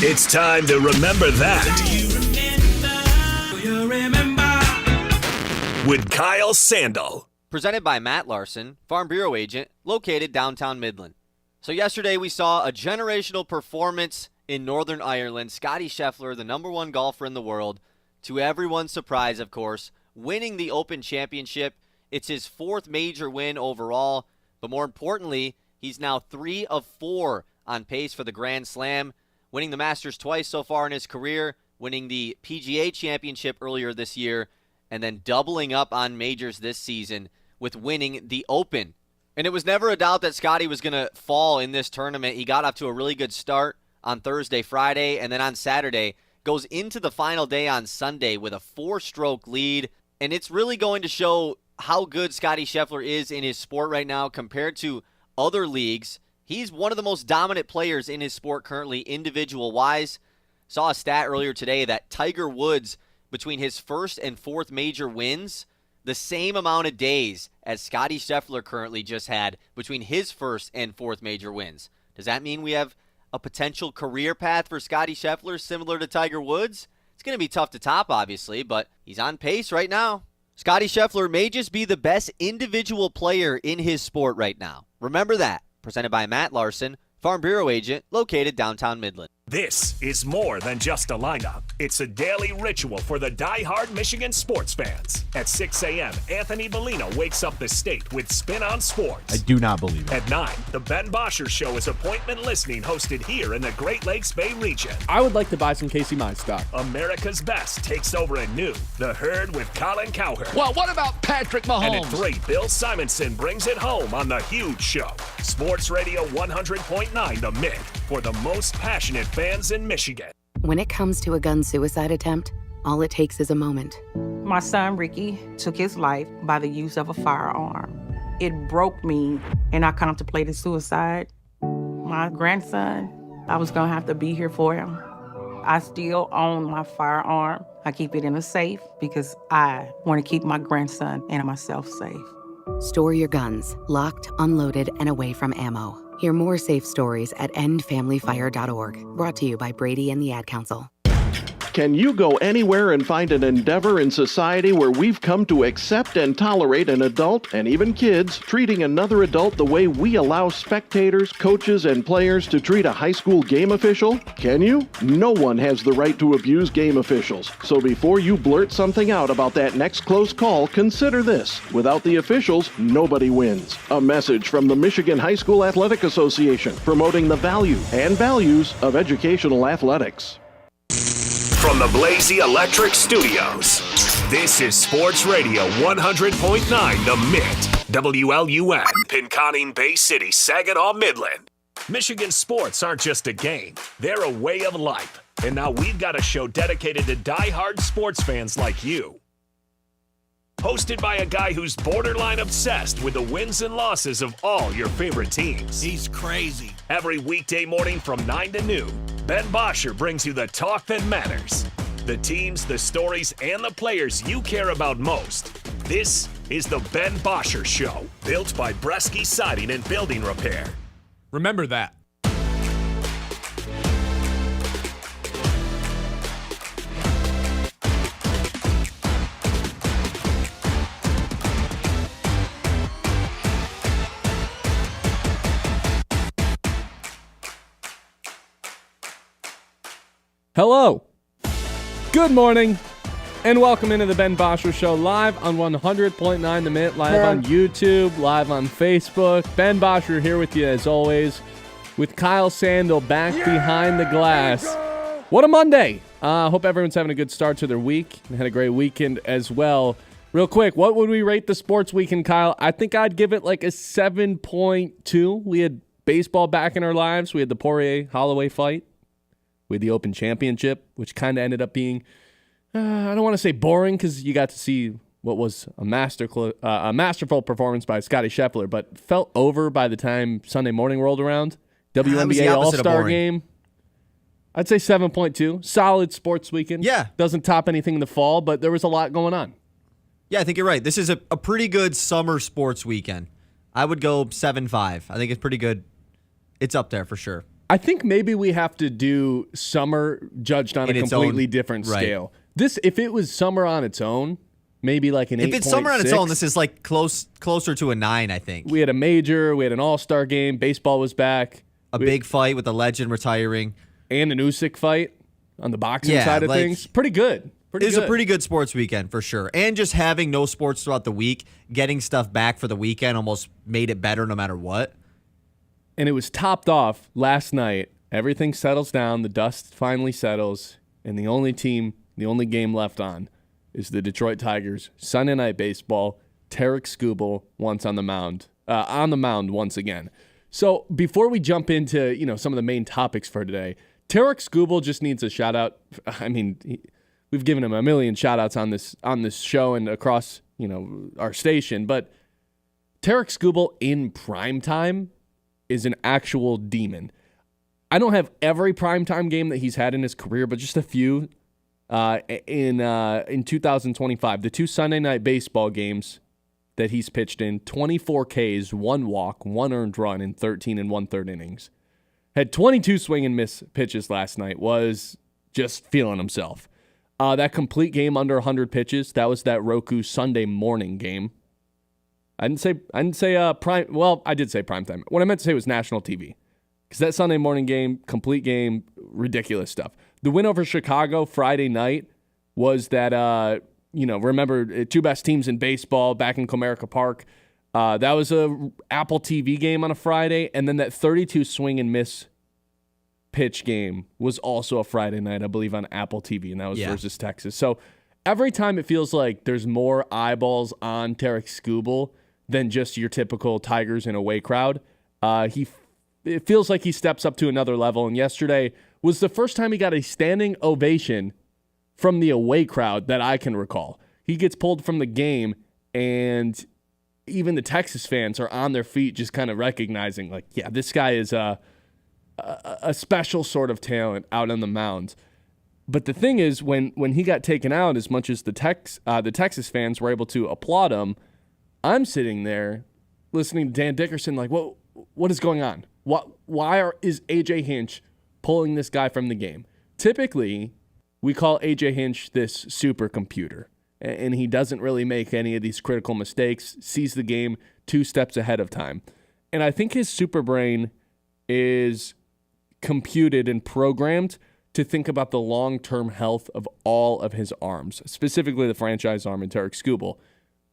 It's time to remember that. With Kyle Sandel. Presented by Matt Larson, Farm Bureau agent, located downtown Midland. So yesterday we saw a generational performance in Northern Ireland. Scottie Scheffler, the number one golfer in the world, to everyone's surprise, of course, winning the Open Championship. It's his fourth major win overall, but more importantly, he's now 3 of 4 on pace for the Grand Slam, winning the Masters twice so far in his career, winning the PGA Championship earlier this year, and then doubling up on majors this season with winning the Open. And it was never a doubt that Scottie was going to fall in this tournament. He got off to a really good start on Thursday, Friday, and then on Saturday goes into the final day on Sunday with a 4-stroke lead. And it's really going to show how good Scottie Scheffler is in his sport right now compared to other leagues. He's one of the most dominant players in his sport currently, individual-wise. Saw a stat earlier today that Tiger Woods, between his first and fourth major wins, the same amount of days as Scottie Scheffler currently just had between his first and fourth major wins. Does that mean we have a potential career path for Scottie Scheffler similar to Tiger Woods? It's going to be tough to top, obviously, but he's on pace right now. Scottie Scheffler may just be the best individual player in his sport right now. Remember that. Presented by Matt Larson, Farm Bureau agent, located downtown Midland. This is more than just a lineup. It's a daily ritual for the die-hard Michigan sports fans. At 6 a.m., Anthony Bellino wakes up the state with Spin on Sports. I do not believe it. At 9, the Ben Bosscher Show is appointment listening hosted here in the Great Lakes Bay region. I would like to buy some Casey Mize stock. America's Best takes over at noon. The Herd with Colin Cowherd. Well, what about Patrick Mahomes? And at 3, Bill Simonson brings it home on The Huge Show. Sports Radio 100.9 The Mitt for the most passionate fans in Michigan. When it comes to a gun suicide attempt, all it takes is a moment. My son, Ricky, took his life by the use of a firearm. It broke me, and I contemplated suicide. My grandson, I was gonna have to be here for him. I still own my firearm. I keep it in a safe because I want to keep my grandson and myself safe. Store your guns, locked, unloaded, and away from ammo. Hear more safe stories at endfamilyfire.org. Brought to you by Brady and the Ad Council. Can you go anywhere and find an endeavor in society where we've come to accept and tolerate an adult, and even kids, treating another adult the way we allow spectators, coaches, and players to treat a high school game official? Can you? No one has the right to abuse game officials. So before you blurt something out about that next close call, consider this. Without the officials, nobody wins. A message from the Michigan High School Athletic Association, promoting the value and values of educational athletics. From the Blasey Electric Studios, this is Sports Radio 100.9 The Mitt, WLUN, Pinconning Bay City, Saginaw, Midland. Michigan sports aren't just a game, they're a way of life. And now we've got a show dedicated to die-hard sports fans like you. Hosted by a guy who's borderline obsessed with the wins and losses of all your favorite teams. He's crazy. Every weekday morning from 9 to noon, Ben Bosscher brings you the talk that matters. The teams, the stories, and the players you care about most. This is the Ben Bosscher Show, built by Bresky Siding and Building Repair. Remember that. Hello, good morning, and welcome into the Ben Bosscher Show, live on 100.9 The Mitt, live on YouTube, live on Facebook. Ben Bosscher here with you as always, with Kyle Sandel back behind the glass. What a Monday! Hope everyone's having a good start to their week and had a great weekend as well. Real quick, what would we rate the sports weekend, Kyle? I think I'd give it like a 7.2. We had baseball back in our lives. We had the Poirier-Holloway fight. We had the Open Championship, which kind of ended up being, I don't want to say boring because you got to see what was a masterful performance by Scottie Scheffler, but felt over by the time Sunday morning rolled around. WNBA All-Star game. I'd say 7.2. Solid sports weekend. Yeah. Doesn't top anything in the fall, but there was a lot going on. Yeah, I think you're right. This is a pretty good summer sports weekend. I would go 7.5. I think it's pretty good. It's up there for sure. I think maybe we have to do summer judged on In a its completely own- different right. scale. This, if it was summer on its own, maybe like an 8.6. If it's summer on its own, this is like closer to a 9, I think. We had a major, we had an all-star game, baseball was back. A big fight with a legend retiring. And an Usyk fight on the boxing Yeah, side of like- things. Pretty good. It was a pretty good sports weekend for sure. And just having no sports throughout the week, getting stuff back for the weekend almost made it better no matter what. And it was topped off last night. Everything settles down, the dust finally settles, and the only game left on is the Detroit Tigers. Sunday Night Baseball. Tarik Skubal once on the mound once again. So before we jump into some of the main topics for today, Tarik Skubal just needs a shout out. I mean, we've given him a million shout outs on this show and across our station, but Tarik Skubal in primetime is an actual demon. I don't have every primetime game that he's had in his career, but just a few in 2025. The 2 Sunday Night Baseball games that he's pitched in, 24 Ks, 1 walk, 1 earned run in 13 and 1/3 innings. Had 22 swing and miss pitches last night, was just feeling himself. That complete game under 100 pitches, that was that Roku Sunday morning game. I didn't say prime. Well, I did say prime time. What I meant to say was national TV, because that Sunday morning game, complete game, ridiculous stuff. The win over Chicago Friday night was that remember 2 best teams in baseball back in Comerica Park. That was a Apple TV game on a Friday, and then that 32 swing and miss pitch game was also a Friday night, I believe, on Apple TV, and that was versus Texas. So every time it feels like there's more eyeballs on Tarik Skubal than just your typical Tigers and away crowd. It feels like he steps up to another level, and yesterday was the first time he got a standing ovation from the away crowd that I can recall. He gets pulled from the game, and even the Texas fans are on their feet just kind of recognizing, like, yeah, this guy is a special sort of talent out on the mound. But the thing is, when he got taken out, as much as the Texas fans were able to applaud him, I'm sitting there listening to Dan Dickerson like, what is going on? Why is A.J. Hinch pulling this guy from the game? Typically, we call A.J. Hinch this supercomputer, and he doesn't really make any of these critical mistakes, sees the game 2 steps ahead of time. And I think his super brain is computed and programmed to think about the long-term health of all of his arms, specifically the franchise arm in Tarik Skubal.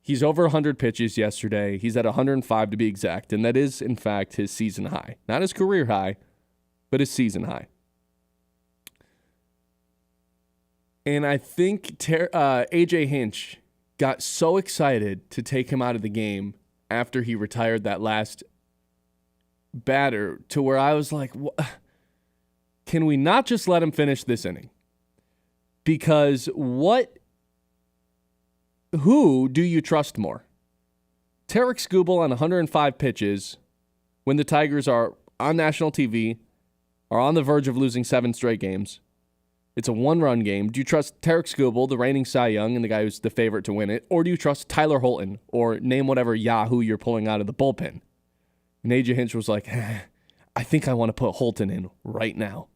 He's over 100 pitches yesterday. He's at 105 to be exact, and that is, in fact, his season high. Not his career high, but his season high. And I think A.J. Hinch got so excited to take him out of the game after he retired that last batter to where I was like, can we not just let him finish this inning? Because who do you trust more? Tarik Skubal on 105 pitches when the Tigers are on national TV, are on the verge of losing 7 straight games. It's a 1-run game. Do you trust Tarik Skubal, the reigning Cy Young and the guy who's the favorite to win it? Or do you trust Tyler Holton, or name whatever Yahoo you're pulling out of the bullpen? And A.J. Hinch was like, I think I want to put Holton in right now.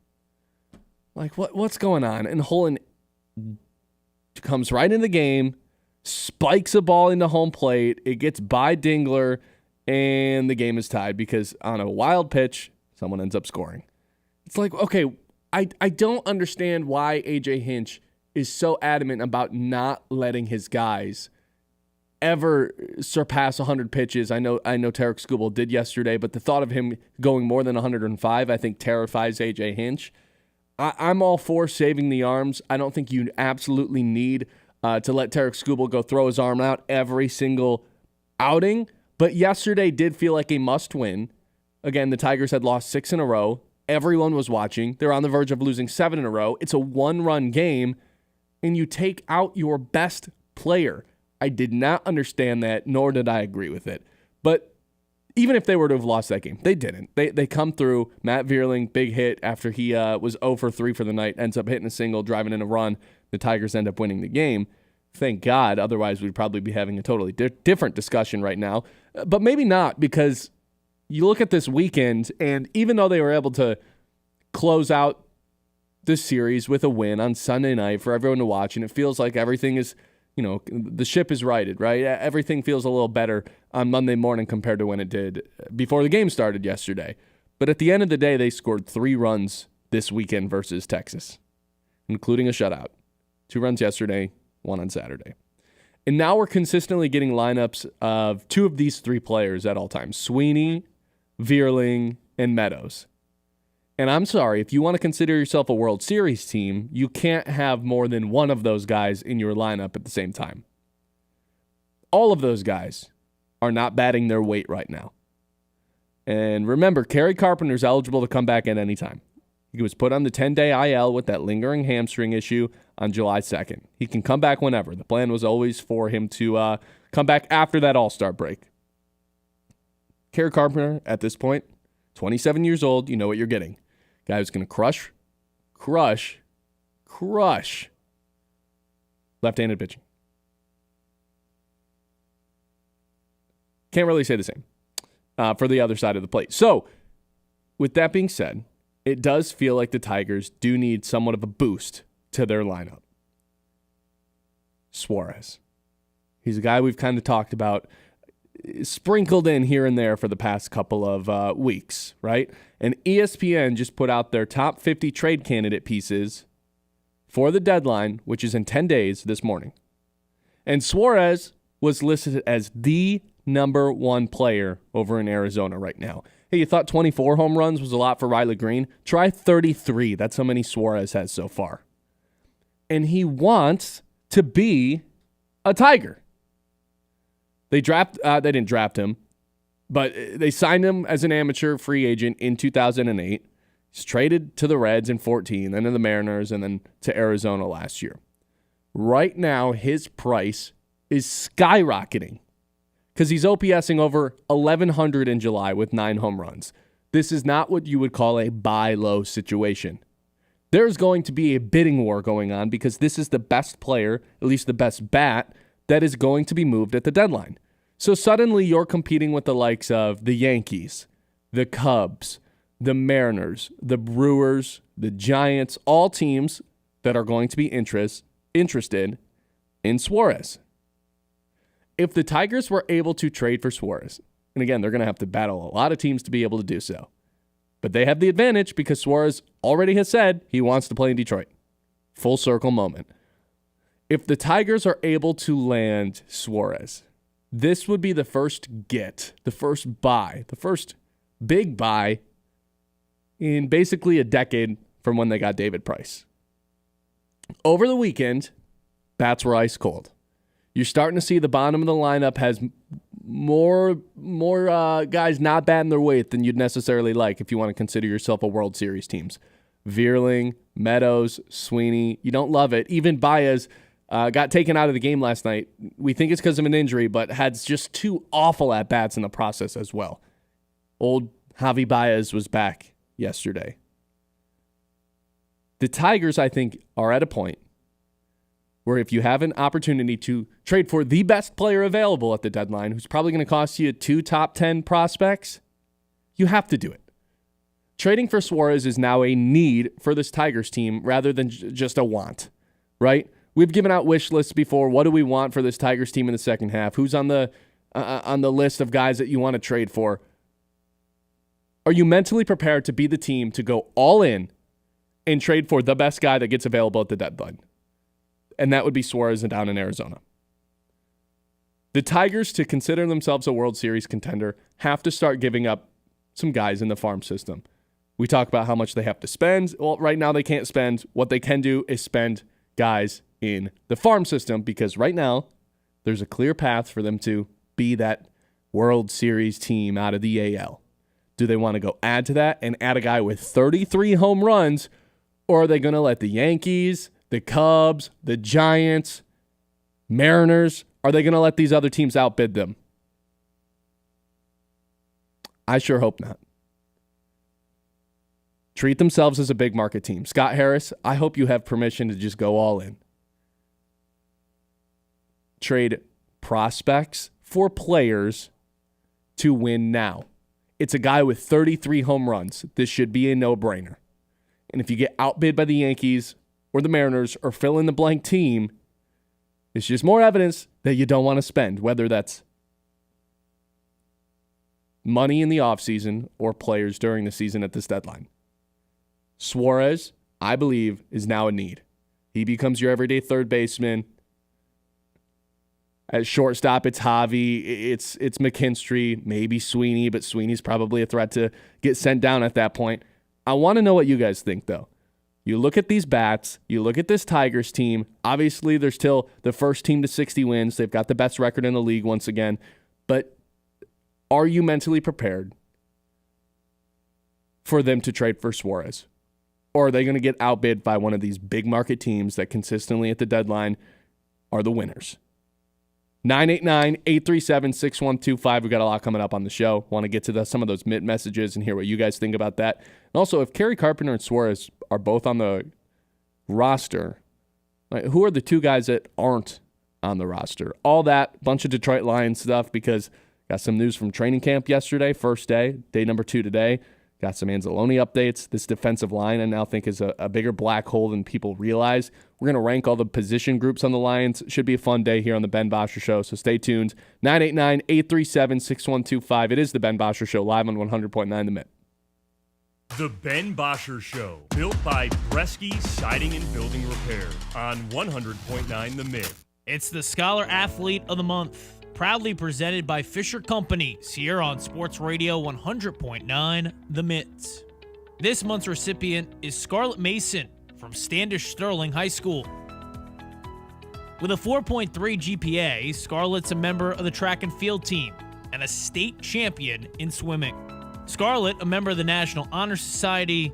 Like, what's going on? And Holton comes right in the game, spikes a ball into home plate. It gets by Dingler, and the game is tied because on a wild pitch, someone ends up scoring. It's like, okay, I don't understand why A.J. Hinch is so adamant about not letting his guys ever surpass 100 pitches. I know Tarik Skubal did yesterday, but the thought of him going more than 105, I think, terrifies A.J. Hinch. I'm all for saving the arms. I don't think you absolutely need to let Tarik Skubal go throw his arm out every single outing, but yesterday did feel like a must-win. Again, the Tigers had lost 6 in a row. Everyone was watching. They're on the verge of losing 7 in a row. It's a 1-run game, and you take out your best player. I did not understand that, nor did I agree with it. But even if they were to have lost that game, they didn't. They come through. Matt Vierling, big hit after he was 0 for 3 for the night, ends up hitting a single, driving in a run. The Tigers end up winning the game. Thank God. Otherwise, we'd probably be having a totally different discussion right now. But maybe not, because you look at this weekend, and even though they were able to close out the series with a win on Sunday night for everyone to watch, and it feels like everything is, the ship is righted, right? Everything feels a little better on Monday morning compared to when it did before the game started yesterday. But at the end of the day, they scored 3 runs this weekend versus Texas, including a shutout. 2 runs yesterday, 1 on Saturday. And now we're consistently getting lineups of 2 of these 3 players at all times, Sweeney, Vierling, and Meadows. And I'm sorry, if you want to consider yourself a World Series team, you can't have more than one of those guys in your lineup at the same time. All of those guys are not batting their weight right now. And remember, Kerry Carpenter's eligible to come back at any time. He was put on the 10-day IL with that lingering hamstring issue on July 2nd. He can come back whenever. The plan was always for him to come back after that All-Star break. Kerry Carpenter, at this point, 27 years old, you know what you're getting. Guy who's going to crush left-handed pitching. Can't really say the same for the other side of the plate. So, with that being said, it does feel like the Tigers do need somewhat of a boost to their lineup. Suarez. He's a guy we've kind of talked about, sprinkled in here and there for the past couple of weeks, right? And ESPN just put out their top 50 trade candidate pieces for the deadline, which is in 10 days this morning. And Suarez was listed as the number 1 player over in Arizona right now. Hey, you thought 24 home runs was a lot for Riley Green? Try 33. That's how many Suarez has so far. And he wants to be a Tiger. They didn't draft him, but they signed him as an amateur free agent in 2008. He's traded to the Reds in 2014, then to the Mariners, and then to Arizona last year. Right now, his price is skyrocketing because he's OPSing over 1,100 in July with 9 home runs. This is not what you would call a buy low situation. There's going to be a bidding war going on because this is the best player, at least the best bat, that is going to be moved at the deadline. So suddenly you're competing with the likes of the Yankees, the Cubs, the Mariners, the Brewers, the Giants, all teams that are going to be interested in Suarez. If the Tigers were able to trade for Suarez, and again, they're going to have to battle a lot of teams to be able to do so, but they have the advantage because Suarez already has said he wants to play in Detroit. Full circle moment. If the Tigers are able to land Suarez, this would be the first buy, the first big buy in basically a decade from when they got David Price. Over the weekend, bats were ice cold. You're starting to see the bottom of the lineup has more guys not batting their weight than you'd necessarily like if you want to consider yourself a World Series teams. Vierling, Meadows, Sweeney. You don't love it. Even Baez got taken out of the game last night. We think it's because of an injury, but had just 2 awful at-bats in the process as well. Old Javi Baez was back yesterday. The Tigers, I think, are at a point where if you have an opportunity to trade for the best player available at the deadline, who's probably going to cost you 2 top 10 prospects, you have to do it. Trading for Suarez is now a need for this Tigers team rather than just a want, right? We've given out wish lists before. What do we want for this Tigers team in the second half? Who's on the list of guys that you want to trade for? Are you mentally prepared to be the team to go all in and trade for the best guy that gets available at the deadline? And that would be Suarez down in Arizona. The Tigers, to consider themselves a World Series contender, have to start giving up some guys in the farm system. We talk about how much they have to spend. Well, right now they can't spend. What they can do is spend guys in the farm system because right now there's a clear path for them to be that World Series team out of the AL. Do they want to go add to that and add a guy with 33 home runs, or are they going to let the Yankees, the Cubs, the Giants, Mariners, are they going to let these other teams outbid them? I sure hope not. Treat themselves as a big market team. Scott Harris, I hope you have permission to just go all in. Trade prospects for players to win now. It's a guy with 33 home runs. This should be a no-brainer. And if you get outbid by the Yankees or the Mariners or fill in the blank team, it's just more evidence that you don't want to spend, whether that's money in the offseason or players during the season at this deadline. Suarez, I believe, is now a need. He becomes your everyday third baseman. At shortstop, it's Javi, it's McKinstry, maybe Sweeney, but Sweeney's probably a threat to get sent down at that point. I want to know what you guys think, though. You look at these bats, you look at this Tigers team. Obviously, they're still the first team to 60 wins. They've got the best record in the league once again. But are you mentally prepared for them to trade for Suarez? Or are they going to get outbid by one of these big market teams that consistently at the deadline are the winners? 989-837-6125. We've got a lot coming up on the show. Want to get to some of those Mitt messages and hear what you guys think about that. And also, if Kerry Carpenter and Suarez are both on the roster, who are the two guys that aren't on the roster? All that, bunch of Detroit Lions stuff, because got some news from training camp yesterday, first day number 2 today. Got some Anzalone updates. This defensive line I now think is a bigger black hole than people realize. We're going to rank all the position groups on the Lions. Should be a fun day here on the Ben Bosscher Show, so stay tuned. 989-837-6125. It is the Ben Bosscher Show, live on 100.9 The Mitt. The Ben Bosscher Show, built by Bresky Siding and Building Repair on 100.9 The Mitt. It's the Scholar Athlete of the Month, proudly presented by Fisher Companies here on Sports Radio 100.9 The Mitt. This month's recipient is Scarlett Mason from Standish Sterling High School. With a 4.3 GPA, Scarlett's a member of the track and field team and a state champion in swimming. Scarlett, a member of the National Honor Society,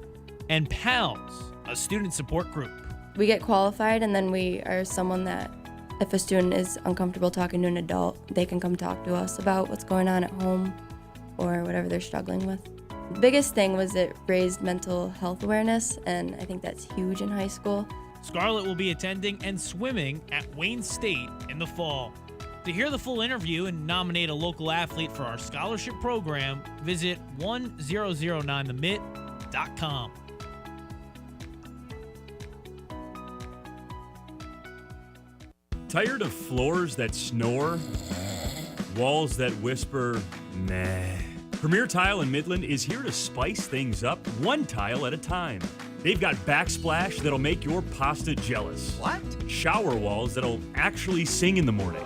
and PALS, a student support group. We get qualified, and then we are someone that if a student is uncomfortable talking to an adult, they can come talk to us about what's going on at home or whatever they're struggling with. The biggest thing was it raised mental health awareness, and I think that's huge in high school. Scarlett will be attending and swimming at Wayne State in the fall. To hear the full interview and nominate a local athlete for our scholarship program, visit 1009themitt.com. Tired of floors that snore? Walls that whisper, meh. Premier Tile in Midland is here to spice things up one tile at a time. They've got backsplash that'll make your pasta jealous. What? Shower walls that'll actually sing in the morning.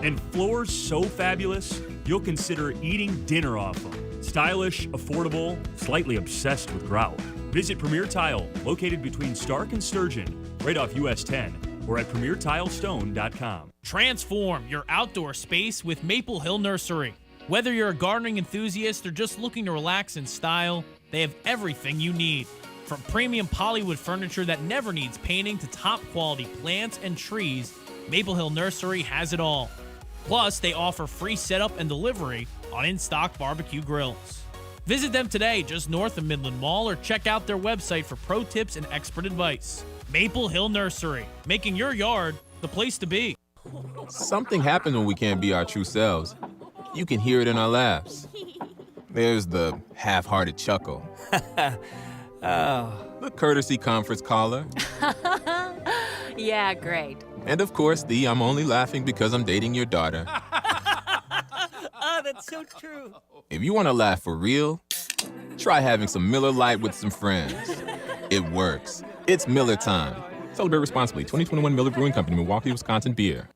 And floors so fabulous, you'll consider eating dinner off them. Stylish, affordable, slightly obsessed with grout. Visit Premier Tile, located between Stark and Sturgeon, right off US 10. Or at PremierTileStone.com. Transform your outdoor space with Maple Hill Nursery. Whether you're a gardening enthusiast or just looking to relax in style, they have everything you need. From premium polywood furniture that never needs painting to top quality plants and trees, Maple Hill Nursery has it all. Plus, they offer free setup and delivery on in-stock barbecue grills. Visit them today just north of Midland Mall or check out their website for pro tips and expert advice. Maple Hill Nursery, making your yard the place to be. Something happens when we can't be our true selves. You can hear it in our laughs. There's the half-hearted chuckle. The courtesy conference caller. Yeah, great. And of course, the I'm only laughing because I'm dating your daughter. Oh, that's so true. If you want to laugh for real, try having some Miller Lite with some friends. It works. It's Miller time. Celebrate responsibly. 2021 Miller Brewing Company, Milwaukee, Wisconsin beer.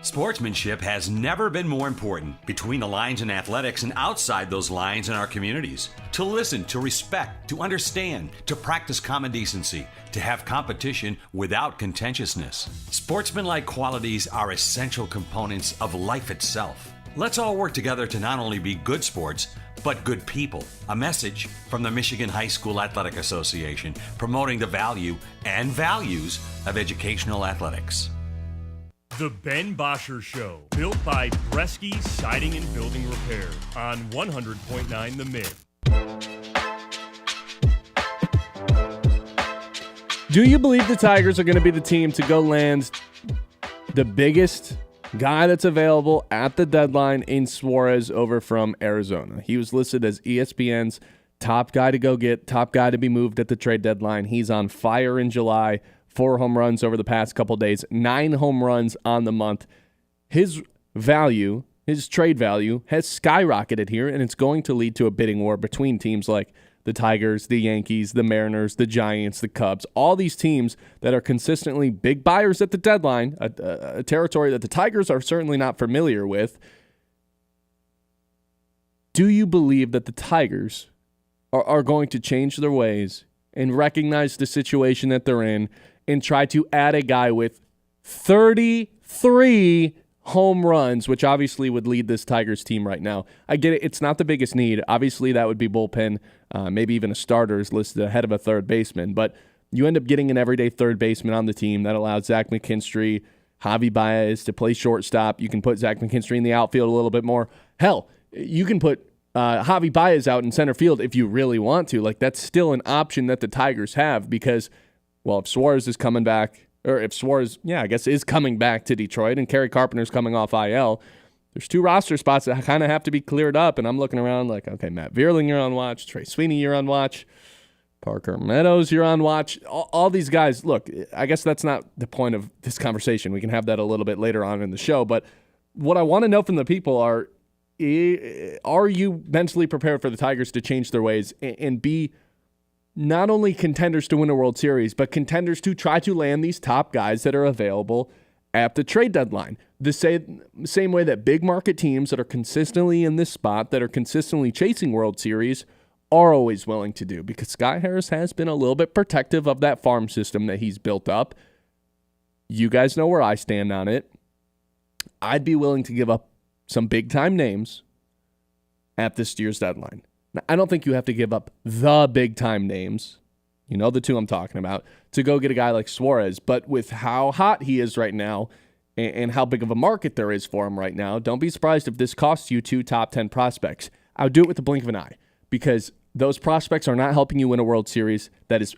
Sportsmanship has never been more important between the lines in athletics and outside those lines in our communities. To listen, to respect, to understand, to practice common decency, to have competition without contentiousness. Sportsmanlike qualities are essential components of life itself. Let's all work together to not only be good sports, but good people. A message from the Michigan High School Athletic Association, promoting the value and values of educational athletics. The Ben Bosscher Show, built by Bresky Siding and Building Repair on 100.9 The Mitt. Do you believe the Tigers are going to be the team to go land the biggest guy that's available at the deadline in Suarez over from Arizona? He was listed as ESPN's top guy to go get, top guy to be moved at the trade deadline. He's on fire in July. 4 home runs over the past couple days, 9 home runs on the month. His value, his trade value, has skyrocketed here, and it's going to lead to a bidding war between teams like the Tigers, the Yankees, the Mariners, the Giants, the Cubs, all these teams that are consistently big buyers at the deadline, a territory that the Tigers are certainly not familiar with. Do you believe that the Tigers are going to change their ways and recognize the situation that they're in and try to add a guy with 33 home runs, which obviously would lead this Tigers team right now? I get it. It's not the biggest need. Obviously, that would be bullpen. Maybe even a starter is listed ahead of a third baseman. But you end up getting an everyday third baseman on the team that allows Zach McKinstry, Javi Baez to play shortstop. You can put Zach McKinstry in the outfield a little bit more. Hell, you can put Javi Baez out in center field if you really want to. Like, that's still an option that the Tigers have because, well, if Suarez is coming back, or if Suarez, I guess, is coming back to Detroit and Kerry Carpenter's coming off IL, there's 2 roster spots that kind of have to be cleared up. And I'm looking around like, okay, Matt Vierling, you're on watch. Trey Sweeney, you're on watch. Parker Meadows, you're on watch. All these guys, look, I guess that's not the point of this conversation. We can have that a little bit later on in the show. But what I want to know from the people are you mentally prepared for the Tigers to change their ways and be not only contenders to win a World Series, but contenders to try to land these top guys that are available at the trade deadline? The same way that big market teams that are consistently in this spot, that are consistently chasing World Series, are always willing to do, because Scott Harris has been a little bit protective of that farm system that he's built up. You guys know where I stand on it. I'd be willing to give up some big-time names at this year's deadline. Now, I don't think you have to give up the big-time names, you know the 2 I'm talking about, to go get a guy like Suarez. But with how hot he is right now and how big of a market there is for him right now, don't be surprised if this costs you 2 top 10 prospects. I would do it with the blink of an eye, because those prospects are not helping you win a World Series that is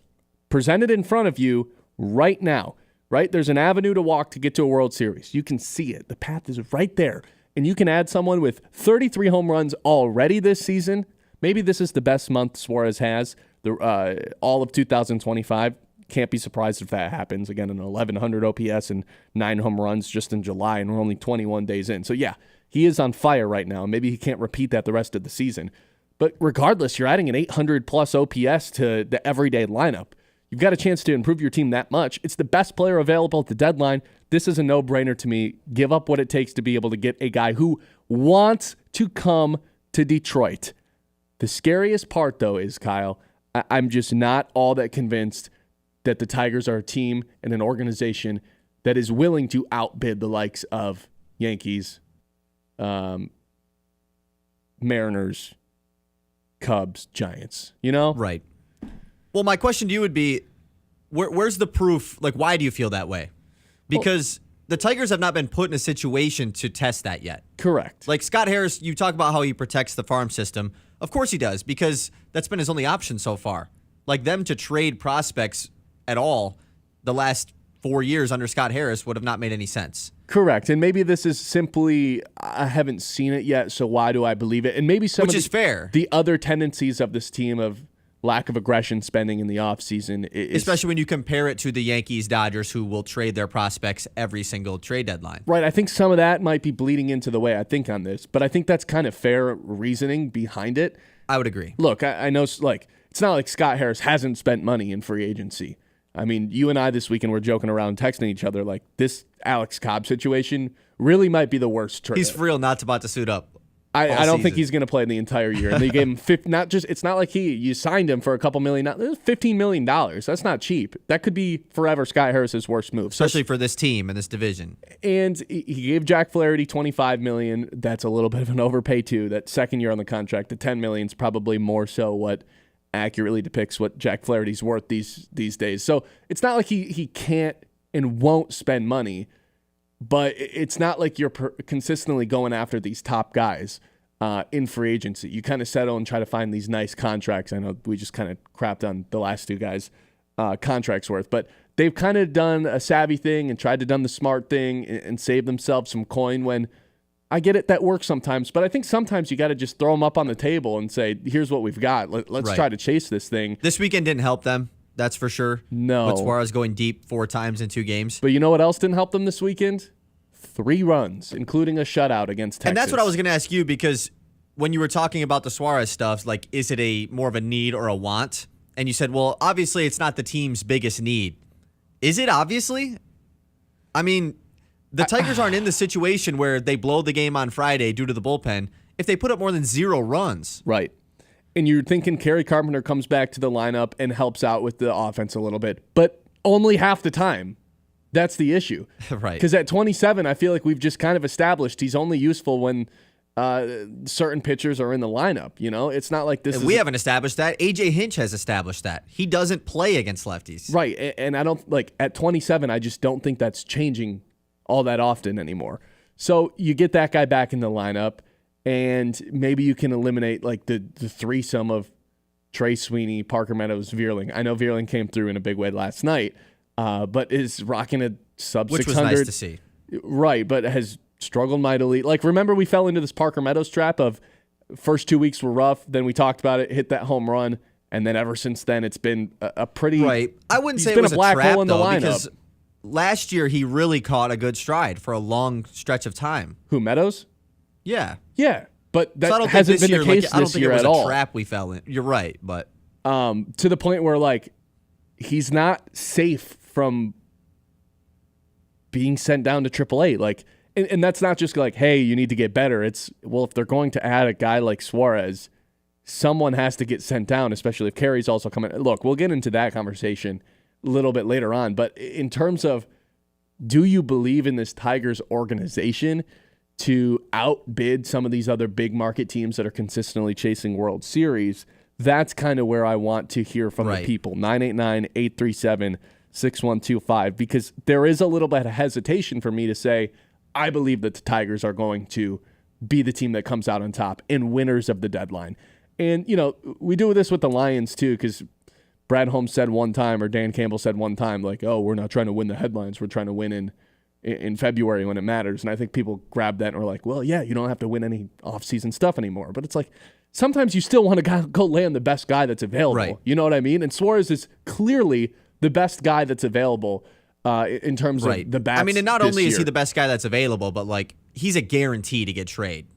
presented in front of you right now, right? There's an avenue to walk to get to a World Series. You can see it. The path is right there. And you can add someone with 33 home runs already this season. Maybe this is the best month Suarez has, all of 2025. Can't be surprised if that happens. Again, an 1,100 OPS and 9 home runs just in July, and we're only 21 days in. So, he is on fire right now. Maybe he can't repeat that the rest of the season. But regardless, you're adding an 800-plus OPS to the everyday lineup. You've got a chance to improve your team that much. It's the best player available at the deadline. This is a no-brainer to me. Give up what it takes to be able to get a guy who wants to come to Detroit. The scariest part, though, is, Kyle, I'm just not all that convinced that the Tigers are a team and an organization that is willing to outbid the likes of Yankees, Mariners, Cubs, Giants, Right. Well, my question to you would be, where's the proof? Like, why do you feel that way? Because the Tigers have not been put in a situation to test that yet. Correct. Like Scott Harris, you talk about how he protects the farm system. Of course he does, because that's been his only option so far. Like, them to trade prospects at all the last 4 years under Scott Harris would have not made any sense. Correct. And maybe this is simply, I haven't seen it yet, so why do I believe it? And maybe Which is fair. The other tendencies of this team of lack of aggression spending in the offseason. Especially when you compare it to the Yankees, Dodgers, who will trade their prospects every single trade deadline. Right. I think some of that might be bleeding into the way I think on this, but I think that's kind of fair reasoning behind it. I would agree. Look, I know, like, it's not like Scott Harris hasn't spent money in free agency. I mean, you and I this weekend were joking around, texting each other, like, this Alex Cobb situation really might be He's the worst. for real not about to suit up. I don't think he's going to play the entire year. And they gave him it's not like you signed him for a couple million, $15 million. That's not cheap. That could be forever Scott Harris's worst move. Especially for this team and this division. And he gave Jack Flaherty $25 million. That's a little bit of an overpay too. That second year on the contract, the $10 million is probably more so what accurately depicts what Jack Flaherty's worth these days. So it's not like he can't and won't spend money. But it's not like you're consistently going after these top guys in free agency. You kind of settle and try to find these nice contracts. I know we just kind of crapped on the last 2 guys' contracts worth, but they've kind of done a savvy thing and tried to done the smart thing and save themselves some coin when I get it. That works sometimes. But I think sometimes you got to just throw them up on the table and say, here's what we've got. Let's try to chase this thing. This weekend didn't help them. That's for sure. No. With Suarez going deep 4 times in 2 games. But you know what else didn't help them this weekend? 3 runs, including a shutout against Texas. And that's what I was going to ask you, because when you were talking about the Suarez stuff, like, is it a more of a need or a want? And you said, well, obviously it's not the team's biggest need. Is it obviously? I mean, the Tigers aren't in the situation where they blow the game on Friday due to the bullpen if they put up more than 0 runs. Right. And you're thinking Kerry Carpenter comes back to the lineup and helps out with the offense a little bit, but only half the time. That's the issue. Right. Because at 27, I feel like we've just kind of established he's only useful when certain pitchers are in the lineup. You know, it's not like this. We haven't established that. AJ Hinch has established that. He doesn't play against lefties. Right. And I don't like at 27, I just don't think that's changing all that often anymore. So you get that guy back in the lineup, and maybe you can eliminate like the threesome of Trey Sweeney, Parker Meadows, Vierling. I know Vierling came through in a big way last night, but is rocking a sub 600. Which was nice to see. Right, but has struggled mightily. Like, remember we fell into this Parker Meadows trap of first 2 weeks were rough, then we talked about it, hit that home run, and then ever since then it's been a pretty... Right. I wouldn't say it was a black hole in the lineup. Because last year he really caught a good stride for a long stretch of time. Who, Meadows? Yeah. Yeah, but that so hasn't been the case this year at all. I don't think it was a trap we fell in. You're right, but... to the point where, like, he's not safe from being sent down to AAA. Like, and that's not just like, hey, you need to get better. It's, well, if they're going to add a guy like Suarez, someone has to get sent down, especially if Kerry's also coming. Look, we'll get into that conversation a little bit later on. But in terms of, do you believe in this Tigers organization to outbid some of these other big market teams that are consistently chasing World Series? That's kind of where I want to hear from the people. 989-837-6125, because there is a little bit of hesitation for me to say, I believe that the Tigers are going to be the team that comes out on top and winners of the deadline. And, you know, we do this with the Lions too, because Brad Holmes said one time, or Dan Campbell said one time, like, oh, we're not trying to win the headlines. We're trying to win in February when it matters. And I think people grab that and are like, well, yeah, you don't have to win any off-season stuff anymore. But it's like, sometimes you still want to go land the best guy that's available. Right. You know what I mean? And Suarez is clearly the best guy that's available in terms of the bats. I mean, and not only is he the best guy that's available, but, like, he's a guarantee to get traded.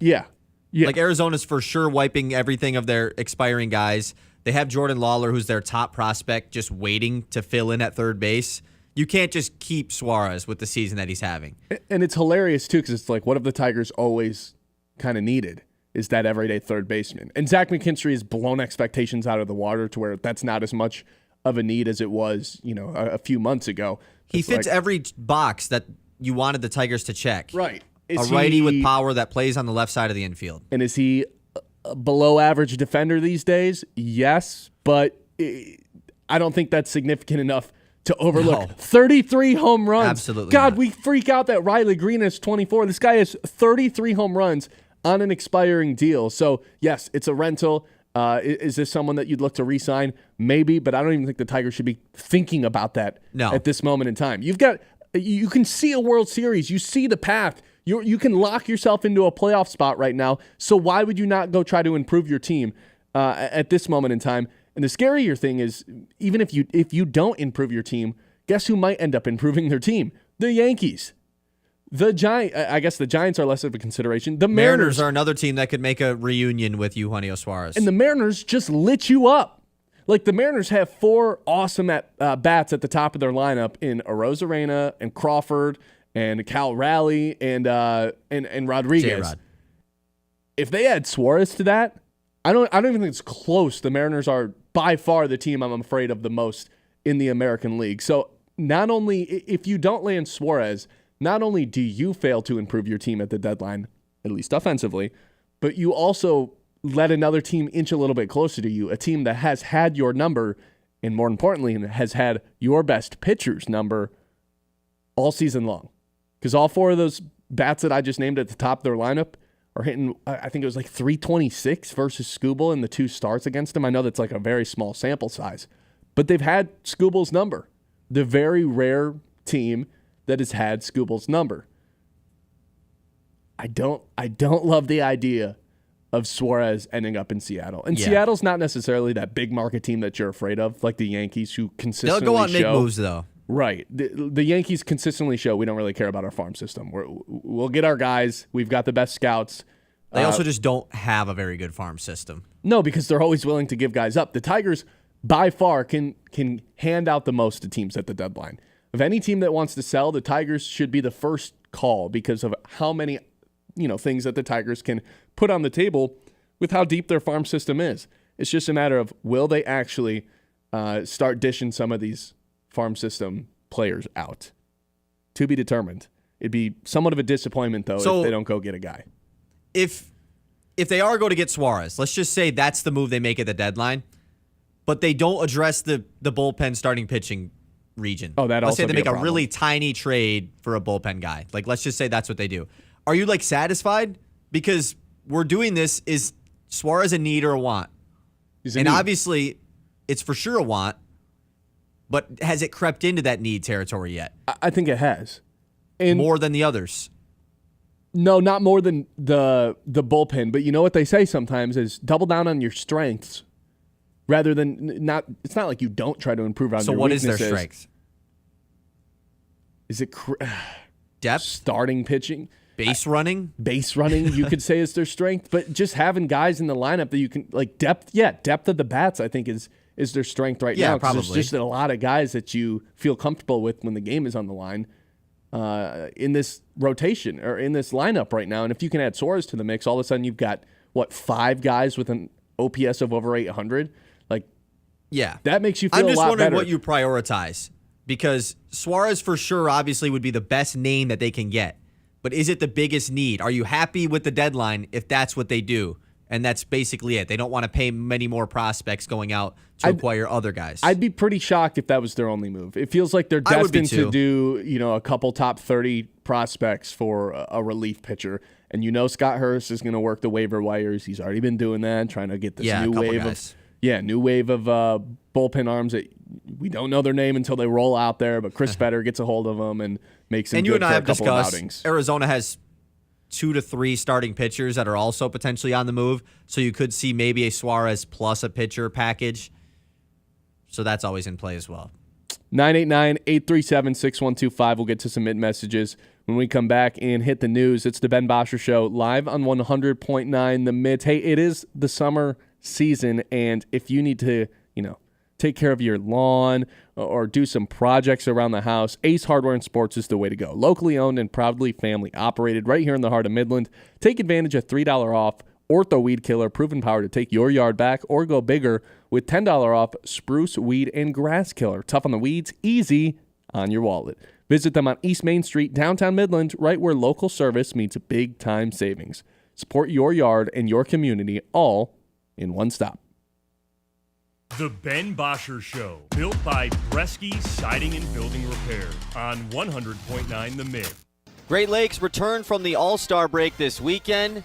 Yeah. Like, Arizona's for sure wiping everything of their expiring guys. They have Jordan Lawler, who's their top prospect, just waiting to fill in at third base. You can't just keep Suarez with the season that he's having. And it's hilarious, too, because it's like, what have the Tigers always kind of needed? Is that everyday third baseman. And Zach McKinstry has blown expectations out of the water to where that's not as much of a need as it was, you know, a few months ago. He fits every box that you wanted the Tigers to check. Right. A righty with power that plays on the left side of the infield. And is he a below average defender these days? Yes, but I don't think that's significant enough to overlook. 33 home runs. Absolutely God, not. we freak out that Riley Green is 24. This guy has 33 home runs on an expiring deal. So, yes, it's a rental. Is this someone that you'd look to re-sign? Maybe, but I don't even think the Tigers should be thinking about that at this moment in time. You can see a World Series. You see the path. You can lock yourself into a playoff spot right now. So why would you not go try to improve your team at this moment in time? And the scarier thing is, even if you don't improve your team, guess who might end up improving their team? The Yankees. I guess the Giants are less of a consideration. The Mariners are another team that could make a reunion with Eugenio Suarez. And the Mariners just lit you up. Like, the Mariners have 4 awesome bats at the top of their lineup in Arozarena and Crawford and Cal Raleigh and Rodriguez. J-Rod. If they add Suarez to that, I don't even think it's close. The Mariners are by far the team I'm afraid of the most in the American League. So not only, if you don't land Suarez, not only do you fail to improve your team at the deadline, at least offensively, but you also let another team inch a little bit closer to you, a team that has had your number, and more importantly, has had your best pitcher's number all season long. Because all 4 of those bats that I just named at the top of their lineup are hitting, I think it was like 326 versus Skubal in the 2 starts against him. I know that's like a very small sample size, but they've had Skubal's number. The very rare team that has had Skubal's number. I don't love the idea of Suarez ending up in Seattle. And Yeah. Seattle's not necessarily that big market team that you're afraid of, like the Yankees, who consistently They'll go out and make show moves, though. Right. The Yankees consistently show we don't really care about our farm system. We'll get our guys. We've got the best scouts. They also just don't have a very good farm system. No, because they're always willing to give guys up. The Tigers, by far, can hand out the most to teams at the deadline. Of any team that wants to sell, the Tigers should be the first call because of how many things that the Tigers can put on the table with how deep their farm system is. It's just a matter of will they actually start dishing some of these farm system players out. To be determined. It'd be somewhat of a disappointment, though, if they don't go get a guy. If they are going to get Suarez, let's just say that's the move they make at the deadline, but they don't address the bullpen starting pitching region. Oh, that let's also say they be a make a problem. really tiny trade for a bullpen guy. Like, let's just say that's what they do. Are you satisfied? Because we're doing this, is Suarez a need or a want? He's a need. Obviously, it's for sure a want, but has it crept into that need territory yet? I think it has. And more than the others? No, not more than the bullpen. But you know what they say sometimes is double down on your strengths rather than not. It's not like you don't try to improve on your weaknesses. So what is their strength? Is it depth? Starting pitching? Base running? Base running, you could say, is their strength. But just having guys in the lineup that you can, depth, depth of the bats, I think, is their strength right now. 'Cause probably. There's just a lot of guys that you feel comfortable with when the game is on the line in this rotation or in this lineup right now. And if you can add Suarez to the mix, all of a sudden you've got, 5 guys with an OPS of over 800? Yeah. That makes you feel a lot I'm just wondering better. what you prioritize, because Suarez for sure obviously would be the best name that they can get. But is it the biggest need? Are you happy with the deadline if that's what they do? And that's basically it. They don't want to pay many more prospects going out to acquire other guys. I'd be pretty shocked if that was their only move. It feels like they're I would be destined to do, a couple top 30 prospects for a relief pitcher. And Scott Hurst is going to work the waiver wires. He's already been doing that, trying to get this new wave of bullpen arms that we don't know their name until they roll out there. But Chris Fetter gets a hold of them and makes them and you good and I for a have couple of discussed outings. Arizona has 2 to 3 starting pitchers that are also potentially on the move. So you could see maybe a Suarez plus a pitcher package. So that's always in play as well. 989-837-6125. We'll get to some messages when we come back and hit the news. It's the Ben Bosscher Show live on 100.9 The Mitt. Hey, it is the summer season, and if you need to, take care of your lawn or do some projects around the house, Ace Hardware and Sports is the way to go. Locally owned and proudly family operated right here in the heart of Midland. Take advantage of $3 off Ortho Weed Killer, proven power to take your yard back, or go bigger with $10 off Spruce Weed and Grass Killer. Tough on the weeds, easy on your wallet. Visit them on East Main Street, downtown Midland, right where local service meets big-time savings. Support your yard and your community all in one stop. The Ben Bosscher Show, built by Bresky Siding and Building Repair on 100.9 The Mitt. Great Lakes returned from the All-Star break this weekend,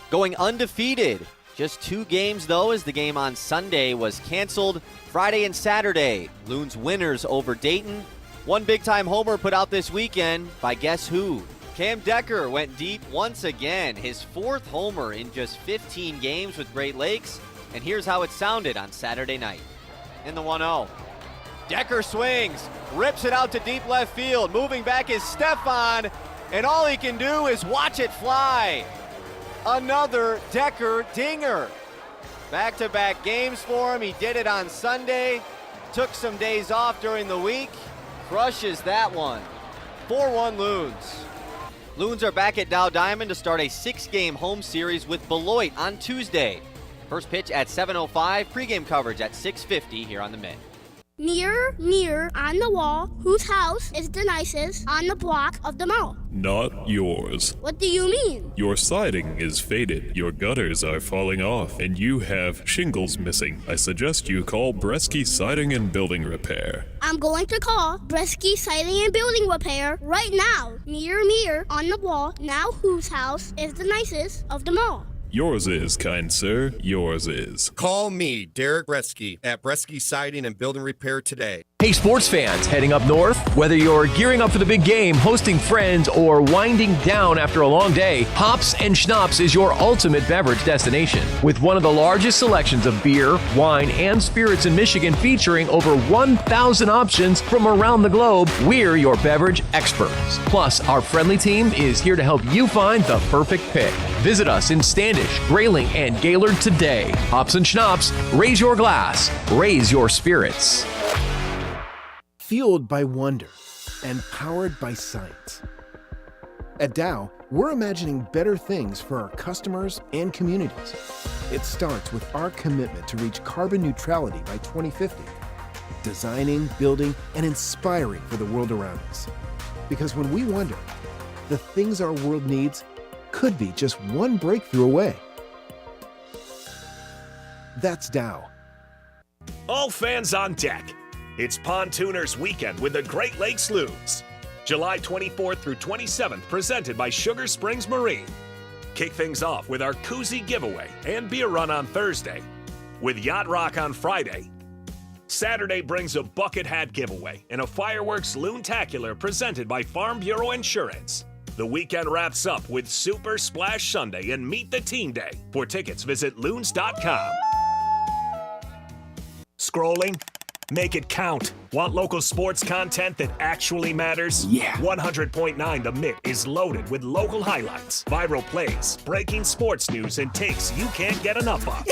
going undefeated. Just 2 games, though, as the game on Sunday was canceled. Friday and Saturday, Loons winners over Dayton. One big-time homer put out this weekend by guess who? Cam Decker went deep once again, his 4th homer in just 15 games with Great Lakes. And here's how it sounded on Saturday night. In the 1-0. Decker swings, rips it out to deep left field. Moving back is Stefan, and all he can do is watch it fly. Another Decker dinger. Back-to-back games for him. He did it on Sunday. Took some days off during the week. Crushes that one. 4-1 Loons. Loons are back at Dow Diamond to start a 6-game home series with Beloit on Tuesday. First pitch at 7:05, pregame coverage at 6:50 here on the Mitt. Mirror, mirror on the wall, whose house is the nicest on the block of them all? Not yours. What do you mean? Your siding is faded, your gutters are falling off, and you have shingles missing. I suggest you call Bresky Siding and Building Repair. I'm going to call Bresky Siding and Building Repair right now. Mirror, mirror on the wall, now whose house is the nicest of them all? Yours is, kind sir, yours is. Call me, Derek Bresky, at Bresky Siding and Building Repair today. Hey, sports fans heading up north? Whether you're gearing up for the big game, hosting friends, or winding down after a long day, Hops and Schnapps is your ultimate beverage destination. With one of the largest selections of beer, wine, and spirits in Michigan featuring over 1,000 options from around the globe, we're your beverage experts. Plus, our friendly team is here to help you find the perfect pick. Visit us in Standish, Grayling, and Gaylord today. Hops and Schnapps, raise your glass, raise your spirits. Fueled by wonder and powered by science. At Dow, we're imagining better things for our customers and communities. It starts with our commitment to reach carbon neutrality by 2050, designing, building, and inspiring for the world around us. Because when we wonder, the things our world needs could be just one breakthrough away. That's Dow. All fans on deck. It's Pontooners Weekend with the Great Lakes Loons. July 24th through 27th, presented by Sugar Springs Marine. Kick things off with our koozie giveaway and beer run on Thursday, with Yacht Rock on Friday. Saturday brings a bucket hat giveaway and a fireworks loontacular presented by Farm Bureau Insurance. The weekend wraps up with Super Splash Sunday and Meet the Teen Day. For tickets, visit loons.com. Scrolling? Make it count. Want local sports content that actually matters? Yeah. 100.9 The Mitt is loaded with local highlights, viral plays, breaking sports news, and takes you can't get enough of.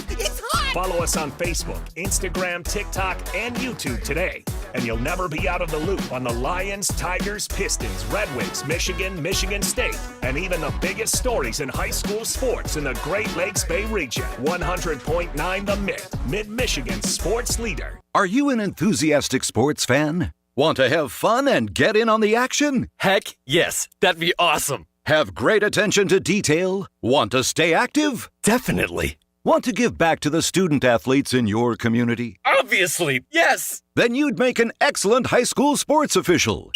It's hot! Follow us on Facebook, Instagram, TikTok, and YouTube today, and you'll never be out of the loop on the Lions, Tigers, Pistons, Red Wings, Michigan State, and even the biggest stories in high school sports in the Great Lakes Bay region. 100.9 The Mitt, Mid-Michigan's sports leader. Are you an enthusiastic sports fan? Want to have fun and get in on the action? Heck, yes. That'd be awesome. Have great attention to detail? Want to stay active? Definitely. Want to give back to the student athletes in your community? Obviously, yes. Then you'd make an excellent high school sports official.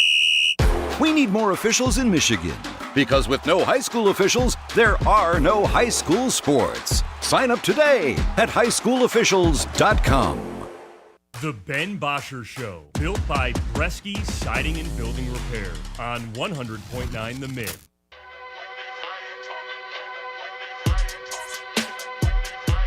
We need more officials in Michigan, because with no high school officials, there are no high school sports. Sign up today at highschoolofficials.com. The Ben Bosscher Show, built by Bresky Siding and Building Repair on 100.9 The Mid.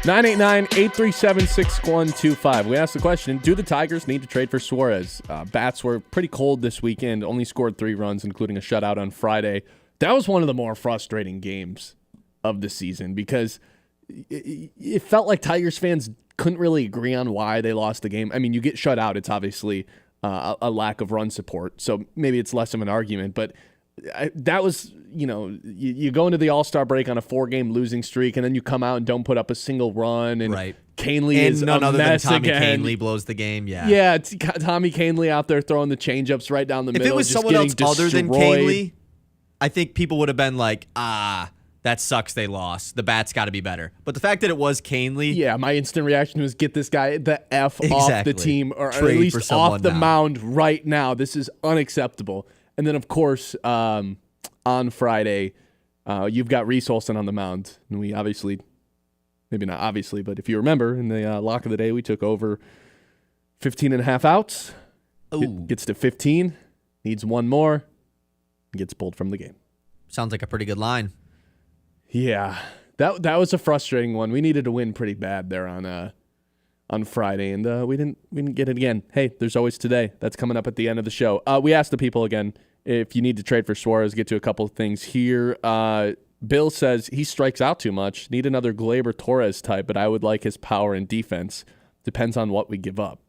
Nine 837-6125. We asked the question, do the Tigers need to trade for Suarez? Bats were pretty cold this weekend, only scored 3 runs, including a shutout on Friday. That was one of the more frustrating games of the season because it felt like Tigers fans couldn't really agree on why they lost the game. I mean, you get shut out. It's obviously a lack of run support, so maybe it's less of an argument. But that was, you go into the All-Star break on a 4-game losing streak, and then you come out and don't put up a single run. And right. Canely is none a other mess than Tommy again. Canely blows the game. Yeah. Yeah, it's Tommy Canely out there throwing the changeups right down the middle. If it was just someone else getting other than destroyed. Canely, I think people would have been like, that sucks they lost. The bat's got to be better. But the fact that it was Canely. Yeah, my instant reaction was get this guy the F off the team or Trade at least off the now. mound right now. This is unacceptable. And then, of course, on Friday, you've got Reese Olson on the mound. And we obviously, maybe not obviously, but if you remember, in the lock of the day, we took over 15 and a half outs. Gets to 15, needs one more, gets pulled from the game. Sounds like a pretty good line. Yeah, that was a frustrating one. We needed to win pretty bad there on Friday, and we didn't get it again. Hey, there's always today. That's coming up at the end of the show. We asked the people again if you need to trade for Suarez. Get to a couple of things here. Bill says he strikes out too much. Need another Gleyber Torres type, but I would like his power and defense. Depends on what we give up.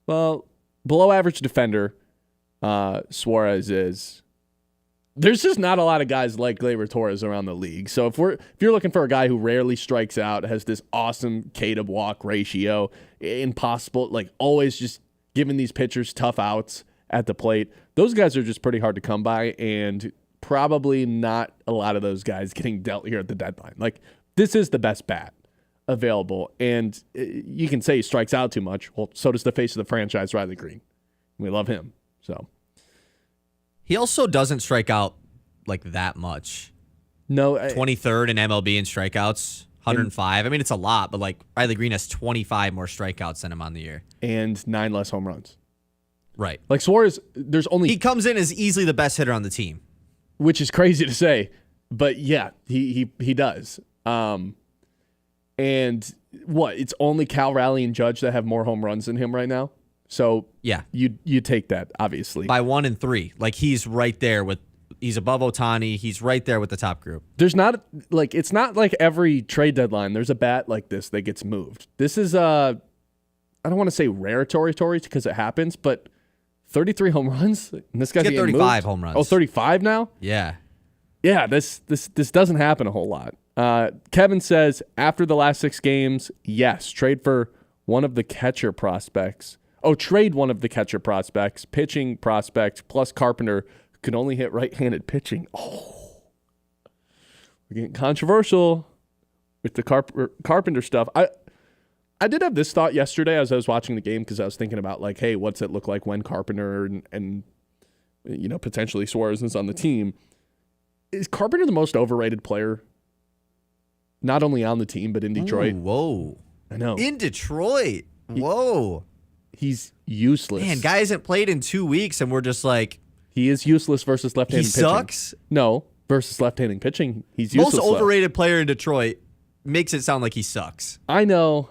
Well, below average defender, Suarez is. There's just not a lot of guys like Gleyber Torres around the league. So if you're looking for a guy who rarely strikes out, has this awesome K to walk ratio, impossible, like always just giving these pitchers tough outs at the plate, those guys are just pretty hard to come by, and probably not a lot of those guys getting dealt here at the deadline. Like, this is the best bat available, and you can say he strikes out too much. Well, so does the face of the franchise, Riley Green. We love him, so... He also doesn't strike out like that much. No. 23rd in MLB in strikeouts, 105. I mean, it's a lot, but like Riley Green has 25 more strikeouts than him on the year. And 9 less home runs. Right. Like Suarez, he comes in as easily the best hitter on the team, which is crazy to say, but yeah, he does. And it's only Cal Raleigh and Judge that have more home runs than him right now. So yeah, you take that obviously by 1 and 3. Like he's right there he's above Ohtani. He's right there with the top group. There's not it's not like every trade deadline there's a bat like this that gets moved. This is I don't want to say rare territory because it happens, but 33 home runs. And this guy's getting 35 moved? home runs. Oh, 35 now? Yeah. Yeah, this doesn't happen a whole lot. Kevin says after the last 6 games, yes, trade one of the catcher prospects, pitching prospects, plus Carpenter could only hit right-handed pitching. Oh, we're getting controversial with the Carpenter stuff. I did have this thought yesterday as I was watching the game because I was thinking about like, hey, what's it look like when Carpenter and potentially Suarez is on the team? Is Carpenter the most overrated player? Not only on the team, but in Detroit. Ooh, whoa. I know. In Detroit. Whoa. He's useless. Man, guy hasn't played in 2 weeks, and we're just like... He is useless versus left-handed pitching. He sucks? No, versus left-handed pitching. He's useless. Most overrated player in Detroit makes it sound like he sucks. I know.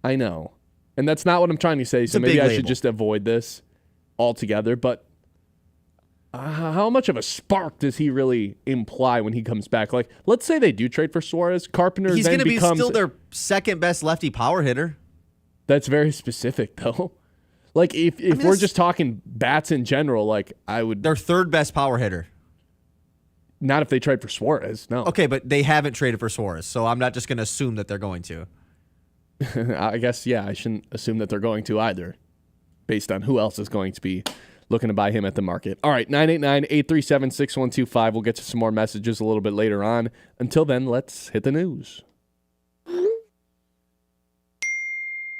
And that's not what I'm trying to say, so maybe I should just avoid this altogether. But how much of a spark does he really imply when he comes back? Like, let's say they do trade for Suarez. Carpenter He's going to be still their second best lefty power hitter. That's very specific, though. Like, if we're just talking bats in general, like, I would... Their third best power hitter. Not if they trade for Suarez, no. Okay, but they haven't traded for Suarez, so I'm not just going to assume that they're going to. I guess, yeah, I shouldn't assume that they're going to either, based on who else is going to be looking to buy him at the market. All right, 989-837-6125. We'll get to some more messages a little bit later on. Until then, let's hit the news.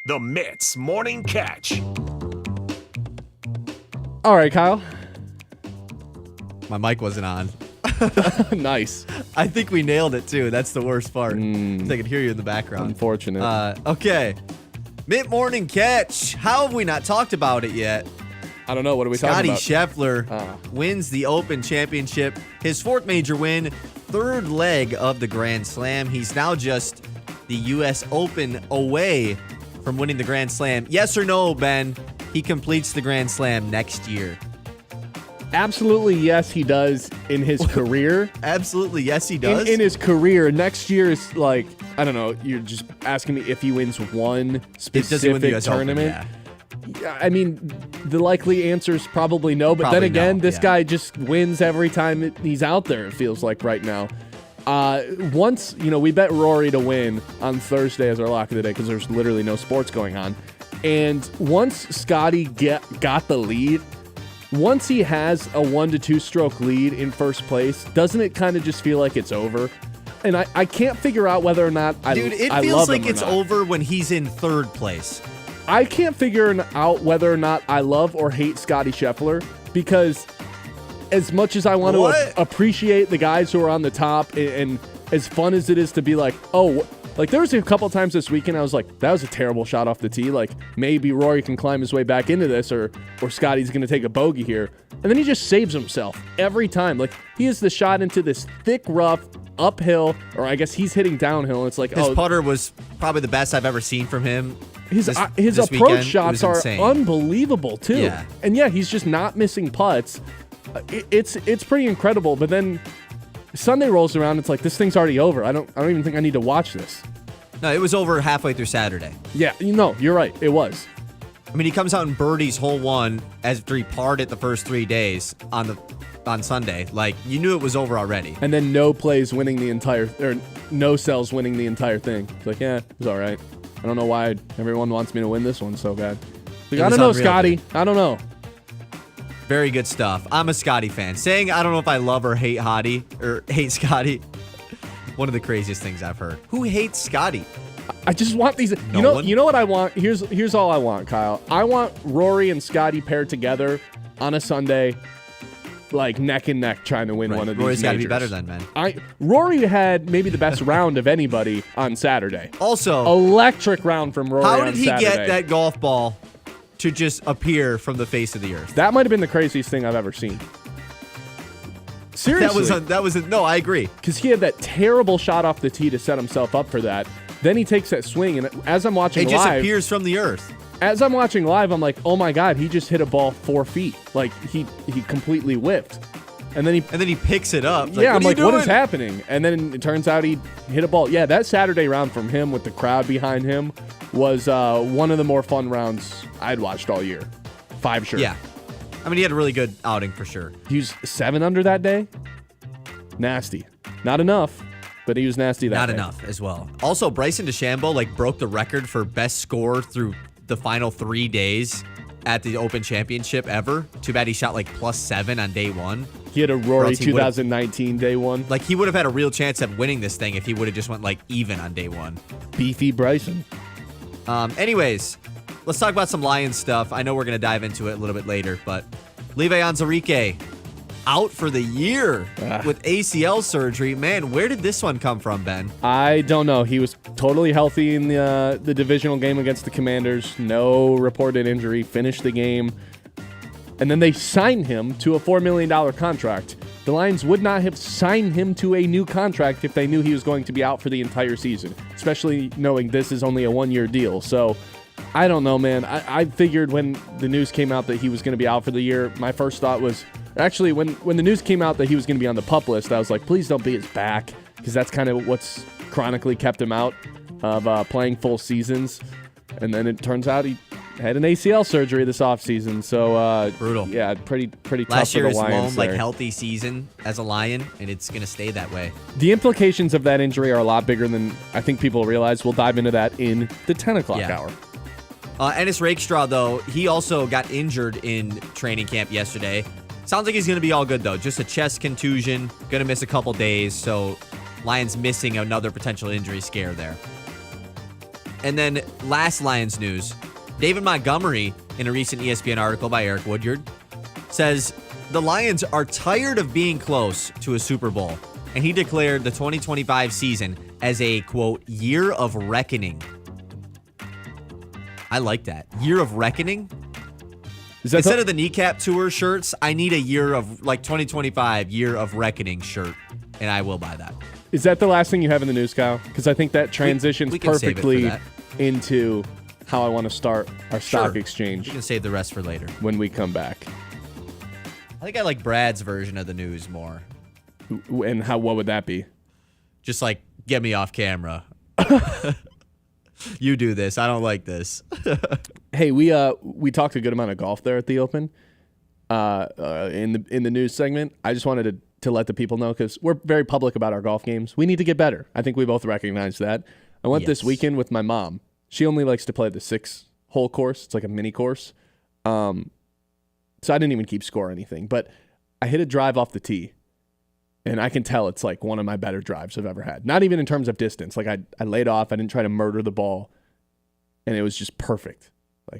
The Mitt's Morning Catch. All right, Kyle. My mic wasn't on. Nice. I think we nailed it, too. That's the worst part. I could hear you in the background. Unfortunate. Okay. Mitt Morning Catch. How have we not talked about it yet? I don't know. What are we talking about? Scotty Scheffler wins the Open Championship. His 4th major win, 3rd leg of the Grand Slam. He's now just the U.S. Open away from winning the Grand Slam. Yes or no, Ben? He completes the Grand Slam next year. Absolutely, yes, he does in his career. Absolutely, yes, he does. In his career. Next year is like, I don't know, you're just asking me if he wins one specific tournament. Open, yeah. I mean, the likely answer is probably no, but probably then again, no, this guy just wins every time he's out there, it feels like right now. Once, we bet Rory to win on Thursday as our lock of the day because there's literally no sports going on. And once Scotty got the lead, once he has a 1 to 2 stroke lead in first place, doesn't it kind of just feel like it's over? And I can't figure out whether or not I love him. Dude, it feels like it's over when he's in 3rd place. I can't figure out whether or not I love or hate Scotty Scheffler because as much as I want to appreciate the guys who are on the top and as fun as it is to be like, oh, like there was a couple times this weekend I was like, that was a terrible shot off the tee. Like maybe Rory can climb his way back into this or Scotty's going to take a bogey here. And then he just saves himself every time. Like he has the shot into this thick, rough, uphill, or I guess he's hitting downhill. And it's like, his putter was probably the best I've ever seen from him. His approach weekend, shots are unbelievable too. Yeah. And yeah, he's just not missing putts. It's pretty incredible. But then Sunday rolls around, it's like this thing's already over. I don't even think I need to watch this. No, it was over halfway through Saturday. Yeah, you're right. It was. I mean, he comes out and birdies hole 1 after he parred it the first 3 days on Sunday. Like you knew it was over already. And then no sells winning the entire thing. It's like, yeah, it was all right. I don't know why everyone wants me to win this one so bad. Like, I don't know, Scotty. I don't know. Very good stuff. I'm a Scotty fan. Saying I don't know if I love or hate Scotty. One of the craziest things I've heard. Who hates Scotty? I just want these. You know what I want? Here's all I want, Kyle. I want Rory and Scotty paired together on a Sunday, like neck and neck, trying to win one of these. Rory's got to be majors. better than man. Rory had maybe the best round of anybody on Saturday. Also, electric round from Rory. How did he Saturday. get that golf ball to just appear from the face of the earth. That might have been the craziest thing I've ever seen. Seriously. No, I agree. Because he had that terrible shot off the tee to set himself up for that. Then he takes that swing, and as I'm watching It live... just appears from the earth. As I'm watching live, I'm like, oh my God, he just hit a ball 4 feet. Like, he completely whiffed. And then he picks it up. Yeah, I'm like, what is happening? And then it turns out he hit a ball. Yeah, that Saturday round from him with the crowd behind him was one of the more fun rounds I'd watched all year. 5 sure. Yeah. I mean, he had a really good outing for sure. He was 7 under that day. Nasty. Not enough, but he was nasty that day. Not enough as well. Also, Bryson DeChambeau broke the record for best score through the final 3 days at the Open Championship ever. Too bad he shot +7 on day 1. He had a Rory 2019 day 1. He would have had a real chance at winning this thing if he would have just went even on day 1. Beefy Bryson. Anyways, let's talk about some Lions stuff. I know we're going to dive into it a little bit later, but Levi Onwuzurike out for the year with ACL surgery. Man, where did this one come from, Ben? I don't know. He was totally healthy in the divisional game against the Commanders. No reported injury. Finished the game. And then they signed him to a $4 million contract. The Lions would not have signed him to a new contract if they knew he was going to be out for the entire season, especially knowing this is only a 1-year deal. So I don't know, man. I figured when the news came out that he was going to be out for the year, my first thought was, actually, when the news came out that he was going to be on the PUP list, I was like, please don't be his back, because that's kind of what's chronically kept him out of playing full seasons. And then it turns out he had an ACL surgery this offseason. So brutal. Yeah, pretty tough for the Lions. Last year, his lone healthy season as a Lion, and it's going to stay that way. The implications of that injury are a lot bigger than I think people realize. We'll dive into that in the 10 o'clock hour. Ennis Rakestraw, though, he also got injured in training camp yesterday. Sounds like he's going to be all good, though. Just a chest contusion. Going to miss a couple days, so Lions missing another potential injury scare there. And then last Lions news, David Montgomery, in a recent ESPN article by Eric Woodyard, says the Lions are tired of being close to a Super Bowl, and he declared the 2025 season as a, quote, year of reckoning. I like that. Year of reckoning? Instead of the kneecap tour shirts, I need a year of, 2025 year of reckoning shirt, and I will buy that. Is that the last thing you have in the news, Kyle? Because I think that transitions we can perfectly into how I want to start our stock exchange. We can save the rest for later. When we come back. I think I like Brad's version of the news more. And what would that be? Just get me off camera. You do this. I don't like this. Hey, we talked a good amount of golf there at the Open in the news segment. I just wanted to let the people know, because we're very public about our golf games. We need to get better. I think we both recognize that. I went this weekend with my mom. She only likes to play the 6-hole course. It's like a mini course. So I didn't even keep score or anything. But I hit a drive off the tee, and I can tell it's one of my better drives I've ever had. Not even in terms of distance. I laid off. I didn't try to murder the ball, and it was just perfect.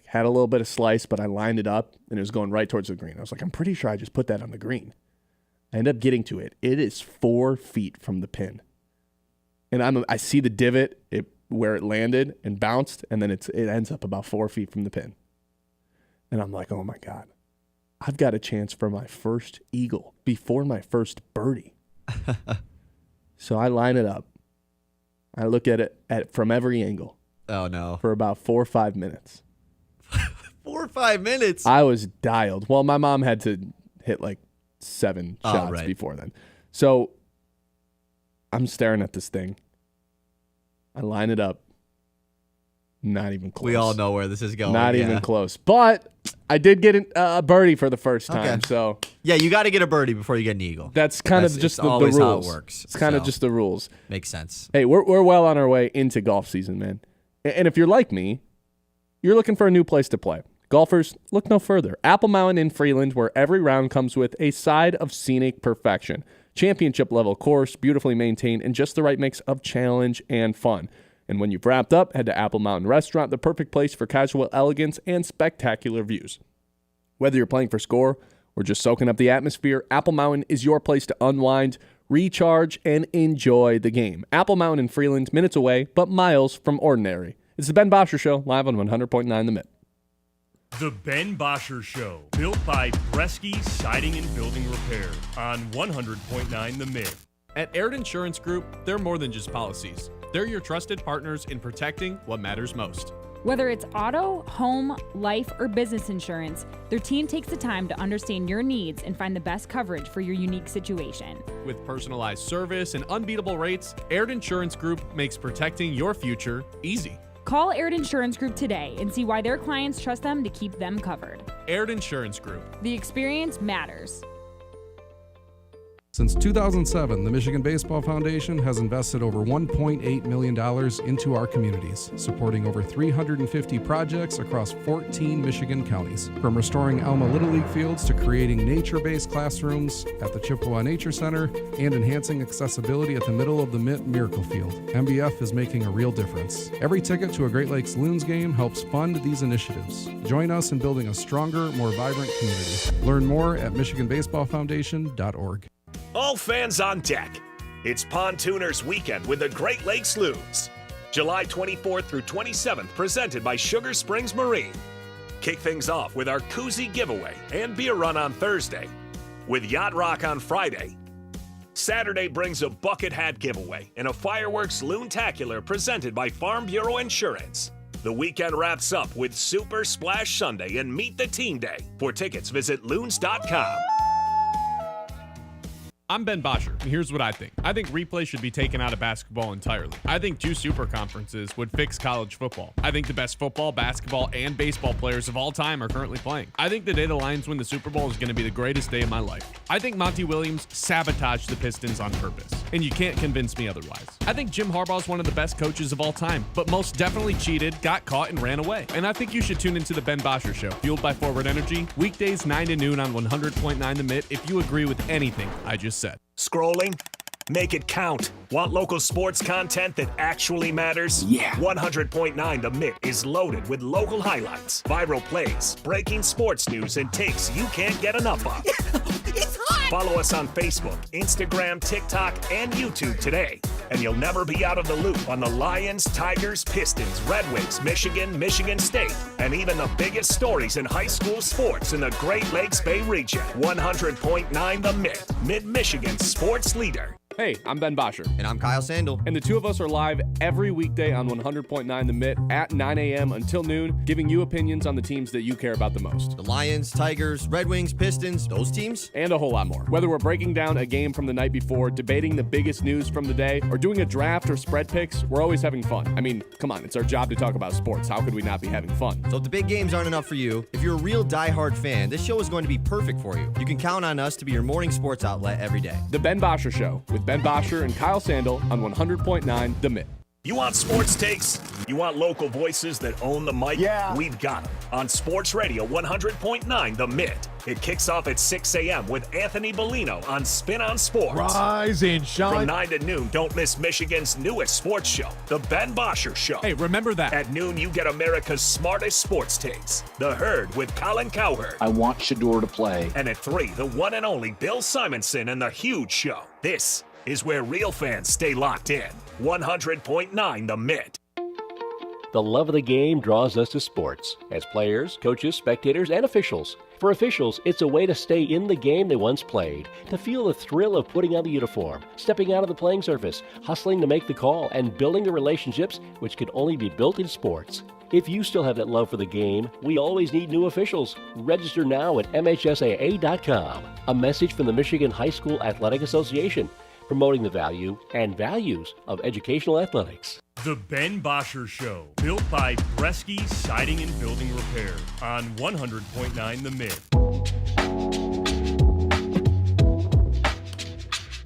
Had a little bit of slice, but I lined it up, and it was going right towards the green. I was like, I'm pretty sure I just put that on the green. I end up getting to it. It is 4 feet from the pin. And I see the divot where it landed and bounced, and then it ends up about 4 feet from the pin. And I'm like, oh my God, I've got a chance for my first eagle before my first birdie. So I line it up. I look at it from every angle. Oh no. For about 4 or 5 minutes. 4 or 5 minutes? I was dialed. Well, my mom had to hit 7 shots before then. So I'm staring at this thing. I line it up. Not even close. We all know where this is going. Not even close. But I did get a birdie for the first time. Okay. So yeah, you got to get a birdie before you get an eagle. That's kind of just the rules. How it works. It's kind of just the rules. Makes sense. Hey, we're well on our way into golf season, man. And if you're like me, you're looking for a new place to play. Golfers, look no further. Apple Mountain in Freeland, where every round comes with a side of scenic perfection. Championship-level course, beautifully maintained, and just the right mix of challenge and fun. And when you've wrapped up, head to Apple Mountain Restaurant, the perfect place for casual elegance and spectacular views. Whether you're playing for score or just soaking up the atmosphere, Apple Mountain is your place to unwind, recharge, and enjoy the game. Apple Mountain in Freeland, minutes away, but miles from ordinary. It's the Ben Bosscher Show, live on 100.9 The Mitt. The Ben Bosscher Show, built by Bresky Siding and Building Repair on 100.9 The Mitt. At Aird Insurance Group, they're more than just policies. They're your trusted partners in protecting what matters most. Whether it's auto, home, life, or business insurance, their team takes the time to understand your needs and find the best coverage for your unique situation. With personalized service and unbeatable rates, Aird Insurance Group makes protecting your future easy. Call Aird Insurance Group today and see why their clients trust them to keep them covered. Aird Insurance Group. The experience matters. Since 2007, the Michigan Baseball Foundation has invested over $1.8 million into our communities, supporting over 350 projects across 14 Michigan counties. From restoring Alma Little League fields to creating nature-based classrooms at the Chippewa Nature Center and enhancing accessibility at the middle of the Mitt Miracle Field, MBF is making a real difference. Every ticket to a Great Lakes Loons game helps fund these initiatives. Join us in building a stronger, more vibrant community. Learn more at MichiganBaseballFoundation.org. All fans on deck. It's Pontooners Weekend with the Great Lakes Loons. July 24th through 27th, presented by Sugar Springs Marine. Kick things off with our koozie giveaway and beer run on Thursday, with Yacht Rock on Friday. Saturday brings a bucket hat giveaway and a fireworks loontacular presented by Farm Bureau Insurance. The weekend wraps up with Super Splash Sunday and Meet the Team Day. For tickets, visit loons.com. I'm Ben Bosscher, and here's what I think. I think replay should be taken out of basketball entirely. I think 2 super conferences would fix college football. I think the best football, basketball, and baseball players of all time are currently playing. I think the day the Lions win the Super Bowl is going to be the greatest day of my life. I think Monty Williams sabotaged the Pistons on purpose, and you can't convince me otherwise. I think Jim Harbaugh is one of the best coaches of all time, but most definitely cheated, got caught, and ran away. And I think you should tune into the Ben Bosscher Show, fueled by Forward Energy, weekdays 9 to noon on 100.9 The Mitt if you agree with anything I just said. Scrolling? Make it count. Want local sports content that actually matters? Yeah. 100.9 The Mitt is loaded with local highlights, viral plays, breaking sports news, and takes you can't get enough of. It's hot! Follow us on Facebook, Instagram, TikTok, and YouTube today, and you'll never be out of the loop on the Lions, Tigers, Pistons, Red Wings, Michigan, Michigan State, and even the biggest stories in high school sports in the Great Lakes Bay region. 100.9 The Mitt, Mid-Michigan's sports leader. Hey, I'm Ben Bosscher. And I'm Kyle Sandel. And the two of us are live every weekday on 100.9 The Mitt at 9 a.m. until noon, giving you opinions on the teams that you care about the most. The Lions, Tigers, Red Wings, Pistons, those teams. And a whole lot more. Whether we're breaking down a game from the night before, debating the biggest news from the day, or doing a draft or spread picks, we're always having fun. I mean, come on, it's our job to talk about sports. How could we not be having fun? So if the big games aren't enough for you, if you're a real diehard fan, this show is going to be perfect for you. You can count on us to be your morning sports outlet every day. The Ben Bosscher Show with Ben Bosscher and Kyle Sandel on 100.9 The Mitt. You want sports takes? You want local voices that own the mic? Yeah. We've got them on Sports Radio 100.9 The Mitt. It kicks off at 6 a.m. with Anthony Bellino on Spin on Sports. Rise and shine. From 9 to noon, don't miss Michigan's newest sports show, The Ben Bosscher Show. Hey, remember that. At noon, you get America's smartest sports takes, The Herd with Colin Cowherd. I want Shador to play. And at 3, the one and only Bill Simonson and The Huge Show. This is where real fans stay locked in. 100.9 The Mitt. The love of the game draws us to sports, as players, coaches, spectators, and officials. For officials, it's a way to stay in the game they once played, to feel the thrill of putting on the uniform, stepping out of the playing surface, hustling to make the call, and building the relationships which can only be built in sports. If you still have that love for the game, we always need new officials. Register now at MHSAA.com. A message from the Michigan High School Athletic Association, promoting the value and values of educational athletics. The Ben Bosscher Show, built by Bresky Siding and Building Repair on 100.9 The Mitt.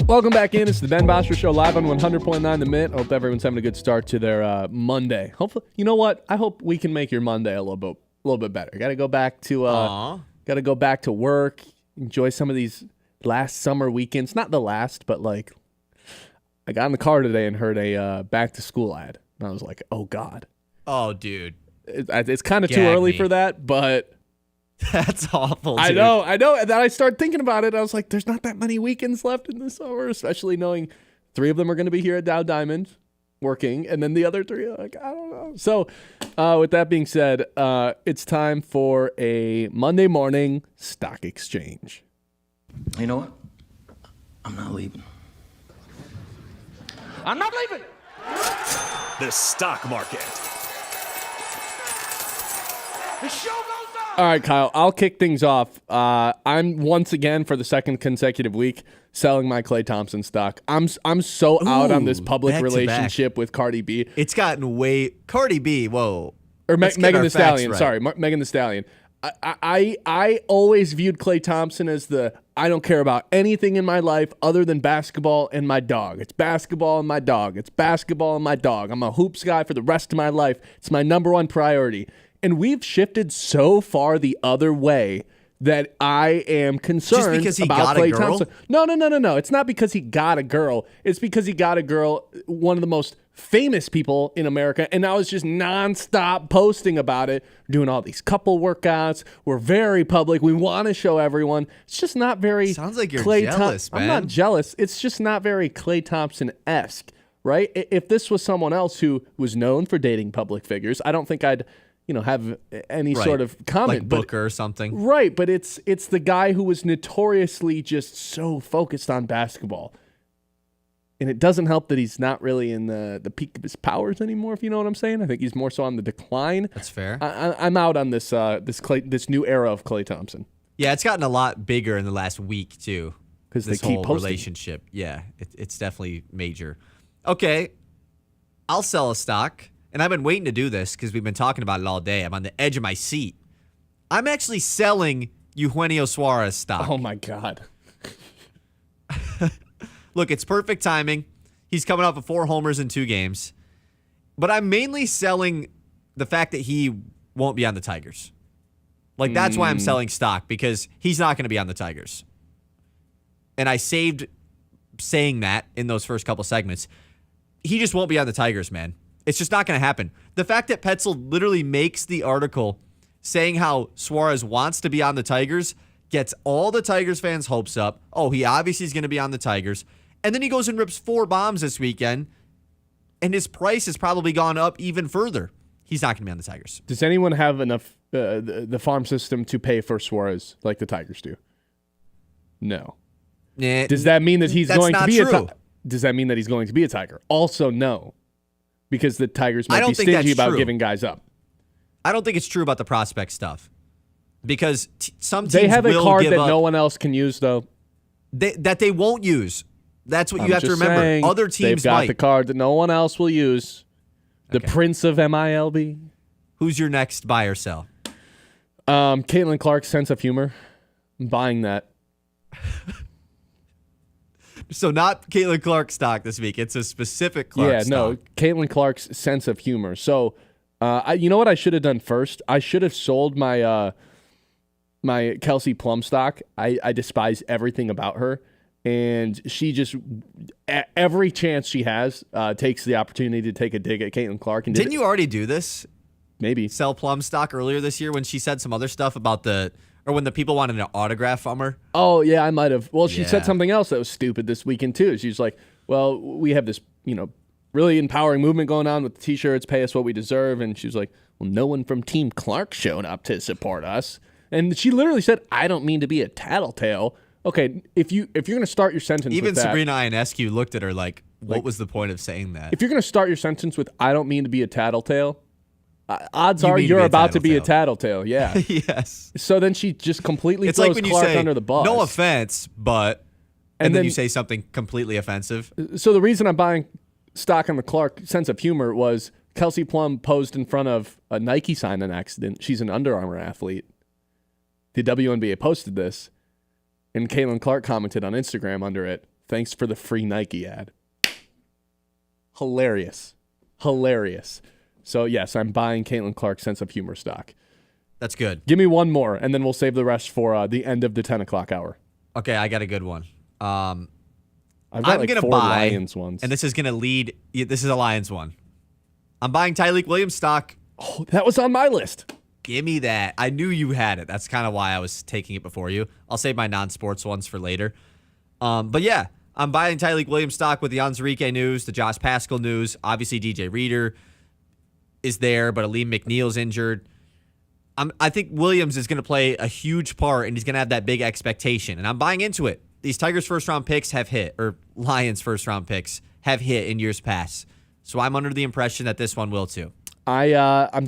Welcome back in. It's the Ben Bosscher Show live on 100.9 The Mitt. Hope everyone's having a good start to their Monday. Hopefully, you know what? I hope we can make your Monday a little bit better. Got to go back to work. Enjoy some of these last summer weekends. Not the last, but like I got in the car today and heard a back to school ad. And I was like, oh God. Oh, dude. It's kind of too early for that, but that's awful, dude. I know. And then I started thinking about it. I was like, there's not that many weekends left in the summer, especially knowing 3 of them are going to be here at Dow Diamond. working, and then the other 3 are like, I don't know. So with that being said, it's time for a Monday morning stock exchange. You know what? I'm not leaving. I'm not leaving. The stock market. The show goes on. All right, Kyle, I'll kick things off. I'm once again, for the second consecutive week, selling my Klay Thompson stock. I'm so out on this public relationship with Cardi B. It's gotten way Cardi B. Whoa, or Megan Thee Stallion. Right. Sorry, Megan Thee Stallion. I always viewed Klay Thompson as I don't care about anything in my life other than basketball and my dog. It's basketball and my dog. It's basketball and my dog. I'm a hoops guy for the rest of my life. It's my number one priority. And we've shifted so far the other way that I am concerned just because he about got Klay a girl? Thompson. No. It's not because he got a girl. It's because he got a girl, one of the most famous people in America, and now it's just nonstop posting about it, doing all these couple workouts. We're very public. We want to show everyone. It's just not very. Sounds like you're Klay jealous, man. I'm not jealous. It's just not very Klay Thompson-esque, right? If this was someone else who was known for dating public figures, I don't think I'd have any sort of comment. Like Booker or something. Right, but it's the guy who was notoriously just so focused on basketball. And it doesn't help that he's not really in the peak of his powers anymore, if you know what I'm saying. I think he's more so on the decline. That's fair. I'm out on this new era of Klay Thompson. Yeah, it's gotten a lot bigger in the last week, too. Because they this keep whole posting. relationship. Yeah, it's definitely major. Okay, I'll sell a stock. And I've been waiting to do this because we've been talking about it all day. I'm on the edge of my seat. I'm actually selling Eugenio Suarez stock. Oh, my God. Look, it's perfect timing. He's coming off of 4 homers in 2 games. But I'm mainly selling the fact that he won't be on the Tigers. Like, that's why I'm selling stock, because he's not going to be on the Tigers. And I saved saying that in those first couple segments. He just won't be on the Tigers, man. It's just not going to happen. The fact that Petzel literally makes the article saying how Suarez wants to be on the Tigers gets all the Tigers fans' hopes up. Oh, he obviously is going to be on the Tigers. And then he goes and rips 4 bombs this weekend, and his price has probably gone up even further. He's not going to be on the Tigers. Does anyone have enough the farm system to pay for Suarez like the Tigers do? No. Does that mean that he's going to be a Tiger? Does that mean that he's going to be a Tiger? Also, no. Because the Tigers might be stingy about giving guys up. I don't think it's true about the prospect stuff. Because some teams they have a card that up, no one else can use, though. That they won't use. That's what you have to remember. Saying, other teams they've got might. the card that no one else will use. The Prince of MILB. Who's your next buy or sell? Caitlin Clark's sense of humor. I'm buying that. So not Caitlin Clark stock this week. It's a specific Clark stock. No, Caitlin Clark's sense of humor. So, you know what I should have done first? I should have sold my my Kelsey Plum stock. I despise everything about her. And she just, every chance she has, takes the opportunity to take a dig at Caitlin Clark. And Didn't you already do this? Maybe. Sell Plum stock earlier this year when she said some other stuff about or when the people wanted an autograph from her? Oh, yeah, I might have. Well, she said something else that was stupid this weekend, too. She's like, well, we have this, really empowering movement going on with the T-shirts, pay us what we deserve. And she was like, well, no one from Team Clark showed up to support us. And she literally said, I don't mean to be a tattletale. Okay, if you're going to start your sentence Even with that. Sabrina Ionescu looked at her like, what was the point of saying that? If you're going to start your sentence with, I don't mean to be a tattletale, odds are you're about to be a tattletale. Yeah. Yes. So then she just completely it's throws like when Clark you say, under the bus. No offense, but... And then you say something completely offensive. So the reason I'm buying stock on the Clark sense of humor was Kelsey Plum posed in front of a Nike sign on accident. She's an Under Armour athlete. The WNBA posted this, and Caitlin Clark commented on Instagram under it, thanks for the free Nike ad. Hilarious. So, yes, I'm buying Caitlin Clark's sense of humor stock. That's good. Give me one more, and then we'll save the rest for the end of the 10 o'clock hour. Okay, I got a good one. I've got I'm like gonna 4 buy, Lions ones. and this is going to lead... This is a Lions one. I'm buying Tarik Williams stock. Oh, that was on my list. Give me that. I knew you had it. That's kind of why I was taking it before you. I'll save my non-sports ones for later. But yeah, I'm buying Tarik Williams stock with the Onwuzurike news, the Josh Paschal news. Obviously, DJ Reader is there, but Aleem McNeil's injured. I think Williams is going to play a huge part, and he's going to have that big expectation, and I'm buying into it. These Tigers first-round picks have hit, or Lions first-round picks have hit in years past. So I'm under the impression that this one will too. I'm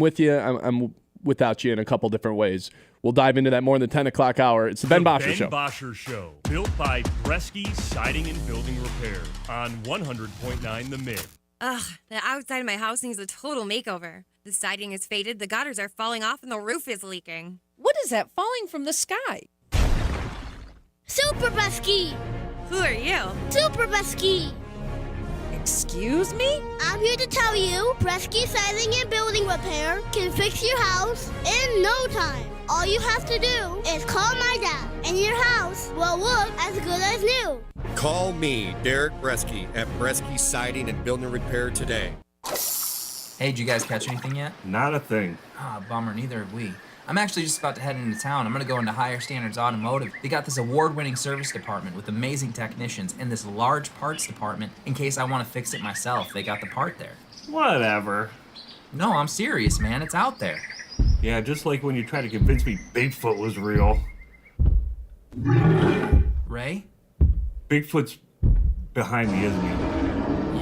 with you. I'm without you in a couple different ways. We'll dive into that more in the 10 o'clock hour. It's the Ben Bosscher Show. Ben Bosscher Show, built by Bresky Siding and Building Repair on 100.9 The Mitt. Ugh, the outside of my house needs a total makeover. The siding is faded, the gutters are falling off, and the roof is leaking. What is that falling from the sky? Super Bresky! Who are you? Super Bresky! Excuse me? I'm here to tell you, Bresky Siding and Building Repair can fix your house in no time. All you have to do is call my dad, and your house will look as good as new. Call me, Derek Bresky, at Bresky Siding and Building Repair today. Hey, did you guys catch anything yet? Not a thing. Ah, bummer, neither have we. I'm actually just about to head into town. I'm going to go into Higher Standards Automotive. They got this award-winning service department with amazing technicians and this large parts department in case I want to fix it myself. They got the part there. Whatever. No, I'm serious, man. It's out there. Yeah, just like when you tried to convince me Bigfoot was real. Ray? Bigfoot's behind me, isn't he?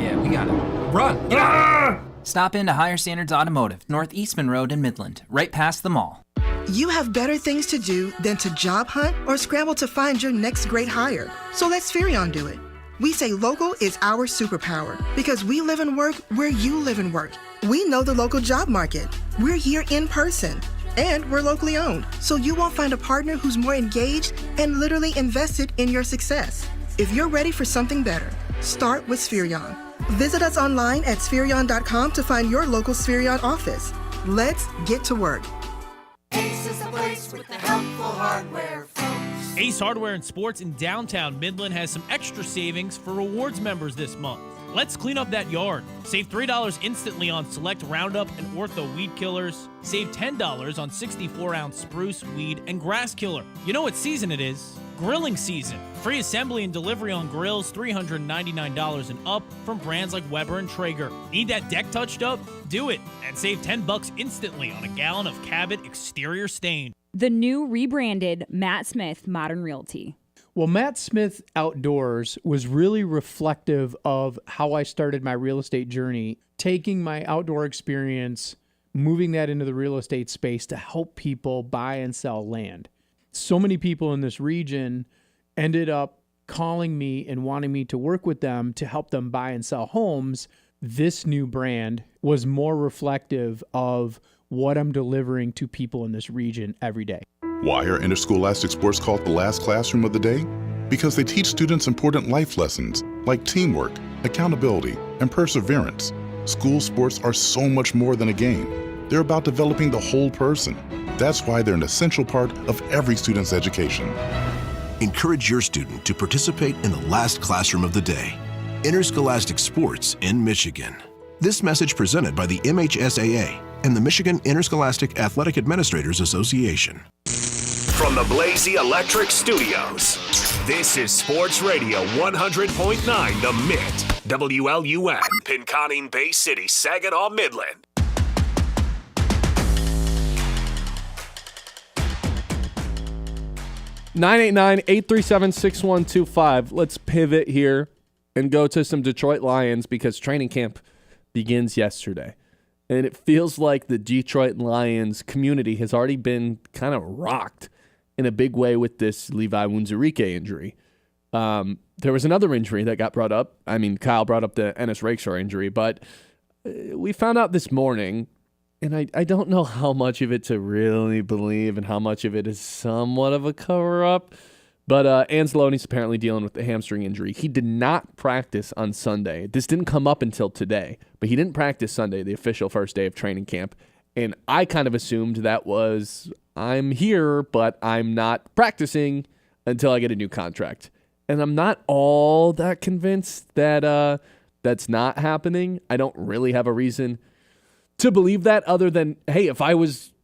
Yeah, we got it. Run! Get out! Stop into Higher Standards Automotive, North Eastman Road in Midland, right past the mall. You have better things to do than to job hunt or scramble to find your next great hire. So let Spherion do it. We say local is our superpower because we live and work where you live and work. We know the local job market. We're here in person. And we're locally owned, so you won't find a partner who's more engaged and literally invested in your success. If you're ready for something better, start with Spherion. Visit us online at Spherion.com to find your local Spherion office. Let's get to work. Ace is the place with the helpful hardware, folks. Ace Hardware and Sports in downtown Midland has some extra savings for rewards members this month. Let's clean up that yard. Save $3 instantly on select Roundup and Ortho weed killers. Save $10 on 64-ounce spruce, weed, and grass killer. You know what season it is? Grilling season. Free assembly and delivery on grills, $399 and up from brands like Weber and Traeger. Need that deck touched up? Do it and save $10 instantly on a gallon of Cabot exterior stain. The new rebranded Matt Smith Modern Realty. Well, Matt Smith Outdoors was really reflective of how I started my real estate journey, taking my outdoor experience, moving that into the real estate space to help people buy and sell land. So many people in this region ended up calling me and wanting me to work with them to help them buy and sell homes. This new brand was more reflective of what I'm delivering to people in this region every day. Why are interscholastic sports called the last classroom of the day? Because they teach students important life lessons like teamwork, accountability, and perseverance. School sports are so much more than a game. They're about developing the whole person. That's why they're an essential part of every student's education. Encourage your student to participate in the last classroom of the day. Interscholastic sports in Michigan. This message presented by the MHSAA and the Michigan Interscholastic Athletic Administrators Association. From the Blazy Electric Studios, this is Sports Radio 100.9 The Mitt, WLUN, Pinconning Bay City, Saginaw, Midland. (989-837-6125). Let's pivot here and go to some Detroit Lions because training camp begins yesterday. And it feels like the Detroit Lions community has already been kind of rocked in a big way with this Levi Onwuzurike injury. There was another injury that got brought up. I mean, Kyle brought up the Ennis Rakeshore injury, but we found out this morning, and I don't know how much of it to really believe and how much of it is somewhat of a cover-up, but Anzalone's apparently dealing with a hamstring injury. He did not practice on Sunday. This didn't come up until today, but he didn't practice Sunday, the official first day of training camp, and I kind of assumed that was, I'm here, but I'm not practicing until I get a new contract. And I'm not all that convinced that that's not happening. I don't really have a reason to believe that other than, hey, if I was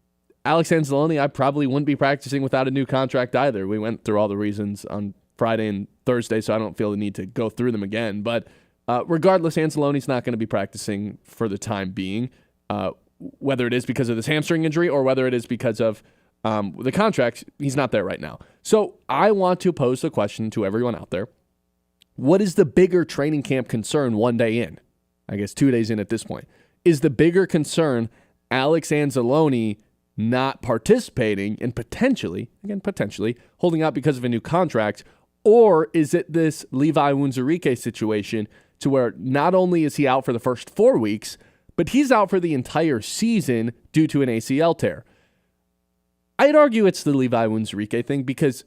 Alex Anzalone, I probably wouldn't be practicing without a new contract either. We went through all the reasons on Friday and Thursday, so I don't feel the need to go through them again. But regardless, Anzalone's not going to be practicing for the time being, whether it is because of this hamstring injury or whether it is because of the contract. He's not there right now. So I want to pose the question to everyone out there. What is the bigger training camp concern one day in? I guess 2 days in at this point. Is the bigger concern Alex Anzalone not participating and potentially holding out because of a new contract? Or is it this Levi Onwuzurike situation to where not only is he out for the first 4 weeks, but he's out for the entire season due to an ACL tear? I'd argue it's the Levi Onwuzurike thing because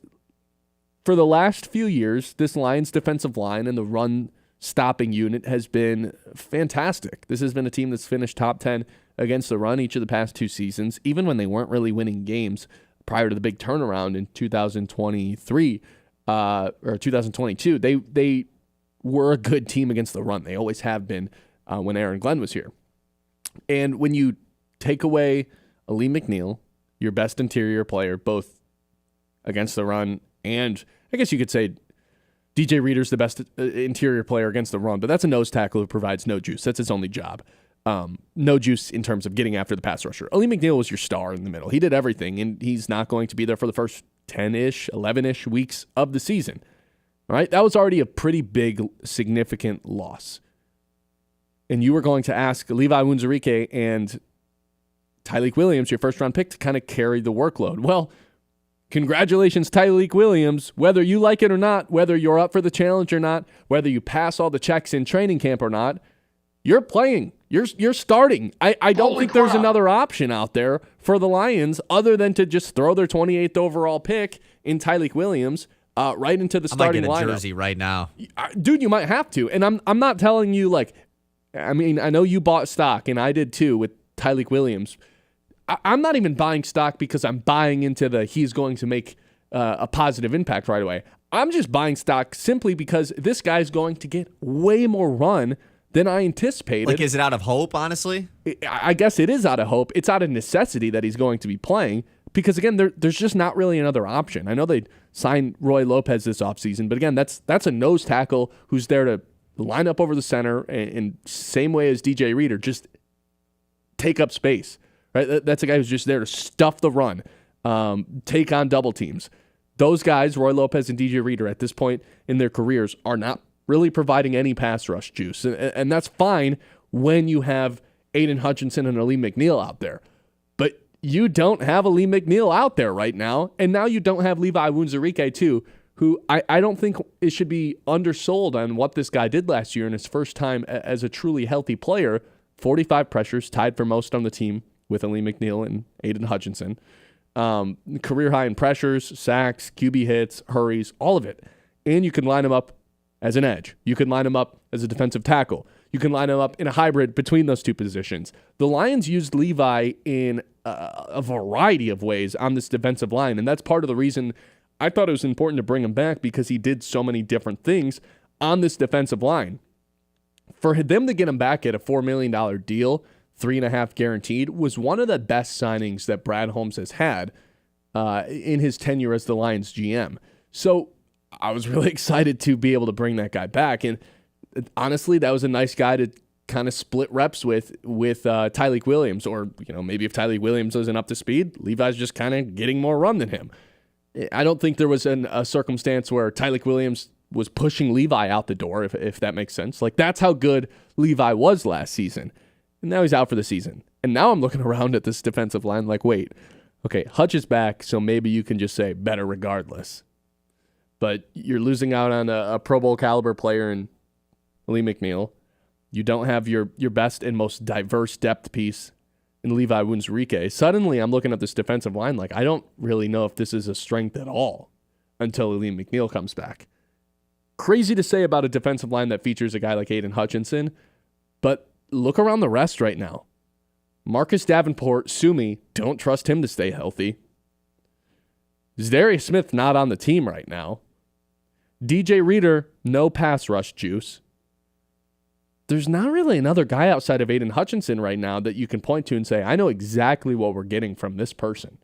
for the last few years, this Lions defensive line and the run-stopping unit has been fantastic. This has been a team that's finished top 10 against the run each of the past 2 seasons, even when they weren't really winning games prior to the big turnaround in 2023 or 2022. They were a good team against the run. They always have been when Aaron Glenn was here. And when you take away Alim McNeill, your best interior player, both against the run and I guess you could say DJ Reader's the best interior player against the run, but that's a nose tackle who provides no juice. That's his only job. No juice in terms of getting after the pass rusher. Alim McNeill was your star in the middle. He did everything, and he's not going to be there for the first 10-ish, 11-ish weeks of the season. All right? That was already a pretty big, significant loss. And you were going to ask Levi Onwuzurike and Tyleik Williams, your first-round pick, to kind of carry the workload. Well, congratulations, Tyleik Williams. Whether you like it or not, whether you're up for the challenge or not, whether you pass all the checks in training camp or not, you're playing. You're starting. I don't think there's another option out there for the Lions other than to just throw their 28th overall pick in Tyleik Williams right into the starting lineup. I might get a jersey right now. Dude, you might have to. And I'm not telling you, like, I mean, I know you bought stock, and I did too with Tyleik Williams. I'm not even buying stock because I'm buying into he's going to make a positive impact right away. I'm just buying stock simply because this guy's going to get way more run than I anticipated. Like, is it out of hope, honestly? I guess it is out of hope. It's out of necessity that he's going to be playing because, again, there's just not really another option. I know they signed Roy Lopez this offseason, but, again, that's a nose tackle who's there to line up over the center and same way as DJ Reader, just take up space. Right? That's a guy who's just there to stuff the run, take on double teams. Those guys, Roy Lopez and DJ Reader, at this point in their careers, are not really providing any pass rush juice. And that's fine when you have Aiden Hutchinson and Alim McNeill out there. But you don't have Alim McNeill out there right now. And now you don't have Levi Onwuzurike, too, who I don't think it should be undersold on what this guy did last year in his first time as a truly healthy player. 45 pressures, tied for most on the team with Alim McNeill and Aiden Hutchinson. Career high in pressures, sacks, QB hits, hurries, all of it. And you can line him up as an edge. You can line him up as a defensive tackle. You can line him up in a hybrid between those two positions. The Lions used Levi in a variety of ways on this defensive line, and that's part of the reason I thought it was important to bring him back because he did so many different things on this defensive line. For them to get him back at a $4 million deal, 3.5 guaranteed, was one of the best signings that Brad Holmes has had in his tenure as the Lions GM. So I was really excited to be able to bring that guy back. And honestly, that was a nice guy to kind of split reps with Tyleik Williams. Or, maybe if Tyleik Williams isn't up to speed, Levi's just kind of getting more run than him. I don't think there was a circumstance where Tyleik Williams was pushing Levi out the door, if that makes sense. Like, that's how good Levi was last season. And now he's out for the season. And now I'm looking around at this defensive line like, wait, okay, Hutch is back, so maybe you can just say better regardless. But you're losing out on a Pro Bowl caliber player in Alim McNeill. You don't have your best and most diverse depth piece in Levi Onwuzurike. Suddenly, I'm looking at this defensive line like, I don't really know if this is a strength at all until Alim McNeill comes back. Crazy to say about a defensive line that features a guy like Aiden Hutchinson, but look around the rest right now. Marcus Davenport, Sumi, don't trust him to stay healthy. Zdarius Smith not on the team right now. DJ Reader, no pass rush juice. There's not really another guy outside of Aiden Hutchinson right now that you can point to and say, I know exactly what we're getting from this person.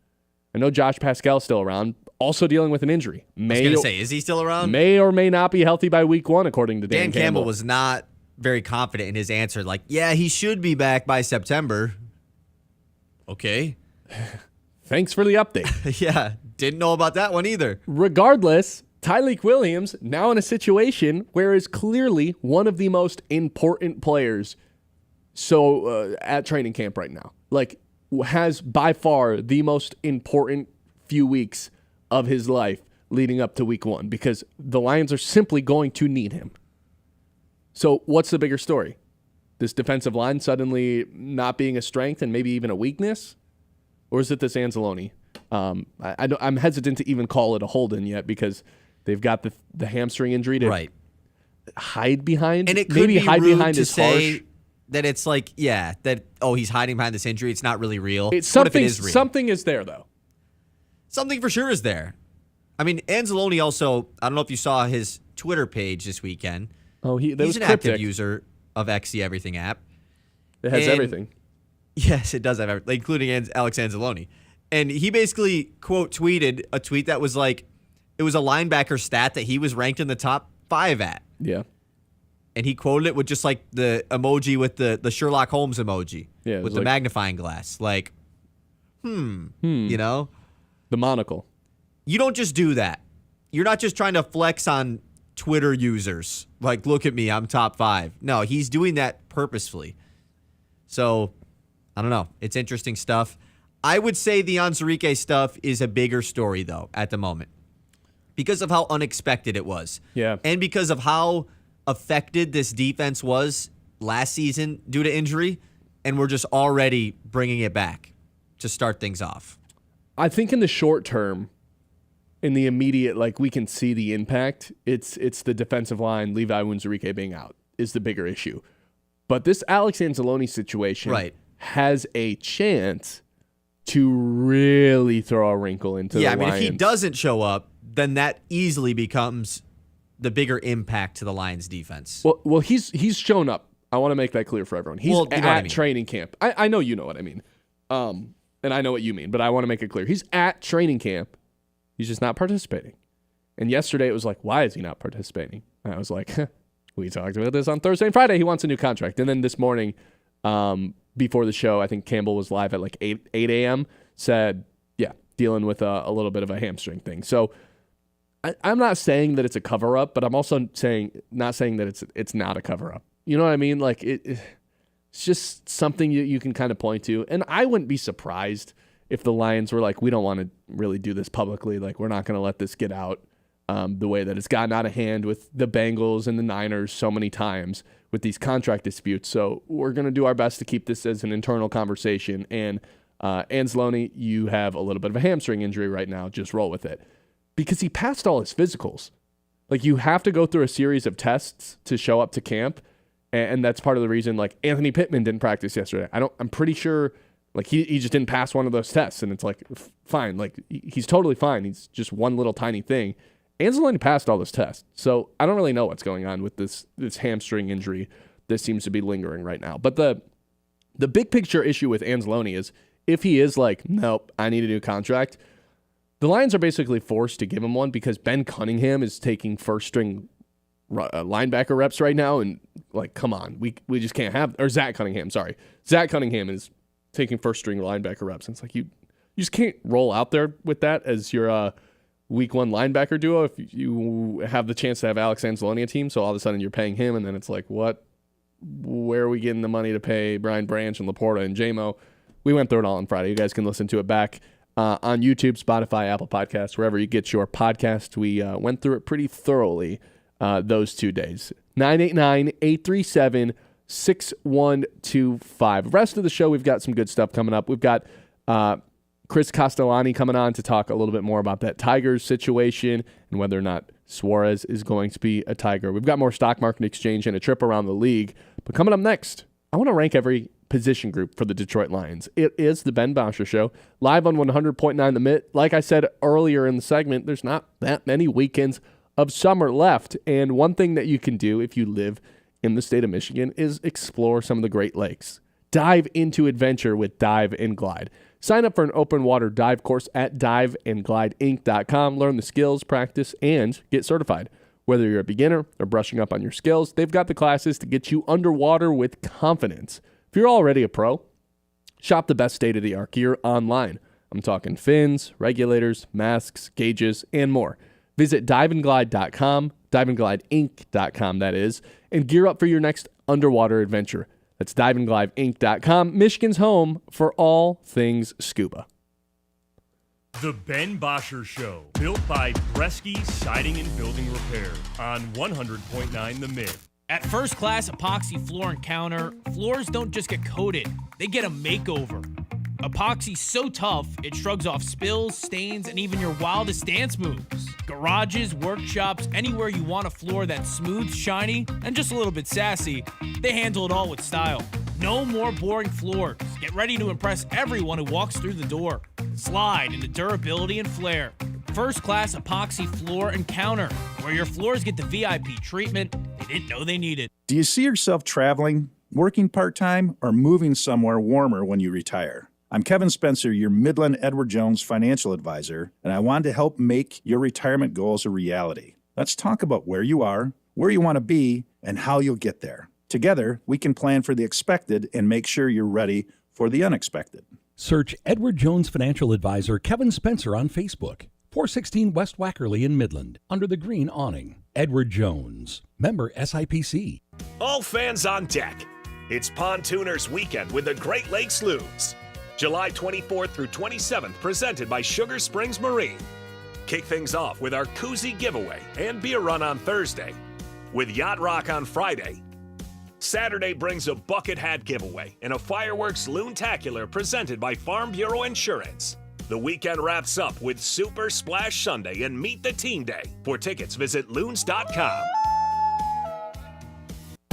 I know Josh Pascal's still around. also dealing with an injury. I was going to say, is he still around? May or may not be healthy by week 1, according to Dan Campbell was not very confident in his answer. Like, yeah, he should be back by September. Okay. Thanks for the update. Yeah, didn't know about that one either. Regardless, Tyreek Williams now in a situation where is clearly one of the most important players at training camp right now. Like, has by far the most important few weeks of his life leading up to week 1 because the Lions are simply going to need him. So what's the bigger story? This defensive line suddenly not being a strength and maybe even a weakness? Or is it this Anzalone? I'm hesitant to even call it a hold-in yet because they've got the hamstring injury to hide behind. And it could maybe be hide rude behind to is say harsh. that it's like, he's hiding behind this injury. It's not really real. It's what something, if it is real? Something is there, though. Something for sure is there. I mean, Anzalone also, I don't know if you saw his Twitter page this weekend. Oh, he's an active user of XC Everything app. It has everything. Yes, it does have everything, including Alex Anzalone. And he basically quote tweeted a tweet that was like, it was a linebacker stat that he was ranked in the top 5 at. Yeah. And he quoted it with just like the emoji with the Sherlock Holmes emoji. Yeah, with the magnifying glass. Like, you know? The monocle. You don't just do that. You're not just trying to flex on Twitter users. Like, look at me, I'm top 5. No, he's doing that purposefully. So, I don't know. It's interesting stuff. I would say the Onwuzurike stuff is a bigger story, though, at the moment. Because of how unexpected it was. Yeah. And because of how affected this defense was last season due to injury. And we're just already bringing it back to start things off. I think in the short term, in the immediate, like we can see the impact. It's the defensive line, Levi Onwuzurike being out is the bigger issue. But this Alex Anzalone situation has a chance to really throw a wrinkle into the Lions. Yeah, I mean, if he doesn't show up, then that easily becomes the bigger impact to the Lions defense. Well, he's shown up. I want to make that clear for everyone. He's at training camp. I know you know what I mean. And I know what you mean, but I want to make it clear. He's at training camp. He's just not participating. And yesterday it was like, why is he not participating? And I was like, we talked about this on Thursday and Friday. He wants a new contract. And then this morning, before the show, I think Campbell was live at like 8 a.m., said, dealing with a little bit of a hamstring thing. So I'm not saying that it's a cover-up, but I'm also not saying that it's not a cover-up. You know what I mean? Like, it's just something you can kind of point to. And I wouldn't be surprised if the Lions were like, we don't want to really do this publicly. Like, we're not going to let this get out the way that it's gotten out of hand with the Bengals and the Niners so many times with these contract disputes. So we're going to do our best to keep this as an internal conversation. And Anzalone, you have a little bit of a hamstring injury right now. Just roll with it. Because he passed all his physicals. Like, you have to go through a series of tests to show up to camp. And that's part of the reason, like, Anthony Pittman didn't practice yesterday. I'm pretty sure, like, he just didn't pass one of those tests. And it's like, fine. Like, he's totally fine. He's just one little tiny thing. Anzalone passed all those tests. So I don't really know what's going on with this hamstring injury that seems to be lingering right now. But the big picture issue with Anzalone is if he is like, nope, I need a new contract, the Lions are basically forced to give him one because Ben Cunningham is taking first-string linebacker reps right now, and like, come on, we just can't have, or Zach Cunningham is taking first-string linebacker reps, and it's like you just can't roll out there with that as your week 1 linebacker duo if you have the chance to have Alex Anzalone a team. So all of a sudden you're paying him, and then it's like, where are we getting the money to pay Brian Branch and Laporta and JMO? We went through it all on Friday. You guys can listen to it back on YouTube, Spotify, Apple Podcasts, wherever you get your podcast. We went through it pretty thoroughly those 2 days. 989-837-6125. Rest of the show, we've got some good stuff coming up. We've got Chris Castellani coming on to talk a little bit more about that Tigers situation and whether or not Suarez is going to be a Tiger. We've got more stock market exchange and a trip around the league. But coming up next, I want to rank every position group for the Detroit Lions. It is the Ben Bosscher Show, live on 100.9 The Mitt. Like I said earlier in the segment, there's not that many weekends of summer left. And one thing that you can do if you live in the state of Michigan is explore some of the Great Lakes. Dive into adventure with Dive and Glide. Sign up for an open water dive course at diveandglideinc.com. Learn the skills, practice, and get certified. Whether you're a beginner or brushing up on your skills, they've got the classes to get you underwater with confidence. If you're already a pro, shop the best state-of-the-art gear online. I'm talking fins, regulators, masks, gauges, and more. Visit diveandglide.com, diveandglideinc.com that is, and gear up for your next underwater adventure. That's diveandglideinc.com, Michigan's home for all things scuba. The Ben Bosscher Show, built by Bresky Siding and Building Repair on 100.9 The Mitt. At First Class Epoxy Floor and Counter, floors don't just get coated, they get a makeover. Epoxy's so tough, it shrugs off spills, stains, and even your wildest dance moves. Garages, workshops, anywhere you want a floor that's smooth, shiny, and just a little bit sassy, they handle it all with style. No more boring floors. Get ready to impress everyone who walks through the door. Slide into durability and flair. First Class Epoxy Floor and Counter, where your floors get the VIP treatment they didn't know they needed. Do you see yourself traveling, working part-time, or moving somewhere warmer when you retire? I'm Kevin Spencer, your Midland Edward Jones financial advisor, and I want to help make your retirement goals a reality. Let's talk about where you are, where you want to be, and how you'll get there. Together, we can plan for the expected and make sure you're ready for the unexpected. Search Edward Jones Financial Advisor Kevin Spencer on Facebook. 416 West Wackerly in Midland, under the green awning. Edward Jones, member SIPC. All fans on deck. It's Pontooners Weekend with the Great Lakes Loons. July 24th through 27th, presented by Sugar Springs Marine. Kick things off with our koozie giveaway and beer run on Thursday, with Yacht Rock on Friday. Saturday brings a bucket hat giveaway and a fireworks loontacular presented by Farm Bureau Insurance. The weekend wraps up with Super Splash Sunday and Meet the Team Day. For tickets, visit loons.com.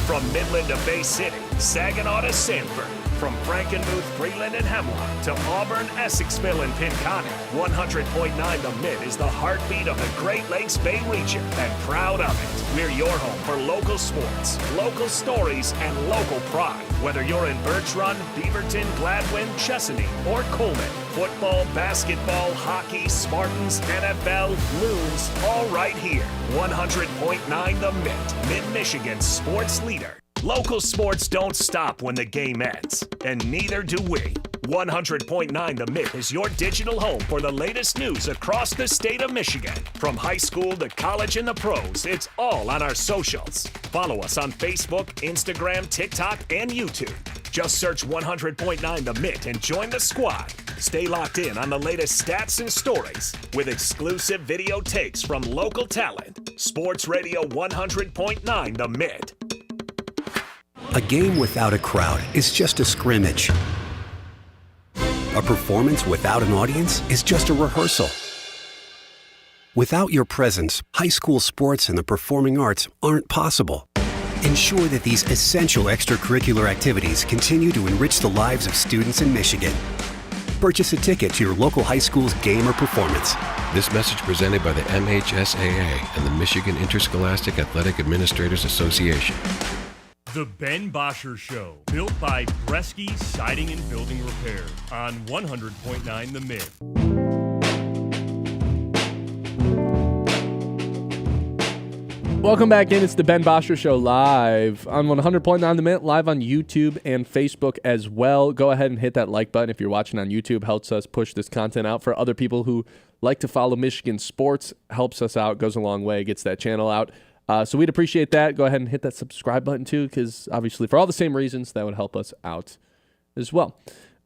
From Midland to Bay City, Saginaw to Sanford, from Frankenmuth, Freeland, and Hemlock to Auburn, Essexville, and Pinconning, 100.9 The Mitt is the heartbeat of the Great Lakes Bay region, and proud of it. We're your home for local sports, local stories, and local pride. Whether you're in Birch Run, Beaverton, Gladwin, Chesaning, or Coleman, football, basketball, hockey, Spartans, NFL, Loons, all right here. 100.9 The Mitt, Mid-Michigan's sports leader. Local sports don't stop when the game ends, and neither do we. 100.9 The Mitt is your digital home for the latest news across the state of Michigan. From high school to college and the pros, it's all on our socials. Follow us on Facebook, Instagram, TikTok, and YouTube. Just search 100.9 The Mitt and join the squad. Stay locked in on the latest stats and stories with exclusive video takes from local talent. Sports Radio 100.9 The Mitt. A game without a crowd is just a scrimmage. A performance without an audience is just a rehearsal. Without your presence, high school sports and the performing arts aren't possible. Ensure that these essential extracurricular activities continue to enrich the lives of students in Michigan. Purchase a ticket to your local high school's game or performance. This message presented by the MHSAA and the Michigan Interscholastic Athletic Administrators Association. The Ben Bosscher Show, built by Bresky Siding and Building Repair on 100.9 The Mitt. Welcome back in. It's the Ben Bosscher Show live on 100.9 The Mitt, live on YouTube and Facebook as well. Go ahead and hit that like button if you're watching on YouTube. Helps us push this content out for other people who like to follow Michigan sports. Helps us out, goes a long way, gets that channel out. So we'd appreciate that. Go ahead and hit that subscribe button too, because obviously for all the same reasons, that would help us out as well.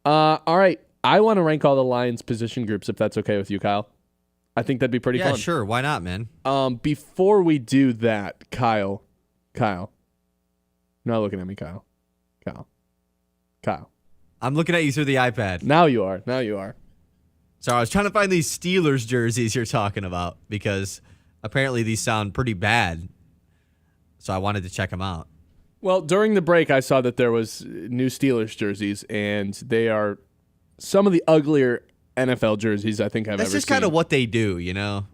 All right. I want to rank all the Lions position groups, if that's okay with you, Kyle. I think that'd be pretty fun. Yeah, sure. Why not, man? Before we do that, Kyle. You're not looking at me, Kyle. I'm looking at you through the iPad. Now you are. Sorry, I was trying to find these Steelers jerseys you're talking about because apparently these sound pretty bad. So I wanted to check them out. Well, during the break, I saw that there was new Steelers jerseys, and they are some of the uglier NFL jerseys I think I've ever seen. That's just kind of what they do, you know?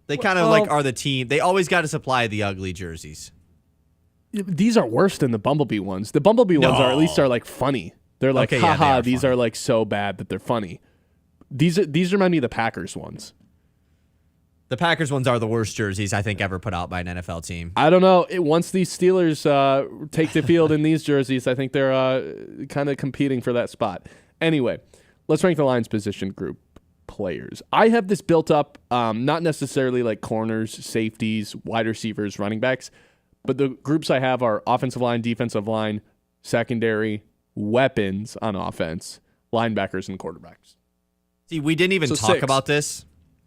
They kind of like are the team. They always got to supply the ugly jerseys. These are worse than the Bumblebee ones. The Bumblebee ones are at least like funny. They're like, Okay, yeah, haha, they are these funny. are like so bad that they're funny. These remind me of the Packers ones. The Packers ones are the worst jerseys I think ever put out by an NFL team. I don't know. Once these Steelers take the field in these jerseys, I think they're kind of competing for that spot. Anyway, let's rank the Lions position group players. I have this built up, not necessarily like corners, safeties, wide receivers, running backs, but the groups I have are offensive line, defensive line, secondary, weapons on offense, linebackers, and quarterbacks. See, we didn't even So talk 6. about this,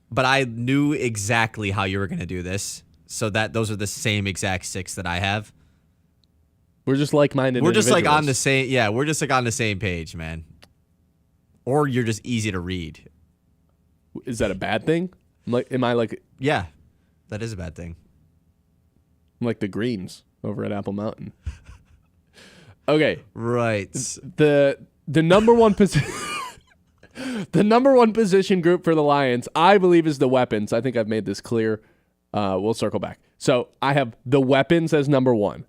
but I knew exactly how you were going to do this. So that those are the same exact 6 that I have. We're just like-minded. We're just like on the individuals. same. Yeah, we're just like on the same page, man. Or you're just easy to read. Is that a bad thing? Am I like? Yeah, that is a bad thing. I'm like the Greens over at Apple Mountain. Okay, right. The number one position. The number one position group for the Lions, I believe, is the weapons. I think I've made this clear. We'll circle back. So I have the weapons as number 1.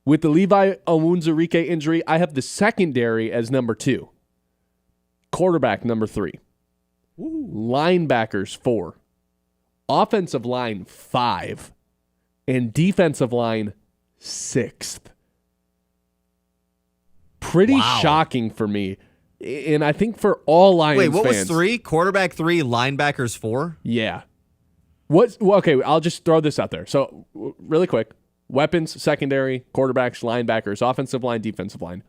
With the Levi Onwuzurike injury, I have the secondary as number 2. Quarterback, number 3. Linebackers, 4. Offensive line, 5. And defensive line, 6th. Pretty shocking for me. And I think for all Lions fans. Wait, what was 3? Quarterback 3, linebackers 4? Yeah. Okay, I'll just throw this out there. So, really quick. Weapons, secondary, quarterbacks, linebackers, offensive line, defensive line.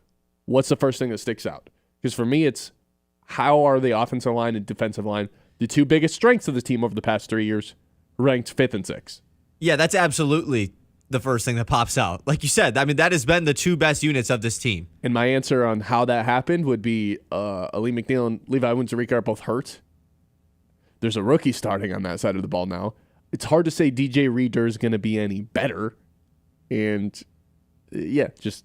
What's the first thing that sticks out? Because for me, it's how are the offensive line and defensive line, the 2 biggest strengths of the team over the past 3 years, ranked 5th and 6th. Yeah, that's absolutely the first thing that pops out. Like you said, I mean, that has been the 2 best units of this team. And my answer on how that happened would be Ali McNeil and Levi Onwuzurike are both hurt. There's a rookie starting on that side of the ball now. It's hard to say DJ Reader is going to be any better. And, yeah, just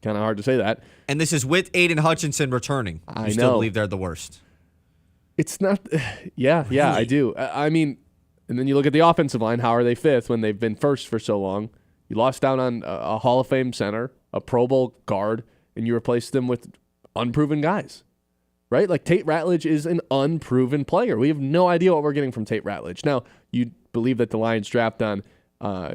kind of hard to say that. And this is with Aiden Hutchinson returning. You still believe they're the worst? It's not. Yeah, really? I do. I mean, and then you look at the offensive line. How are they 5th when they've been 1st for so long? You lost down on a Hall of Fame center, a Pro Bowl guard, and you replaced them with unproven guys, right? Like Tate Ratledge is an unproven player. We have no idea what we're getting from Tate Ratledge. Now, you believe that the Lions draft on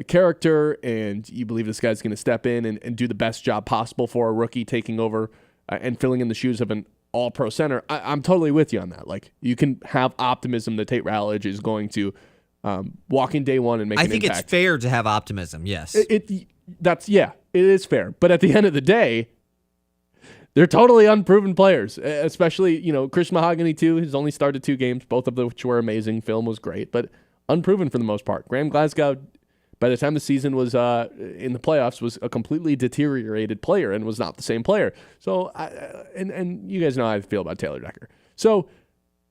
character, and you believe this guy's going to step in and do the best job possible for a rookie taking over and filling in the shoes of an all-pro center. I'm totally with you on that. Like, you can have optimism that Tate Ratledge is going to walk in day one and make an impact. I think it's fair to have optimism, yes. It is fair. But at the end of the day, they're totally unproven players, especially, Chris Mahogany, too. He's only started 2 games, both of which were amazing. Film was great, but unproven for the most part. Graham Glasgow, by the time the season was in the playoffs, was a completely deteriorated player and was not the same player. So, and you guys know how I feel about Taylor Decker. So,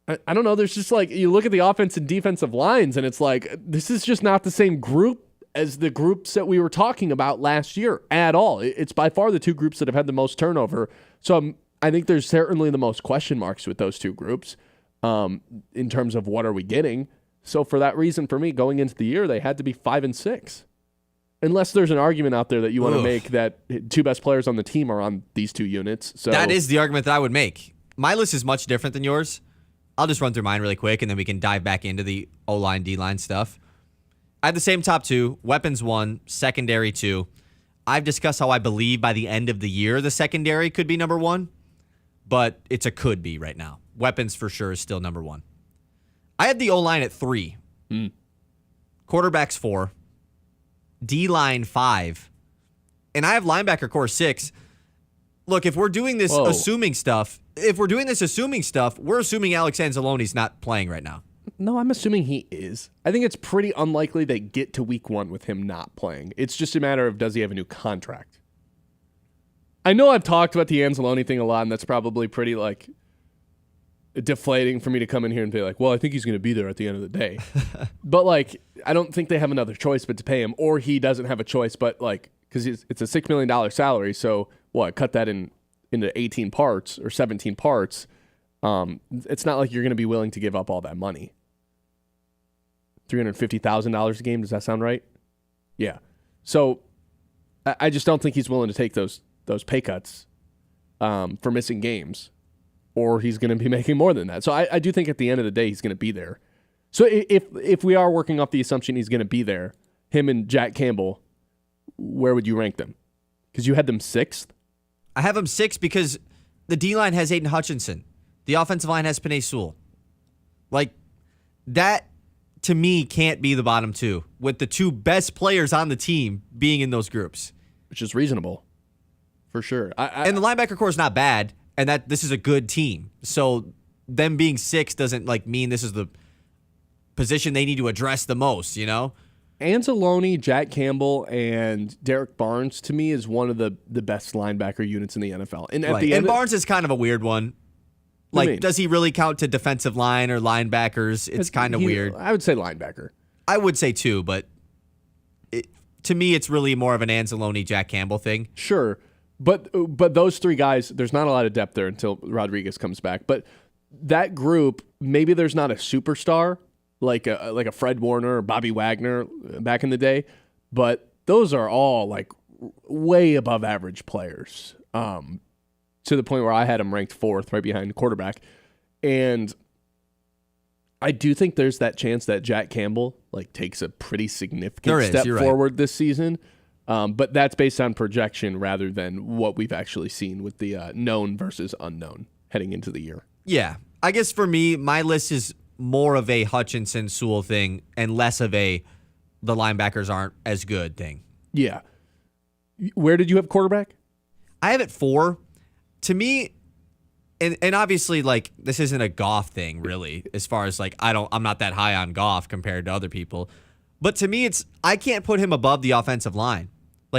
I don't know. There's just like, you look at the offense and defensive lines, and it's like, this is just not the same group as the groups that we were talking about last year at all. It's by far the 2 groups that have had the most turnover. So I think there's certainly the most question marks with those 2 groups in terms of what are we getting. So for that reason, for me, going into the year, they had to be 5 and 6. Unless there's an argument out there that you want to make that 2 best players on the team are on these 2 units. So that is the argument that I would make. My list is much different than yours. I'll just run through mine really quick, and then we can dive back into the O-line, D-line stuff. I have the same top 2, weapons 1, secondary 2. I've discussed how I believe by the end of the year the secondary could be number 1, but it's a could be right now. Weapons for sure is still number 1. I have the O-line at 3. Quarterbacks 4. D-line 5. And I have linebacker core 6. Look, if we're doing this assuming stuff, we're assuming Alex Anzalone's not playing right now. No, I'm assuming he is. I think it's pretty unlikely they get to week 1 with him not playing. It's just a matter of, does he have a new contract? I know I've talked about the Anzalone thing a lot, and that's probably pretty, deflating for me to come in here and be like, well, I think he's going to be there at the end of the day. But, I don't think they have another choice but to pay him, or he doesn't have a choice but, because it's a $6 million salary, so, cut that into 18 parts or 17 parts. It's not like you're going to be willing to give up all that money. $350,000 a game, does that sound right? Yeah. So I just don't think he's willing to take those pay cuts for missing games, or he's going to be making more than that. So I do think at the end of the day, he's going to be there. So if we are working off the assumption he's going to be there, him and Jack Campbell, where would you rank them? Because you had them 6th. I have them 6th because the D-line has Aiden Hutchinson. The offensive line has Penei Sewell. Like, that, to me, can't be the bottom 2, with the 2 best players on the team being in those groups. Which is reasonable, for sure. And the linebacker core is not bad, and that this is a good team. So them being 6 doesn't mean this is the position they need to address the most, you know? Anzalone, Jack Campbell, and Derek Barnes, to me, is one of the best linebacker units in the NFL. And at the end, Barnes is kind of a weird one. Like, does he really count to defensive line or linebackers? It's kind of weird. I would say linebacker. I would say 2, but to me, it's really more of an Anzalone, Jack Campbell thing. Sure. But those 3 guys, there's not a lot of depth there until Rodriguez comes back. But that group, maybe there's not a superstar like a Fred Warner or Bobby Wagner back in the day, but those are all like way above average players, to the point where I had them ranked 4th, right behind quarterback. And I do think there's that chance that Jack Campbell takes a pretty significant step forward this season. But that's based on projection rather than what we've actually seen with the known versus unknown heading into the year. Yeah. I guess for me, my list is more of a Hutchinson Sewell thing and less of the linebackers aren't as good thing. Yeah. Where did you have quarterback? I have it 4. To me, and obviously this isn't a Goff thing really, as far as I'm not that high on Goff compared to other people. But to me, I can't put him above the offensive line.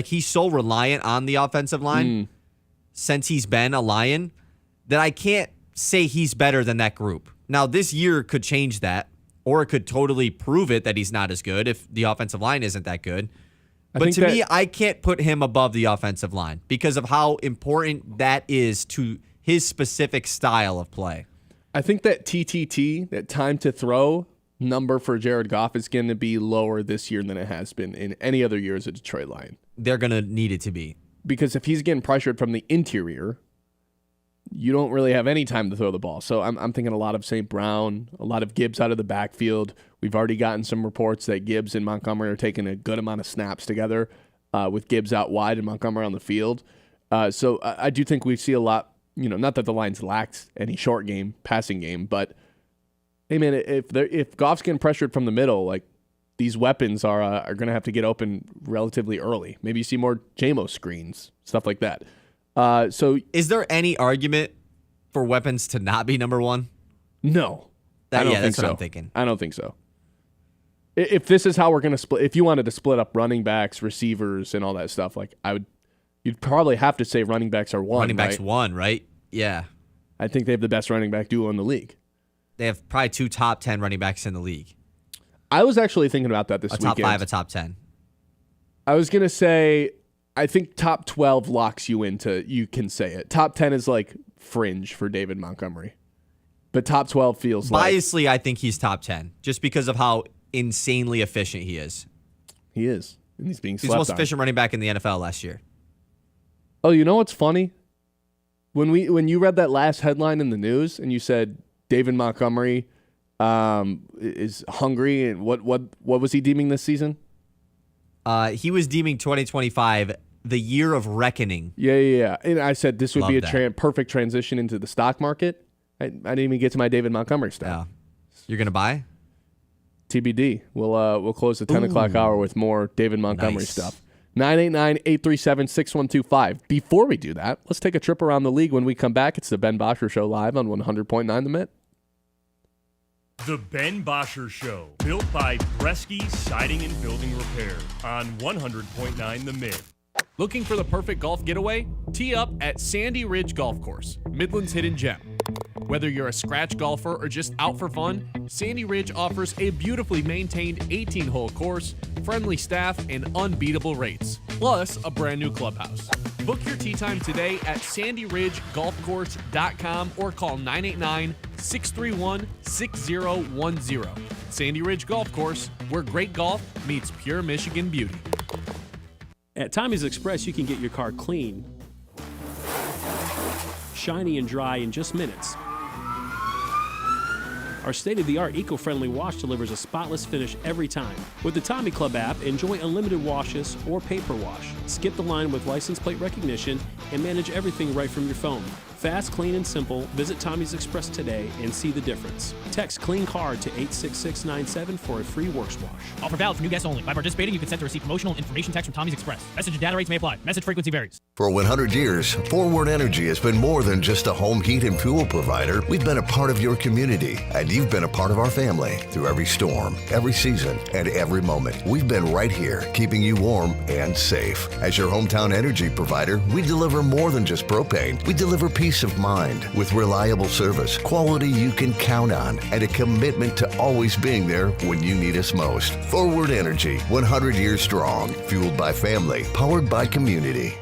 He's so reliant on the offensive line since he's been a Lion that I can't say he's better than that group. Now, this year could change that, or it could totally prove it that he's not as good if the offensive line isn't that good. But to me, I can't put him above the offensive line because of how important that is to his specific style of play. I think that TTT, that time to throw number for Jared Goff, is going to be lower this year than it has been in any other year as a Detroit Lion. They're going to need it to be. Because if he's getting pressured from the interior, you don't really have any time to throw the ball. So I'm thinking a lot of St. Brown, a lot of Gibbs out of the backfield. We've already gotten some reports that Gibbs and Montgomery are taking a good amount of snaps together, with Gibbs out wide and Montgomery on the field. So I do think we see a lot, not that the Lions lacked any short game, passing game, but hey man, if Goff's getting pressured from the middle, these weapons are going to have to get open relatively early. Maybe you see more JMO screens, stuff like that. So is there any argument for weapons to not be number 1? No. That's what I'm thinking. I don't think so. If this is how we're going to split, if you wanted to split up running backs, receivers, and all that stuff, you'd probably have to say running backs are 1. Running backs 1, right? Yeah. I think they have the best running back duo in the league. They have probably 2 top 10 running backs in the league. I was actually thinking about that this weekend. A top 5, a top 10. I was going to say, I think top 12 locks you into, you can say it. Top 10 is fringe for David Montgomery. But top 12 feels biasly, I think he's top 10, just because of how insanely efficient he is. He is. And he's being slept He's the most on. efficient running back in the NFL last year. Oh, you know what's funny? When you read that last headline in the news and you said David Montgomery is hungry, and what was he deeming this season? He was deeming 2025 the year of reckoning. Yeah. And I said this would be a perfect transition into the stock market. I didn't even get to my David Montgomery stuff. Yeah. You're gonna buy? TBD. We'll close the 10 o'clock hour with more David Montgomery stuff. 989-837-6125. Before we do that, let's take a trip around the league. When we come back, it's the Ben Bosscher Show live on 100.9 The Mitt. The Ben Bosscher Show, built by Bresky Siding and Building Repair on 100.9 The Mitt. Looking for the perfect golf getaway? Tee up at Sandy Ridge Golf Course, Midland's hidden gem. Whether you're a scratch golfer or just out for fun, Sandy Ridge offers a beautifully maintained 18-hole course, friendly staff, and unbeatable rates, plus a brand new clubhouse. Book your tee time today at sandyridgegolfcourse.com or call 989-631-6010. Sandy Ridge Golf Course, where great golf meets pure Michigan beauty. At Tommy's Express, you can get your car clean shiny and dry in just minutes. Our state-of-the-art eco-friendly wash delivers a spotless finish every time. With the Tommy Club app, enjoy unlimited washes or paper wash. Skip the line with license plate recognition and manage everything right from your phone. Fast, clean, and simple. Visit Tommy's Express today and see the difference. Text Clean Card to 86697 for a free works wash. Offer valid for new guests only. By participating, you consent to receive promotional information text from Tommy's Express. Message and data rates may apply. Message frequency varies. For 100 years, Forward Energy has been more than just a home heat and fuel provider. We've been a part of your community, and you've been a part of our family through every storm, every season, and every moment. We've been right here, keeping you warm and safe. As your hometown energy provider, we deliver more than just propane. We deliver peace of mind with reliable service, quality you can count on, and a commitment to always being there when you need us most. Forward Energy, 100 years strong, fueled by family, powered by community.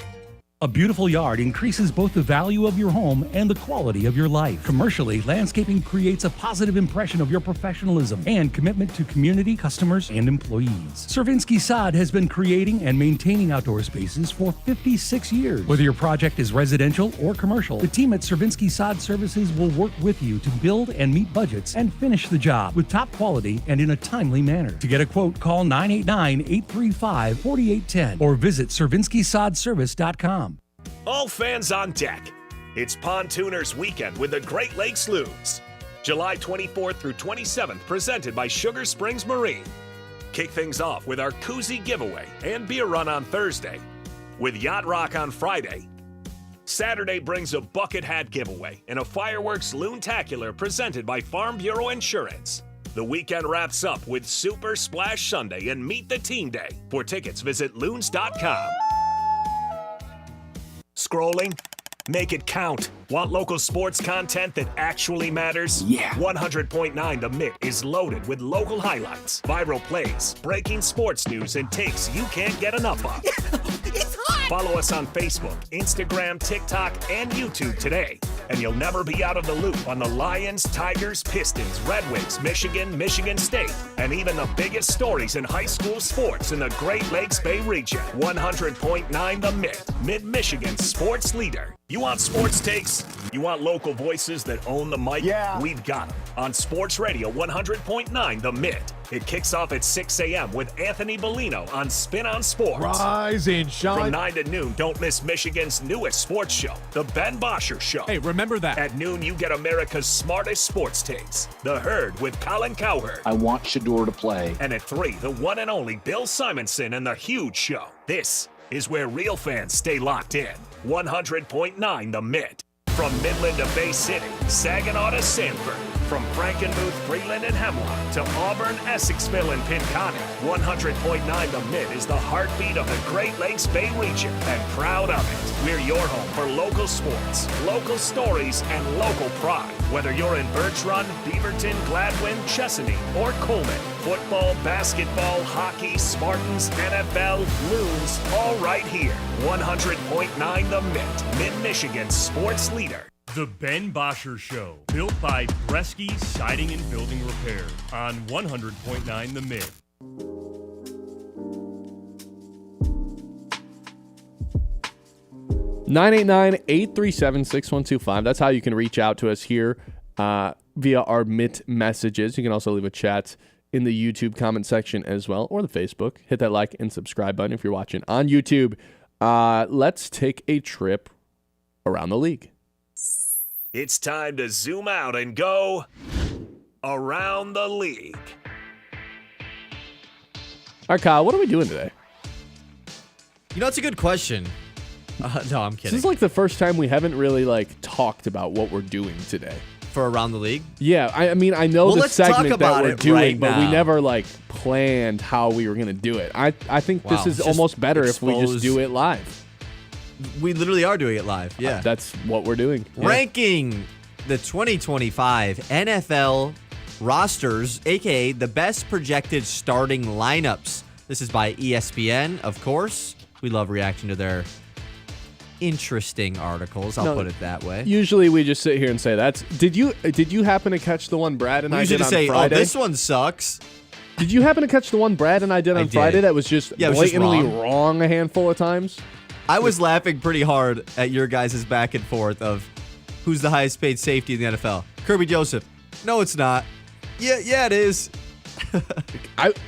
A beautiful yard increases both the value of your home and the quality of your life. Commercially, landscaping creates a positive impression of your professionalism and commitment to community, customers, and employees. Cervinsky Sod has been creating and maintaining outdoor spaces for 56 years. Whether your project is residential or commercial, the team at Cervinsky Sod Services will work with you to build and meet budgets and finish the job with top quality and in a timely manner. To get a quote, call 989-835-4810 or visit CervinskySodService.com. All fans on deck. It's Pontooners Weekend with the Great Lakes Loons. July 24th through 27th, presented by Sugar Springs Marine. Kick things off with our koozie giveaway and beer run on Thursday, with Yacht Rock on Friday. Saturday brings a bucket hat giveaway and a fireworks loontacular presented by Farm Bureau Insurance. The weekend wraps up with Super Splash Sunday and Meet the Team Day. For tickets, visit loons.com. Scrolling? Make it count. Want local sports content that actually matters? Yeah. 100.9 The Mitt is loaded with local highlights, viral plays, breaking sports news, and takes you can't get enough of. It's hot! Follow us on Facebook, Instagram, TikTok, and YouTube today, and you'll never be out of the loop on the Lions, Tigers, Pistons, Red Wings, Michigan State, and even the biggest stories in high school sports in the Great Lakes Bay region. 100.9 The Mitt, Mid-Michigan's sports leader. You want sports takes? You want local voices that own the mic? Yeah. We've got them on Sports Radio 100.9 The Mitt. It kicks off at 6 a.m. with Anthony Bellino on Spin on Sports. Rise and shine. From 9 to noon, don't miss Michigan's newest sports show, The Ben Bosscher Show. Hey, remember that. At noon, you get America's smartest sports takes, The Herd with Colin Cowherd. I want Shador to play. And at 3, the one and only Bill Simonson and The Huge Show. This is where real fans stay locked in. 100.9 The Mitt. From Midland to Bay City, Saginaw to Sanford. From Frankenmuth, Freeland, and Hemlock to Auburn, Essexville, and Pinconning. 100.9 The Mitt is the heartbeat of the Great Lakes Bay region, and proud of it. We're your home for local sports, local stories, and local pride. Whether you're in Birch Run, Beaverton, Gladwin, Chesaning, or Coleman. Football, basketball, hockey, Spartans, NFL, Loons, all right here. 100.9 The Mitt, Mid-Michigan's sports leader. The Ben Bosscher Show, built by Bresky Siding and Building Repair on 100.9 The Mitt. (989-837-6125). That's how you can reach out to us here via our Mitt messages. You can also leave a chat in the YouTube comment section as well, or the Facebook. Hit that like and subscribe button if you're watching on YouTube. Let's take a trip around the league. It's time to zoom out and go around the league. All right, Kyle, what are we doing today? You know, it's a good question. No, I'm kidding. This is like the first time we haven't really talked about what we're doing today. For Around the League? Yeah, I mean, I know the segment that we're doing, right but we now. never planned how we were going to do it. I think this is almost better if we just do it live. We literally are doing it live. Yeah. That's what we're doing. Yeah. Ranking the 2025 NFL rosters, aka the best projected starting lineups. This is by ESPN, of course. We love reacting to their interesting articles. I'll put it that way. Usually we just sit here and say that's. Did you happen to catch the one Brad and I did on Friday? Oh, this one sucks. Did you happen to catch the one Brad and I did on Friday that was just blatantly wrong a handful of times? I was laughing pretty hard at your guys' back and forth of who's the highest paid safety in the NFL? Kirby Joseph. No, it's not. Yeah, it is.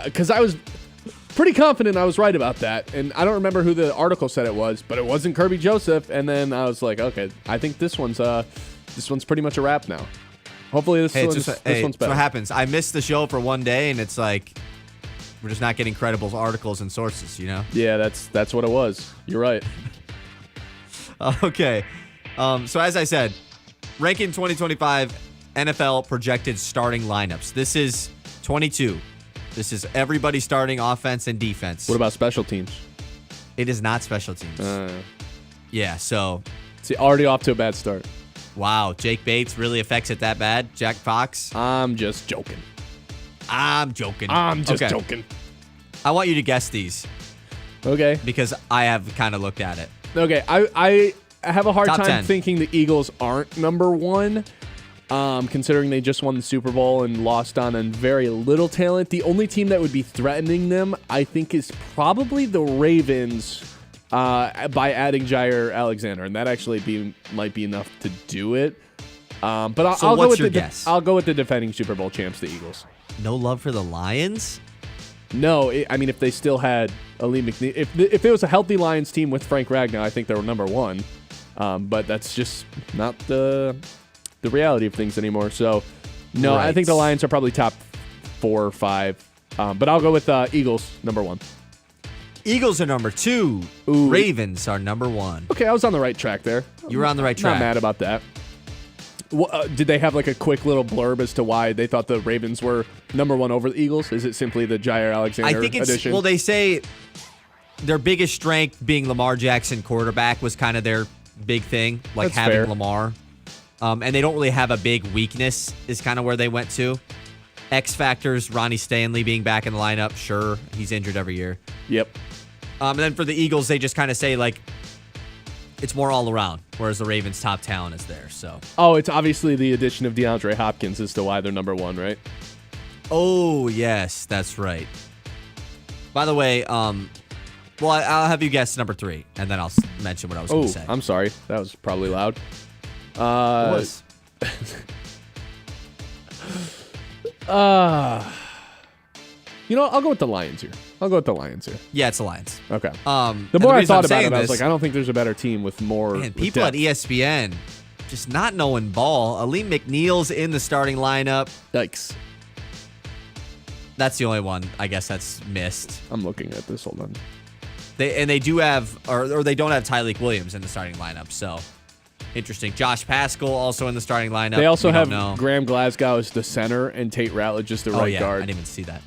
Because I was pretty confident I was right about that, and I don't remember who the article said it was, but it wasn't Kirby Joseph. And then I was like, okay, I think this one's pretty much a wrap now. Hopefully this one's better. That's what happens. I missed the show for one day, and it's like we're just not getting credible articles and sources, you know? Yeah, that's what it was. You're right. Okay. So as I said, ranking 2025 NFL projected starting lineups. This is 22. This is everybody starting offense and defense. What about special teams? It is not special teams. Yeah, so. See, already off to a bad start. Wow, Jake Bates really affects it that bad? Jack Fox? I'm just joking. I'm joking. I want you to guess these. Okay. Because I have kind of looked at it. Okay, I have a hard Top time 10. thinking the Eagles aren't number one, considering they just won the Super Bowl and lost on very little talent. The only team that would be threatening them, I think, is probably the Ravens by adding Jair Alexander, and that actually might be enough to do it. But I'll go with your guess? I'll go with the defending Super Bowl champs, the Eagles. No love for the Lions? No, I mean, if they still had Ali McNeil, if it was a healthy Lions team with Frank Ragnow, I think they were number one. But that's just not the reality of things anymore. So, no, right. I think the Lions are probably top 4 or 5. But I'll go with Eagles, number 1. Eagles are number 2. Ooh. Ravens are number 1. Okay, I was on the right track there. You were on the right track. Not mad about that. Did they have like a quick little blurb as to why they thought the Ravens were number 1 over the Eagles? Is it simply the Jair Alexander addition? Well, they say their biggest strength being Lamar Jackson quarterback was kind of their big thing, like That's having fair. Lamar. And they don't really have a big weakness is kind of where they went to. X factors, Ronnie Stanley being back in the lineup. Sure, he's injured every year. Yep. And then for the Eagles, they just kind of say, like, it's more all around, whereas the Ravens' top talent is there. So. Oh, it's obviously the addition of DeAndre Hopkins as to why they're number 1, right? Oh, yes, that's right. By the way, well, I'll have you guess number 3, and then I'll mention what I was going to say. I'm sorry. That was probably loud. It was. You know, I'll go with the Lions here. Yeah, it's the Lions. Okay. The more I thought about it, I was like, I don't think there's a better team with more. Man, people at ESPN just not knowing ball. Aleem McNeil's in the starting lineup. Yikes. That's the only one, I guess, that's missed. I'm looking at this. Hold on. They do have, or they don't have Tyreek Williams in the starting lineup, so interesting. Josh Pascal also in the starting lineup. They also have Graham Glasgow as the center and Tate Ratledge as the right guard. I didn't even see that.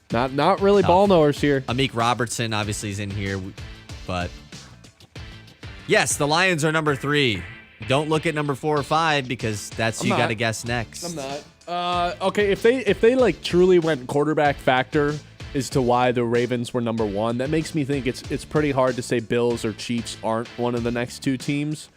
Not really ball knowers here. Amik Robertson obviously is in here, but yes, the Lions are number 3. Don't look at number 4 or 5 because that's you got to guess next. I'm not. Okay, if they like truly went quarterback factor as to why the Ravens were number 1, that makes me think it's pretty hard to say Bills or Chiefs aren't one of the next 2 teams.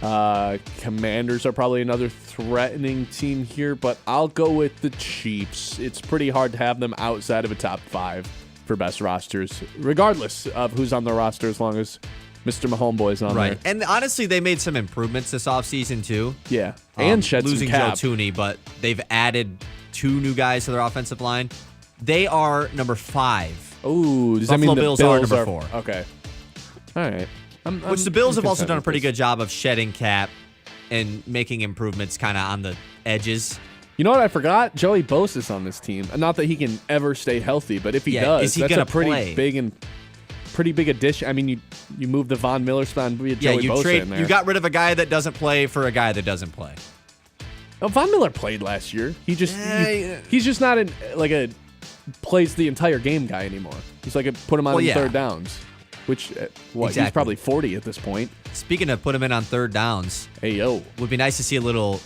Commanders are probably another threatening team here, but I'll go with the Chiefs. It's pretty hard to have them outside of a top 5 for best rosters, regardless of who's on the roster, as long as Mr. Mahomeboy's on there. And honestly, they made some improvements this offseason too. Yeah, and shed losing some cap. Joe Tooney, but they've added 2 new guys to their offensive line. They are number 5. Oh, does that Buffalo mean the Bills are number 4? Okay. All right. Which the Bills have also done a pretty good job of shedding cap and making improvements kind of on the edges. You know what I forgot? Joey Bosa's on this team. Not that he can ever stay healthy, but if he does, is he that's gonna a pretty play? pretty big addition. I mean, you move the Von Miller spot and put Joey Bosa in there. You got rid of a guy that doesn't play for a guy that doesn't play. Oh, Von Miller played last year. He just he's just not plays the entire game guy anymore. He's like put him on third downs. Which, he's probably 40 at this point. Speaking of put him in on third downs, would be nice to see a little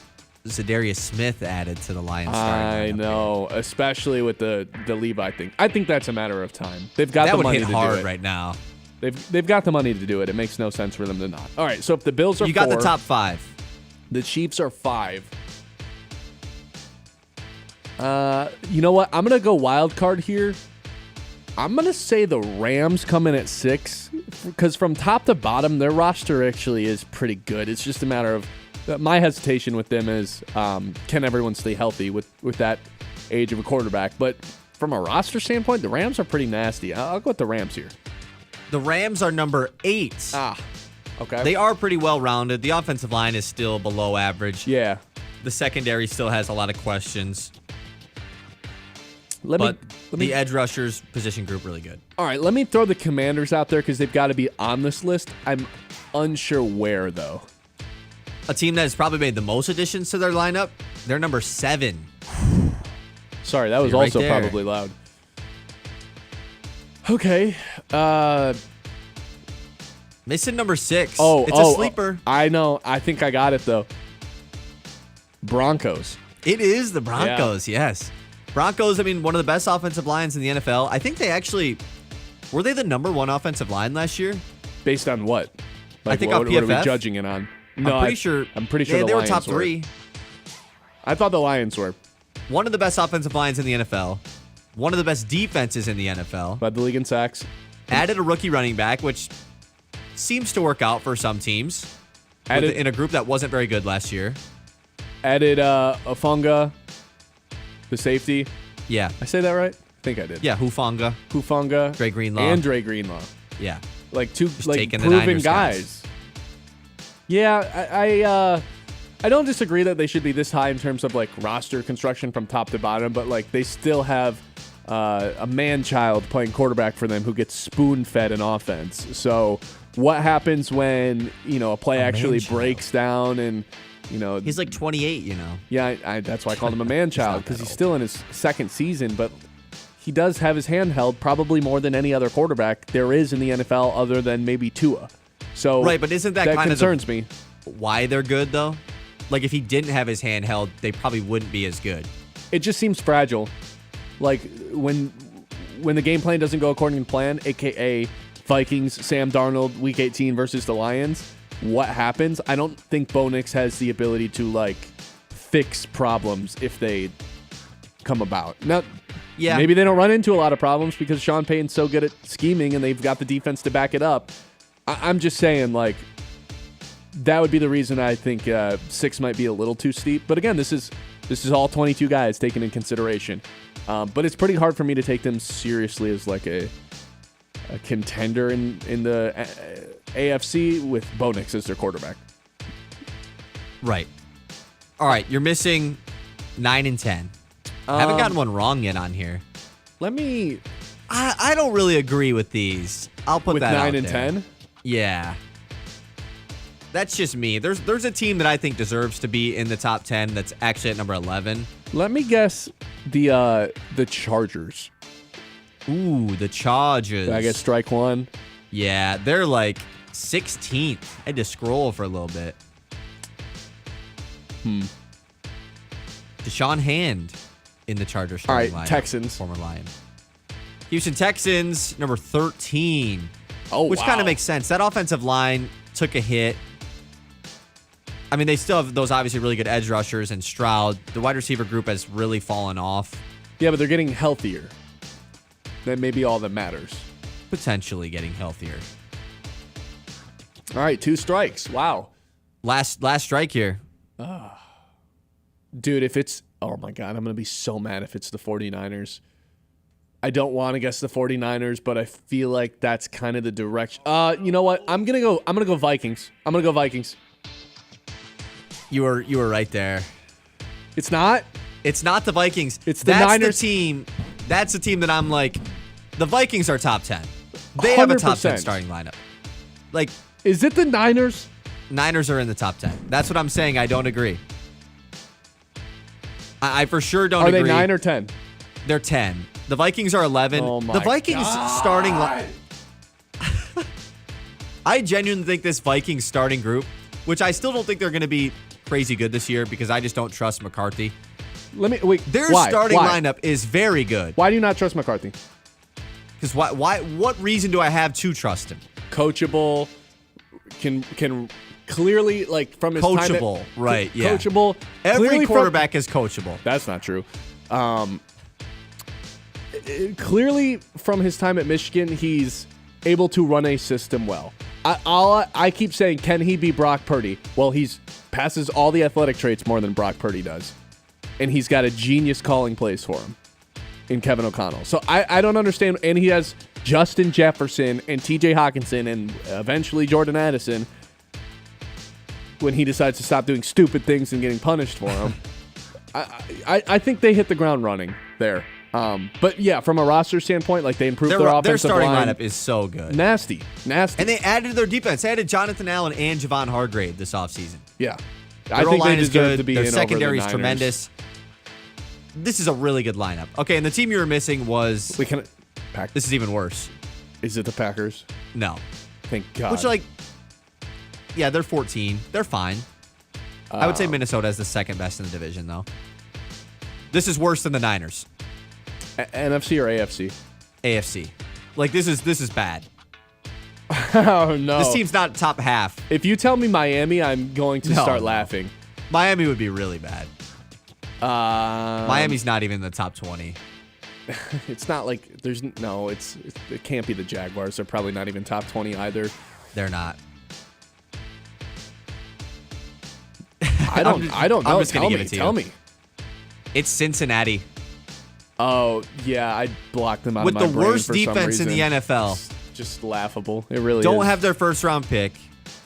Zadarius Smith added to the Lions starting lineup. I know, especially with the Levi thing. I think that's a matter of time. They've got the money to do it. That would hit hard right now. They've got the money to do it. It makes no sense for them to not. All right, so if the Bills are 4. You got the top 5. The Chiefs are 5. You know what? I'm going to go wild card here. I'm going to say the Rams come in at 6 because from top to bottom, their roster actually is pretty good. It's just a matter of My hesitation with them is can everyone stay healthy with that age of a quarterback? But from a roster standpoint, the Rams are pretty nasty. I'll go with the Rams here. The Rams are number 8. Okay. They are pretty well-rounded. The offensive line is still below average. Yeah. The secondary still has a lot of questions. Let but me the edge rushers position group really good. All right, let me throw the Commanders out there because they've got to be on this list. I'm unsure where, though. A team that has probably made the most additions to their lineup, they're number 7. Sorry, that was You're right also there. probably loud. Okay. Missing number 6. It's a sleeper. I know. I think I got it, though. Broncos. It is the Broncos, yes. Broncos, I mean, one of the best offensive lines in the NFL. I think they actually, were they the number 1 offensive line last year? Based on what? I think what, on PFF. What are we judging it on? No, I'm pretty sure the they were Lions top 3. I thought the Lions were. One of the best offensive lines in the NFL. One of the best defenses in the NFL. Led the league in sacks. Added a rookie running back, which seems to work out for some teams. In a group that wasn't very good last year. Added Afunga, the safety. Yeah. I say that right? I think I did. Yeah, Hufanga. Dre Greenlaw. And Dre Greenlaw. Yeah. Like two taking the proven Niners guys. Yeah, I don't disagree that they should be this high in terms of like roster construction from top to bottom, but like they still have a man-child playing quarterback for them who gets spoon-fed in offense. So what happens when, a play actually breaks down and, he's like 28, Yeah, that's why I called him a man-child, because he's still in his second season, but he does have his hand held probably more than any other quarterback there is in the NFL other than maybe Tua. So right, but isn't that kind concerns of me? Why they're good, though? Like, if he didn't have his hand held, they probably wouldn't be as good. It just seems fragile. Like, when the game plan doesn't go according to plan, a.k.a. Vikings, Sam Darnold, Week 18 versus the Lions, what happens? I don't think Bo Nix has the ability to, like, fix problems if they come about. Now, maybe they don't run into a lot of problems because Sean Payton's so good at scheming and they've got the defense to back it up. I'm just saying, like, that would be the reason I think 6 might be a little too steep. But again, this is all 22 guys taken in consideration. But it's pretty hard for me to take them seriously as like a contender in the AFC with Bo Nix as their quarterback. Right. All right, you're missing 9 and 10. I haven't gotten one wrong yet on here. Let me... I don't really agree with these. I'll put with that 9 out and there. 10? Yeah. That's just me. There's a team that I think deserves to be in the top 10 that's actually at number 11. Let me guess the Chargers. Ooh, the Chargers. Did I get strike one? Yeah, they're like 16th. I had to scroll for a little bit. Deshaun Hand in the Chargers starting lineup. Texans. Former Lion. Houston Texans, number 13. Oh, which kind of makes sense. That offensive line took a hit. I mean, they still have those obviously really good edge rushers and Stroud. The wide receiver group has really fallen off. Yeah, but they're getting healthier. That may be all that matters. Potentially getting healthier. All right, 2 strikes. Wow. Last strike here. Dude, if it's... Oh, my God. I'm going to be so mad if it's the 49ers. I don't want to guess the 49ers, but I feel like that's kind of the direction. You know what? I'm going to go Vikings. I'm going to go Vikings. You were right there. It's not? It's not the Vikings. It's the Niners. That's the team that I'm like, the Vikings are top 10. They have a top 10 100%. starting lineup. Like, is it the Niners? Niners are in the top 10. That's what I'm saying. I don't agree. I for sure don't agree. Are they 9 or 10? They're 10. The Vikings are 11. Oh my the Vikings God. starting I genuinely think this Vikings starting group, which I still don't think they're going to be crazy good this year because I just don't trust McCarthy. Their starting lineup is very good. Why do you not trust McCarthy? Because what reason do I have to trust him? Coachable, can clearly, like, from his coachable, time at, right? Yeah, coachable. Every quarterback is coachable. That's not true. Clearly, from his time at Michigan, he's able to run a system well. I keep saying, can he be Brock Purdy? Well, he's passes all the athletic traits more than Brock Purdy does. And he's got a genius calling plays for him in Kevin O'Connell. So I don't understand. And he has Justin Jefferson and TJ Hawkinson and eventually Jordan Addison when he decides to stop doing stupid things and getting punished for them. I think they hit the ground running there. But yeah, from a roster standpoint, like they improved their offensive Their starting line. lineup is so good. Nasty. And they added their defense. They added Jonathan Allen and Javon Hargrave this offseason. Yeah. Their I think they O-line is deserve good. to be Their in over the secondary is Niners. tremendous. This is a really good lineup. Okay, and the team you were missing was... This is even worse. Is it the Packers? No. Thank God. Which, yeah, they're 14. They're fine. I would say Minnesota is the second best in the division, though. This is worse than the Niners. NFC or AFC? AFC. This is bad. Oh, no. This team's not top half. If you tell me Miami, I'm going to start laughing. Miami would be really bad. Miami's not even in the top 20. It's not like it can't be the Jaguars. They're probably not even top 20 either. They're not. I don't know. I'm just going to give it to you. Tell me. It's Cincinnati. Oh, yeah. I blocked them out with of my the brain worst for some defense in the reason. NFL. It's just laughable. It really Don't is. have their first round pick.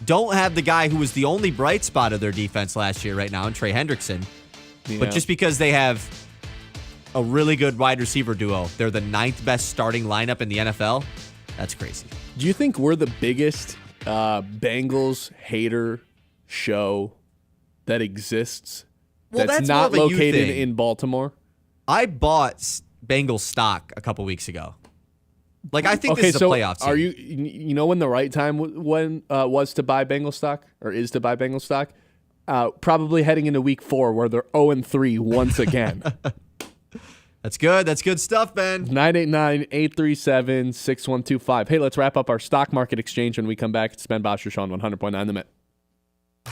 Don't have the guy who was the only bright spot of their defense last year right now in Trey Hendrickson. Yeah. But just because they have a really good wide receiver duo, they're the 9th best starting lineup in the NFL. That's crazy. Do you think we're the biggest Bengals hater show that exists that's not more of a you located thing. in Baltimore? I bought Bengals stock a couple weeks ago. I think this is a playoff team. Are you know when the right time was to buy Bengals stock or is to buy Bengals stock? Probably heading into week 4 where they're 0-3 once again. That's good. That's good stuff, Ben. 989-837-6125. Hey, let's wrap up our stock market exchange when we come back. It's Ben Bosscher Show on 100.9 The Mitt.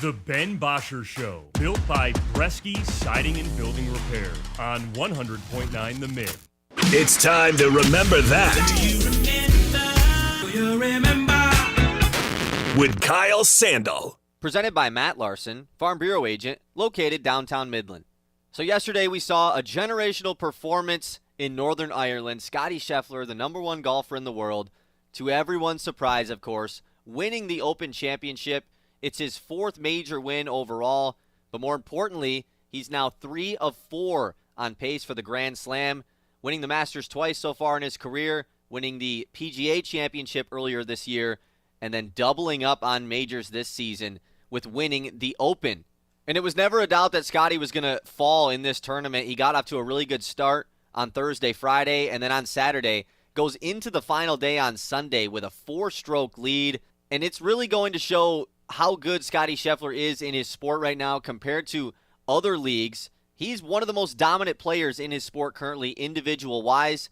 The Ben Bosscher Show, built by Bresky Siding and Building Repair on 100.9 The Mitt. It's time to remember that. With Kyle Sandel. Presented by Matt Larson, Farm Bureau agent, located downtown Midland. So yesterday we saw a generational performance in Northern Ireland. Scotty Scheffler, the #1 golfer in the world, to everyone's surprise, of course, winning the Open Championship. It's his 4th major win overall, but more importantly, he's now 3 of 4 on pace for the Grand Slam, winning the Masters twice so far in his career, winning the PGA Championship earlier this year, and then doubling up on majors this season with winning the Open. And it was never a doubt that Scotty was going to fall in this tournament. He got off to a really good start on Thursday, Friday, and then on Saturday goes into the final day on Sunday with a 4-stroke lead. And it's really going to show how good Scotty Scheffler is in his sport right now compared to other leagues. He's one of the most dominant players in his sport currently, individual-wise.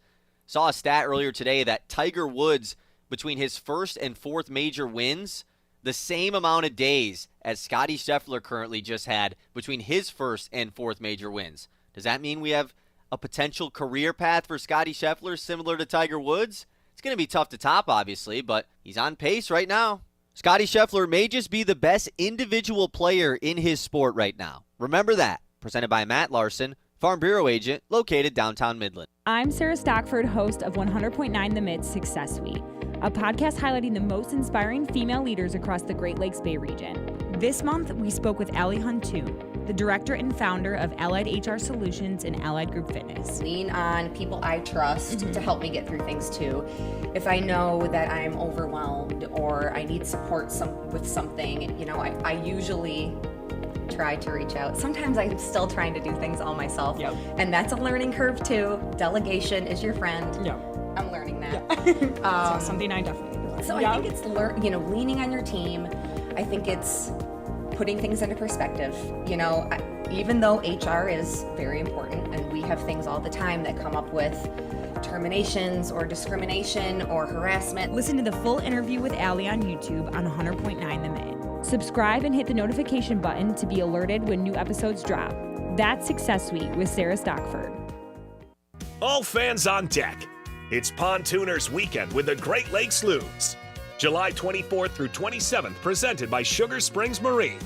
Saw a stat earlier today that Tiger Woods, between his 1st and 4th major wins, the same amount of days as Scotty Scheffler currently just had between his 1st and 4th major wins. Does that mean we have a potential career path for Scotty Scheffler similar to Tiger Woods? It's going to be tough to top, obviously, but he's on pace right now. Scotty Scheffler may just be the best individual player in his sport right now. Remember that. Presented by Matt Larson, Farm Bureau agent, located downtown Midland. I'm Sarah Stockford, host of 100.9 The Mitt Success Suite, a podcast highlighting the most inspiring female leaders across the Great Lakes Bay region. This month, we spoke with Allie Huntoon, the director and founder of Allied HR Solutions and Allied Group Fitness. Lean on people I trust to help me get through things too. If I know that I'm overwhelmed or I need support with something, I usually try to reach out. Sometimes I'm still trying to do things all myself, and that's a learning curve too. Delegation is your friend. I'm learning that. Something I definitely do. So I think it's leaning on your team. I think it's putting things into perspective. Even though HR is very important, and we have things all the time that come up with terminations or discrimination or harassment. Listen to the full interview with Allie on YouTube on 100.9 The Mitt. Subscribe and hit the notification button to be alerted when new episodes drop. That's Success Suite with Sarah Stockford. All fans on deck. It's Pontooners Weekend with the Great Lakes Loons. July 24th through 27th, presented by Sugar Springs Marine.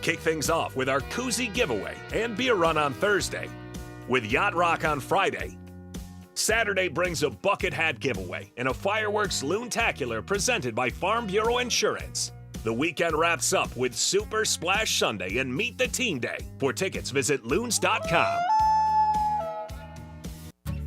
Kick things off with our koozie giveaway and beer run on Thursday, with Yacht Rock on Friday. Saturday brings a bucket hat giveaway and a fireworks loontacular presented by Farm Bureau Insurance. The weekend wraps up with Super Splash Sunday and Meet the Team Day. For tickets, visit loons.com.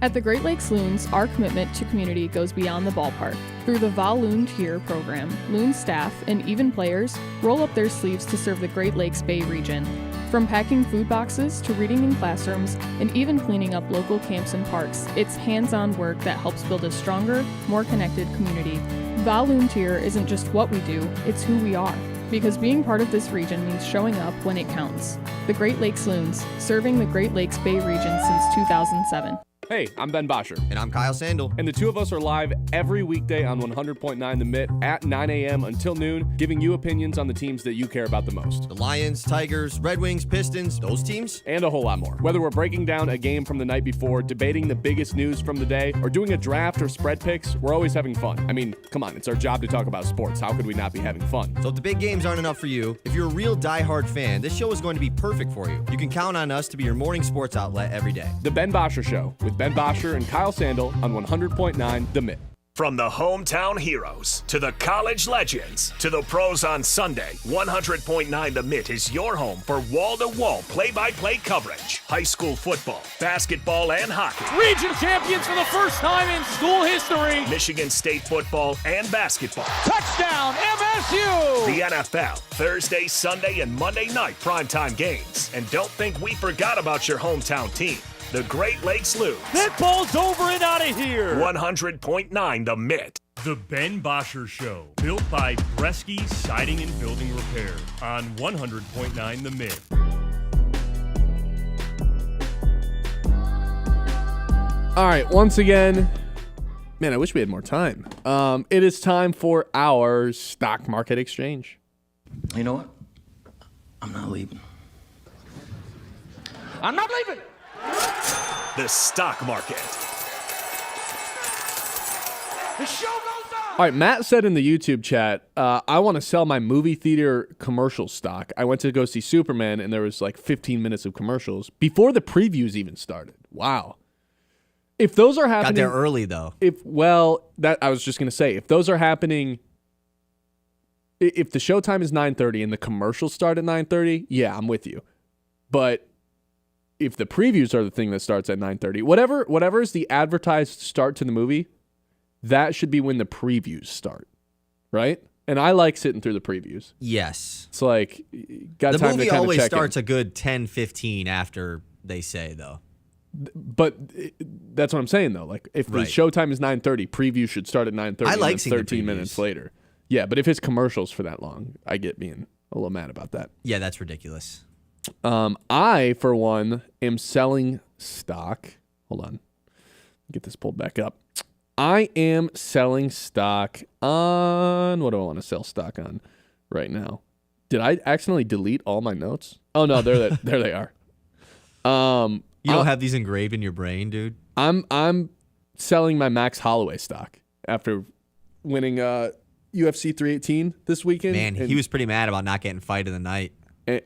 At the Great Lakes Loons, our commitment to community goes beyond the ballpark. Through the Volunteer program, Loons staff and even players roll up their sleeves to serve the Great Lakes Bay region. From packing food boxes to reading in classrooms and even cleaning up local camps and parks, it's hands-on work that helps build a stronger, more connected community. Volunteer isn't just what we do, it's who we are. Because being part of this region means showing up when it counts. The Great Lakes Loons, serving the Great Lakes Bay region since 2007. Hey, I'm Ben Bosscher. And I'm Kyle Sandel. And the two of us are live every weekday on 100.9 The Mitt at 9 a.m. until noon, giving you opinions on the teams that you care about the most. The Lions, Tigers, Red Wings, Pistons, those teams. And a whole lot more. Whether we're breaking down a game from the night before, debating the biggest news from the day, or doing a draft or spread picks, we're always having fun. I mean, come on, it's our job to talk about sports. How could we not be having fun? So if the big games aren't enough for you, if you're a real diehard fan, this show is going to be perfect for you. You can count on us to be your morning sports outlet every day. The Ben Bosscher Show with Ben Bosscher and Kyle Sandel on 100.9 The Mitt. From the hometown heroes to the college legends to the pros on Sunday, 100.9 The Mitt is your home for wall-to-wall play-by-play coverage. High school football, basketball, and hockey. Region champions for the first time in school history. Michigan State football and basketball. Touchdown, MSU! The NFL, Thursday, Sunday, and Monday night primetime games. And don't think we forgot about your hometown team. The Great Lakes Loons. That ball's over and out of here. 100.9 The Mitt. The Ben Bosscher Show, built by Bresky Siding and Building Repair on 100.9 The Mitt. All right, once again, man, I wish we had more time. It is time for our stock market exchange. You know what? I'm not leaving. I'm not leaving. The stock market. The show goes on. All right, Matt said in the YouTube chat, I want to sell my movie theater commercial stock. I went to go see Superman, and there was like 15 minutes of commercials before the previews even started. Wow. If those are happening... Got there early, though. That I was just going to say, if those are happening... If the showtime is 9:30 and the commercials start at 9:30, yeah, I'm with you. But if the previews are the thing that starts at 9:30, whatever is the advertised start to the movie, that should be when the previews start, right? And I like sitting through the previews. Yes. It's like, got the time movie to kind always of check starts in. a good 10-15 after they say, though. But that's what I'm saying, though. Like, if the Right. showtime is 9:30, previews should start at 9:30. I like and then seeing the 13 minutes later. Yeah, but if it's commercials for that long, I get being a little mad about that. Yeah, that's ridiculous. I, for one, am selling stock. Hold on. Get this pulled back up. I am selling stock on... What do I want to sell stock on right now? Did I accidentally delete all my notes? Oh, no, there they are. You don't have these engraved in your brain, dude? I'm selling my Max Holloway stock after winning UFC 318 this weekend. Man, he was pretty mad about not getting fight of the night.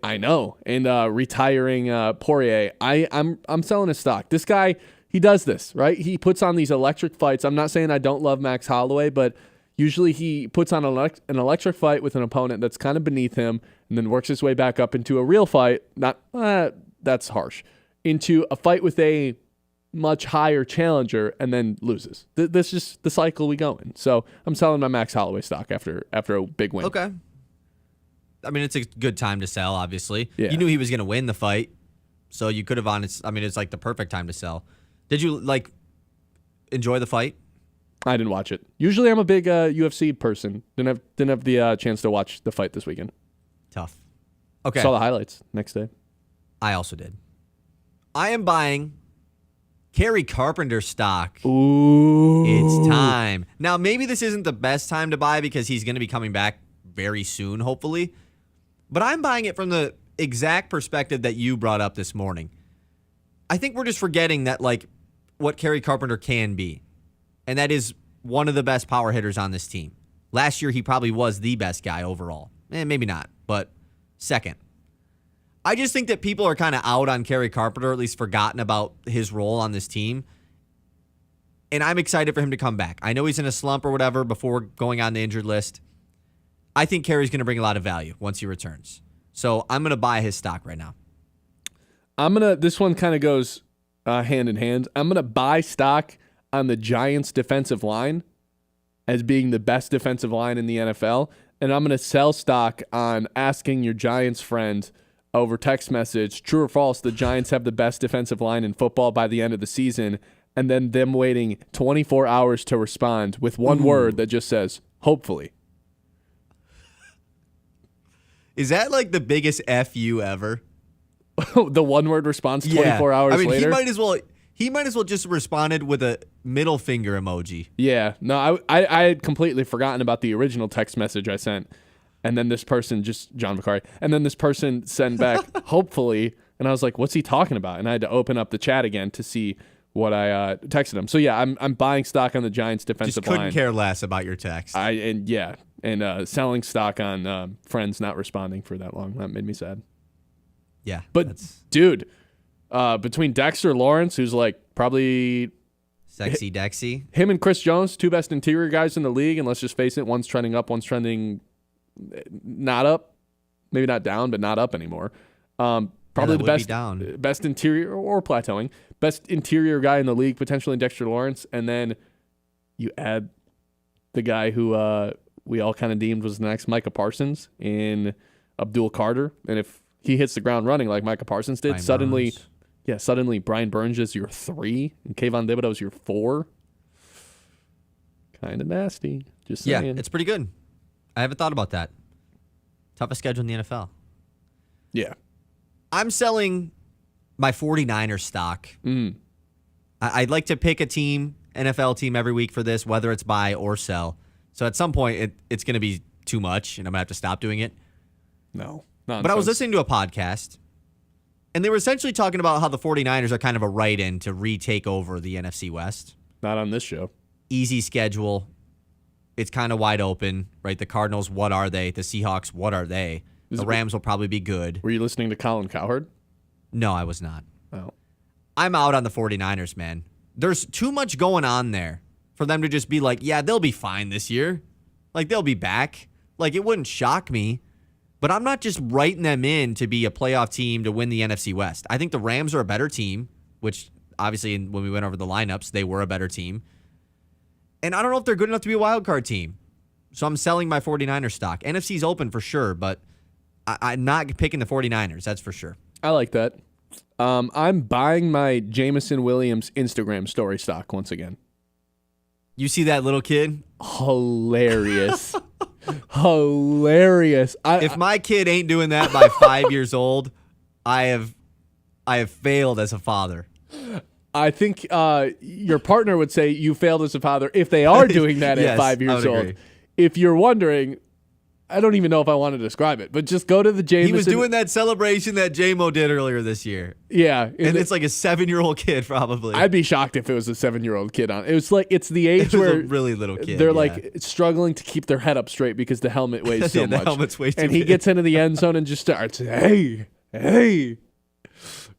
I know. And retiring Poirier. I'm selling his stock. This guy, he does this, right? He puts on these electric fights. I'm not saying I don't love Max Holloway, but usually he puts on an electric fight with an opponent that's kind of beneath him and then works his way back up into a real fight. That's harsh. Into a fight with a much higher challenger and then loses. This is just the cycle we go in. So I'm selling my Max Holloway stock after a big win. Okay. I mean, it's a good time to sell, obviously. Yeah. You knew he was going to win the fight, so you could have it's like the perfect time to sell. Did you, enjoy the fight? I didn't watch it. Usually I'm a big UFC person. Didn't have the chance to watch the fight this weekend. Tough. Okay. Saw the highlights next day. I also did. I am buying Kerry Carpenter stock. Ooh. It's time. Now, maybe this isn't the best time to buy because he's going to be coming back very soon, hopefully. But I'm buying it from the exact perspective that you brought up this morning. I think we're just forgetting that, what Kerry Carpenter can be. And that is one of the best power hitters on this team. Last year, he probably was the best guy overall. Maybe not, but second. I just think that people are kind of out on Kerry Carpenter, at least forgotten about his role on this team. And I'm excited for him to come back. I know he's in a slump or whatever before going on the injured list. I think Kerry's going to bring a lot of value once he returns. So I'm going to buy his stock right now. This one kind of goes hand in hand. I'm going to buy stock on the Giants defensive line as being the best defensive line in the NFL. And I'm going to sell stock on asking your Giants friend over text message, true or false, the Giants have the best defensive line in football by the end of the season, and then them waiting 24 hours to respond with one word that just says, hopefully. Is that like the biggest FU ever? The one-word response 24 hours later? He might as well just responded with a middle finger emoji. Yeah. No, I had completely forgotten about the original text message I sent. And then this person, just John Vicari, and then this person sent back, hopefully. And I was like, what's he talking about? And I had to open up the chat again to see what I texted him. So, yeah, I'm buying stock on the Giants defensive line. Just couldn't care less about your text. And selling stock on friends not responding for that long. That made me sad. Yeah. But, dude, between Dexter Lawrence, who's like probably... Sexy Dexy. Him and Chris Jones, two best interior guys in the league. And let's just face it, one's trending up, one's trending... not up, maybe not down, but not up anymore. Probably the best interior or plateauing, best interior guy in the league, potentially Dexter Lawrence. And then you add the guy who we all kind of deemed was the next Micah Parsons in Abdul Carter. And if he hits the ground running like Micah Parsons did, suddenly Brian Burns is your 3 and Kayvon Thibodeau is your 4. Kind of nasty. Just saying. Yeah, it's pretty good. I haven't thought about that. Toughest schedule in the NFL. Yeah. I'm selling my 49ers stock. I'd like to pick a team, NFL team every week for this, whether it's buy or sell. So at some point, it's going to be too much, and I'm going to have to stop doing it. No. But I was listening to a podcast, and they were essentially talking about how the 49ers are kind of a write-in to retake over the NFC West. Not on this show. Easy schedule. It's kind of wide open, right? The Cardinals, what are they? The Seahawks, what are they? The Rams will probably be good. Were you listening to Colin Cowherd? No, I was not. Oh. I'm out on the 49ers, man. There's too much going on there for them to just be like, yeah, they'll be fine this year. Like, they'll be back. Like, it wouldn't shock me. But I'm not just writing them in to be a playoff team to win the NFC West. I think the Rams are a better team, which obviously when we went over the lineups, they were a better team. And I don't know if they're good enough to be a wild card team. So I'm selling my 49ers stock. NFC's open for sure, but I'm not picking the 49ers, that's for sure. I like that. I'm buying my Jameson Williams Instagram story stock once again. You see that little kid? Hilarious. Hilarious. If my kid ain't doing that by 5 years old, I have failed as a father. I think your partner would say you failed as a father if they are doing that yes, at 5 years old. Agree. If you're wondering, I don't even know if I want to describe it, but just go to the Jameson. He was doing that celebration that J-Mo did earlier this year. Yeah. And it's like a 7-year-old kid probably. I'd be shocked if it was a 7-year-old kid on. It was like, it's the age where a really little kid. They're like struggling to keep their head up straight because the helmet weighs so the much. helmet's way too and he big. gets into the end zone and just starts, hey.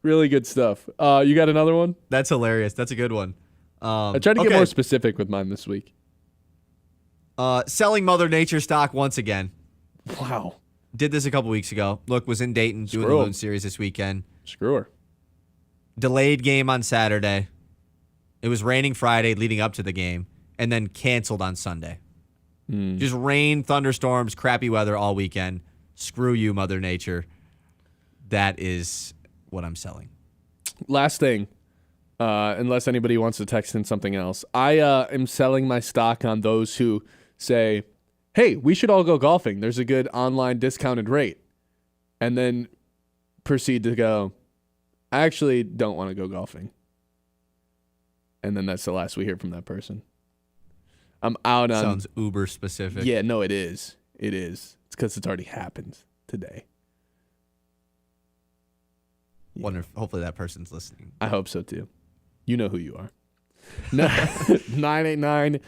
Really good stuff. You got another one? That's hilarious. That's a good one. I tried to get more specific with mine this week. Selling Mother Nature stock once again. Wow. Did this a couple weeks ago. Look, was in Dayton doing the Moon Series this weekend. Screw her. Delayed game on Saturday. It was raining Friday leading up to the game, and then canceled on Sunday. Just rain, thunderstorms, crappy weather all weekend. Screw you, Mother Nature. That is what I'm selling. Last thing, unless anybody wants to text in something else, I am selling my stock on those who say, hey, we should all go golfing. There's a good online discounted rate. And then proceed to go, I actually don't want to go golfing. And then that's the last we hear from that person. I'm out on... Sounds uber specific. Yeah, no, it is. It is. It's because it's already happened today. Wonder if hopefully that person's listening. I hope so too. You know who you are. 989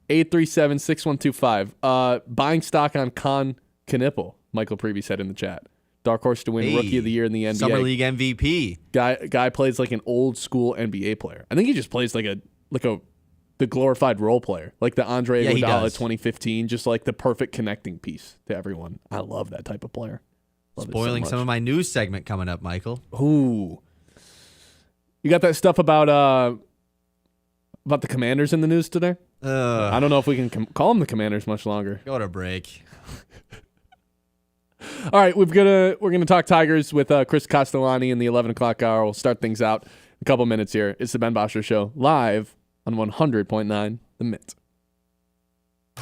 837-6125. Buying stock on Con Knipple, Michael Prevey said in the chat. Dark horse to win Rookie of the Year in the NBA. Summer League MVP. Guy plays like an old school NBA player. I think he just plays like the glorified role player, like the Andre Iguodala 2015, just like the perfect connecting piece to everyone. I love that type of player. Love Spoiling some of my news segment coming up, Michael. Ooh. You got that stuff about the Commanders in the news today? I don't know if we can call them the Commanders much longer. Go to break. All right, we're gonna talk Tigers with Chris Castellani in the 11 o'clock hour. We'll start things out in a couple minutes here. It's the Ben Bosscher Show, live on 100.9 The Mitt.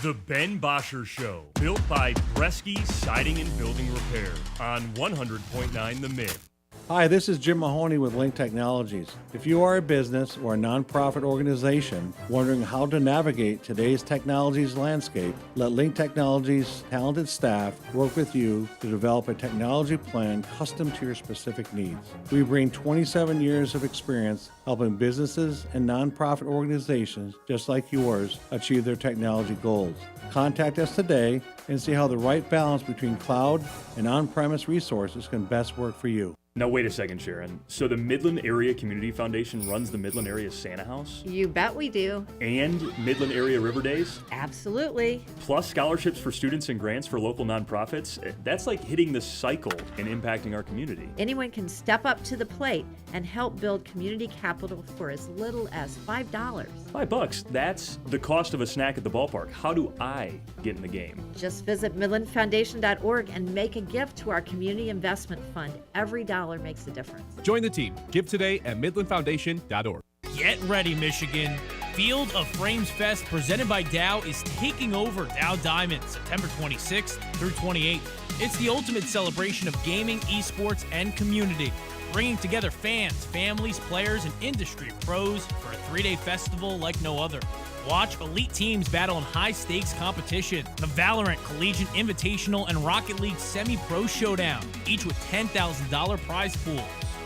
The Ben Bosscher Show, built by Bresky Siding and Building Repair on 100.9 The Mitt. Hi, this is Jim Mahoney with Link Technologies. If you are a business or a nonprofit organization wondering how to navigate today's technologies landscape, let Link Technologies' talented staff work with you to develop a technology plan custom to your specific needs. We bring 27 years of experience helping businesses and nonprofit organizations just like yours achieve their technology goals. Contact us today and see how the right balance between cloud and on-premise resources can best work for you. Now, wait a second, Sharon. So the Midland Area Community Foundation runs the Midland Area Santa House? You bet we do. And Midland Area River Days? Absolutely. Plus scholarships for students and grants for local nonprofits? That's like hitting the cycle and impacting our community. Anyone can step up to the plate and help build community capital for as little as $5. $5? That's the cost of a snack at the ballpark. How do I get in the game? Just visit midlandfoundation.org and make a gift to our community investment fund. Every dollar makes a difference. Join the team. Give today at midlandfoundation.org. Get ready, Michigan. Field of Frames Fest presented by Dow is taking over Dow Diamond September 26th through 28th. It's the ultimate celebration of gaming, esports, and community, bringing together fans, families, players, and industry pros for a 3-day festival like no other. Watch elite teams battle in high-stakes competition. The Valorant Collegiate Invitational and Rocket League Semi-Pro Showdown, each with $10,000 prize pools.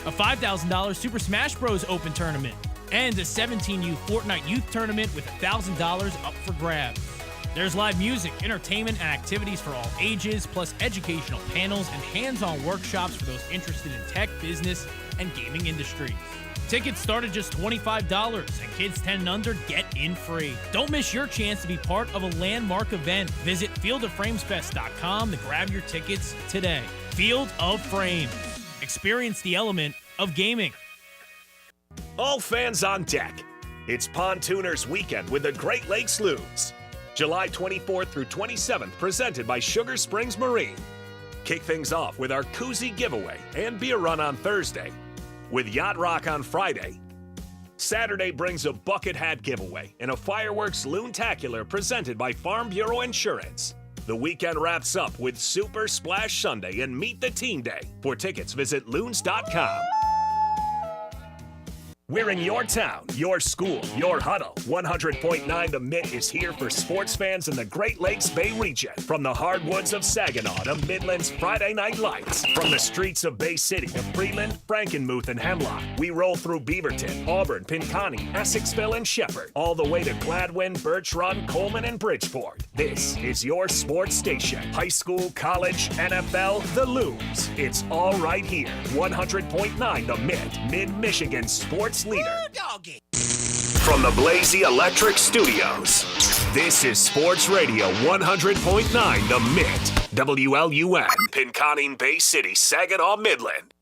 A $5,000 Super Smash Bros. Open Tournament. And a 17U Fortnite Youth Tournament with $1,000 up for grabs. There's live music, entertainment, and activities for all ages, plus educational panels and hands-on workshops for those interested in tech, business, and gaming industries. Tickets start at just $25, and kids 10 and under get in free. Don't miss your chance to be part of a landmark event. Visit fieldofFramesFest.com to grab your tickets today. Field of Frames. Experience the element of gaming. All fans on deck. It's Pontooners Weekend with the Great Lakes Loons. July 24th through 27th, presented by Sugar Springs Marine. Kick things off with our koozie giveaway and beer run on Thursday, with Yacht Rock on Friday. Saturday brings a bucket hat giveaway and a fireworks loontacular presented by Farm Bureau Insurance. The weekend wraps up with Super Splash Sunday and Meet the Team Day. For tickets, visit loons.com. We're in your town, your school, your huddle. 100.9 The Mitt is here for sports fans in the Great Lakes Bay region. From the hardwoods of Saginaw to Midland's Friday Night Lights. From the streets of Bay City to Freeland, Frankenmuth, and Hemlock. We roll through Beaverton, Auburn, Pinconning, Essexville, and Shepherd. All the way to Gladwin, Birch Run, Coleman, and Bridgeport. This is your sports station. High school, college, NFL, the Loons. It's all right here. 100.9 The Mitt, Mid-Michigan sports leader. From the Blazy Electric Studios, this is Sports Radio 100.9 The Mitt, WLUN, Pinconning, Bay City, Saginaw, Midland.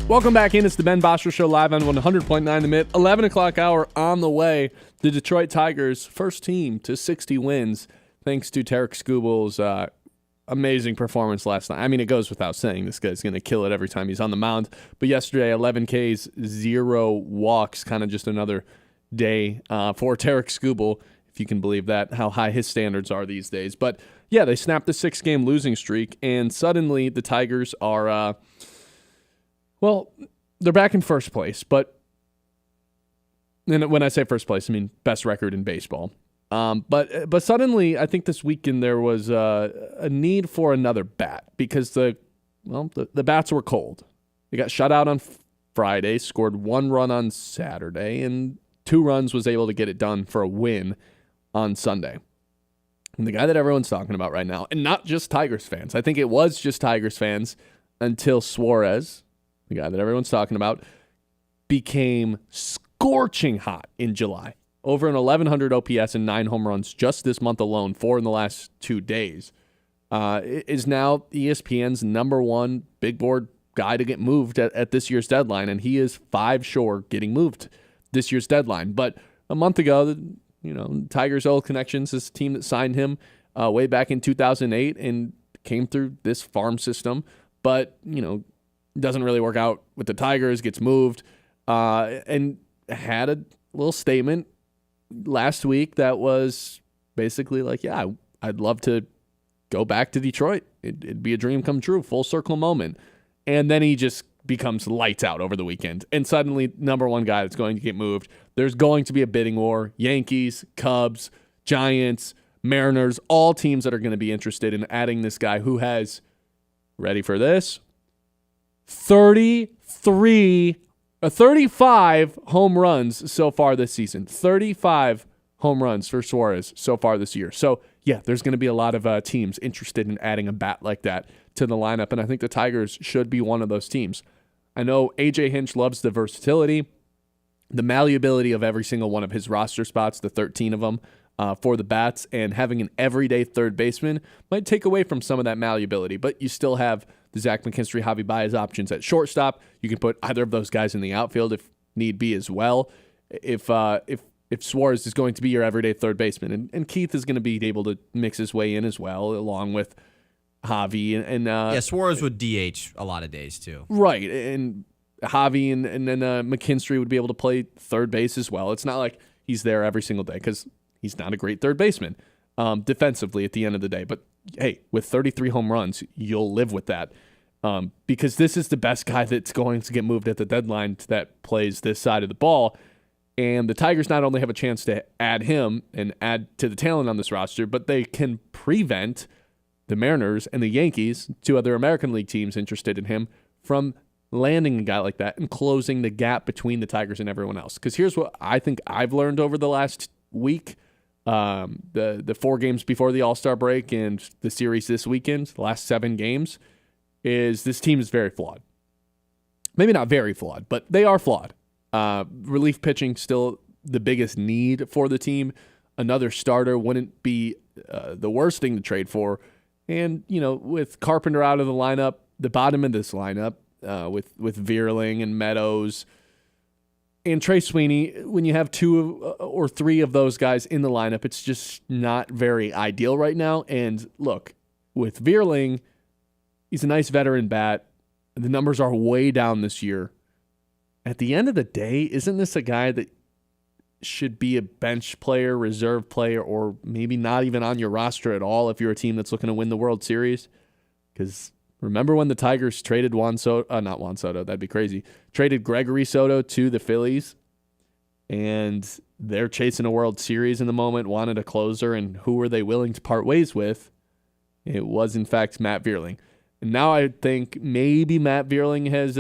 Welcome back in. It's the Ben Bosscher Show live on 100.9 The Mitt. 11 o'clock hour on the way. The Detroit Tigers, first team to 60 wins, thanks to Tarik Skubal's amazing performance last night. I mean, it goes without saying this guy's going to kill it every time he's on the mound. But yesterday, 11 Ks, 0 walks, kind of just another day for Tarik Skubal, if you can believe that, how high his standards are these days. But yeah, they snapped the 6-game losing streak, and suddenly the Tigers are, well, they're back in first place. But and when I say first place, I mean best record in baseball. But suddenly, I think this weekend there was a need for another bat because the bats were cold. They got shut out on Friday, scored 1 run on Saturday, and 2 runs, was able to get it done for a win on Sunday. And the guy that everyone's talking about right now, and not just Tigers fans, I think it was just Tigers fans until Suarez, the guy that everyone's talking about, became scorching hot in July. Over an 1,100 OPS and 9 home runs just this month alone, 4 in the last 2 days. Is now ESPN's number 1 big board guy to get moved at this year's deadline, and he is 5 short getting moved this year's deadline. But a month ago, Tigers old connections, this team that signed him way back in 2008 and came through this farm system, but doesn't really work out with the Tigers, gets moved, and had a little statement last week that was basically like, yeah, I'd love to go back to Detroit. It'd be a dream come true, full circle moment. And then he just becomes lights out over the weekend. And suddenly, number 1 guy that's going to get moved. There's going to be a bidding war. Yankees, Cubs, Giants, Mariners, all teams that are going to be interested in adding this guy who has, ready for this, 35 home runs so far this season. 35 home runs for Suarez so far this year. So, yeah, there's going to be a lot of teams interested in adding a bat like that to the lineup, and I think the Tigers should be one of those teams. I know A.J. Hinch loves the versatility, the malleability of every single one of his roster spots, the 13 of them for the bats, and having an everyday third baseman might take away from some of that malleability, but you still have the Zach McKinstry, Javi Baez options at shortstop. You can put either of those guys in the outfield if need be as well. If Suarez is going to be your everyday third baseman, and Keith is going to be able to mix his way in as well, along with Javi and Suarez would DH a lot of days too. Right, and Javi and then McKinstry would be able to play third base as well. It's not like he's there every single day because he's not a great third baseman defensively at the end of the day. But hey, with 33 home runs, you'll live with that because this is the best guy that's going to get moved at the deadline that plays this side of the ball. And the Tigers not only have a chance to add him and add to the talent on this roster, but they can prevent the Mariners and the Yankees, 2 other American League teams interested in him, from landing a guy like that and closing the gap between the Tigers and everyone else. Because here's what I think I've learned over the last week, the 4 games before the All-Star break and the series this weekend, the last 7 games, is this team is very flawed. Maybe not very flawed, but they are flawed. Relief pitching still the biggest need for the team. Another starter wouldn't be the worst thing to trade for. And, with Carpenter out of the lineup, the bottom of this lineup, with Vierling and Meadows and Trey Sweeney, when you have 2 or 3 of those guys in the lineup, it's just not very ideal right now. And look, with Vierling, he's a nice veteran bat. The numbers are way down this year. At the end of the day, isn't this a guy that should be a bench player, reserve player, or maybe not even on your roster at all if you're a team that's looking to win the World Series? Because remember when the Tigers traded not Juan Soto, that'd be crazy, traded Gregory Soto to the Phillies, and they're chasing a World Series in the moment, wanted a closer, and who were they willing to part ways with? It was, in fact, Matt Vierling. And now I think maybe Matt Vierling has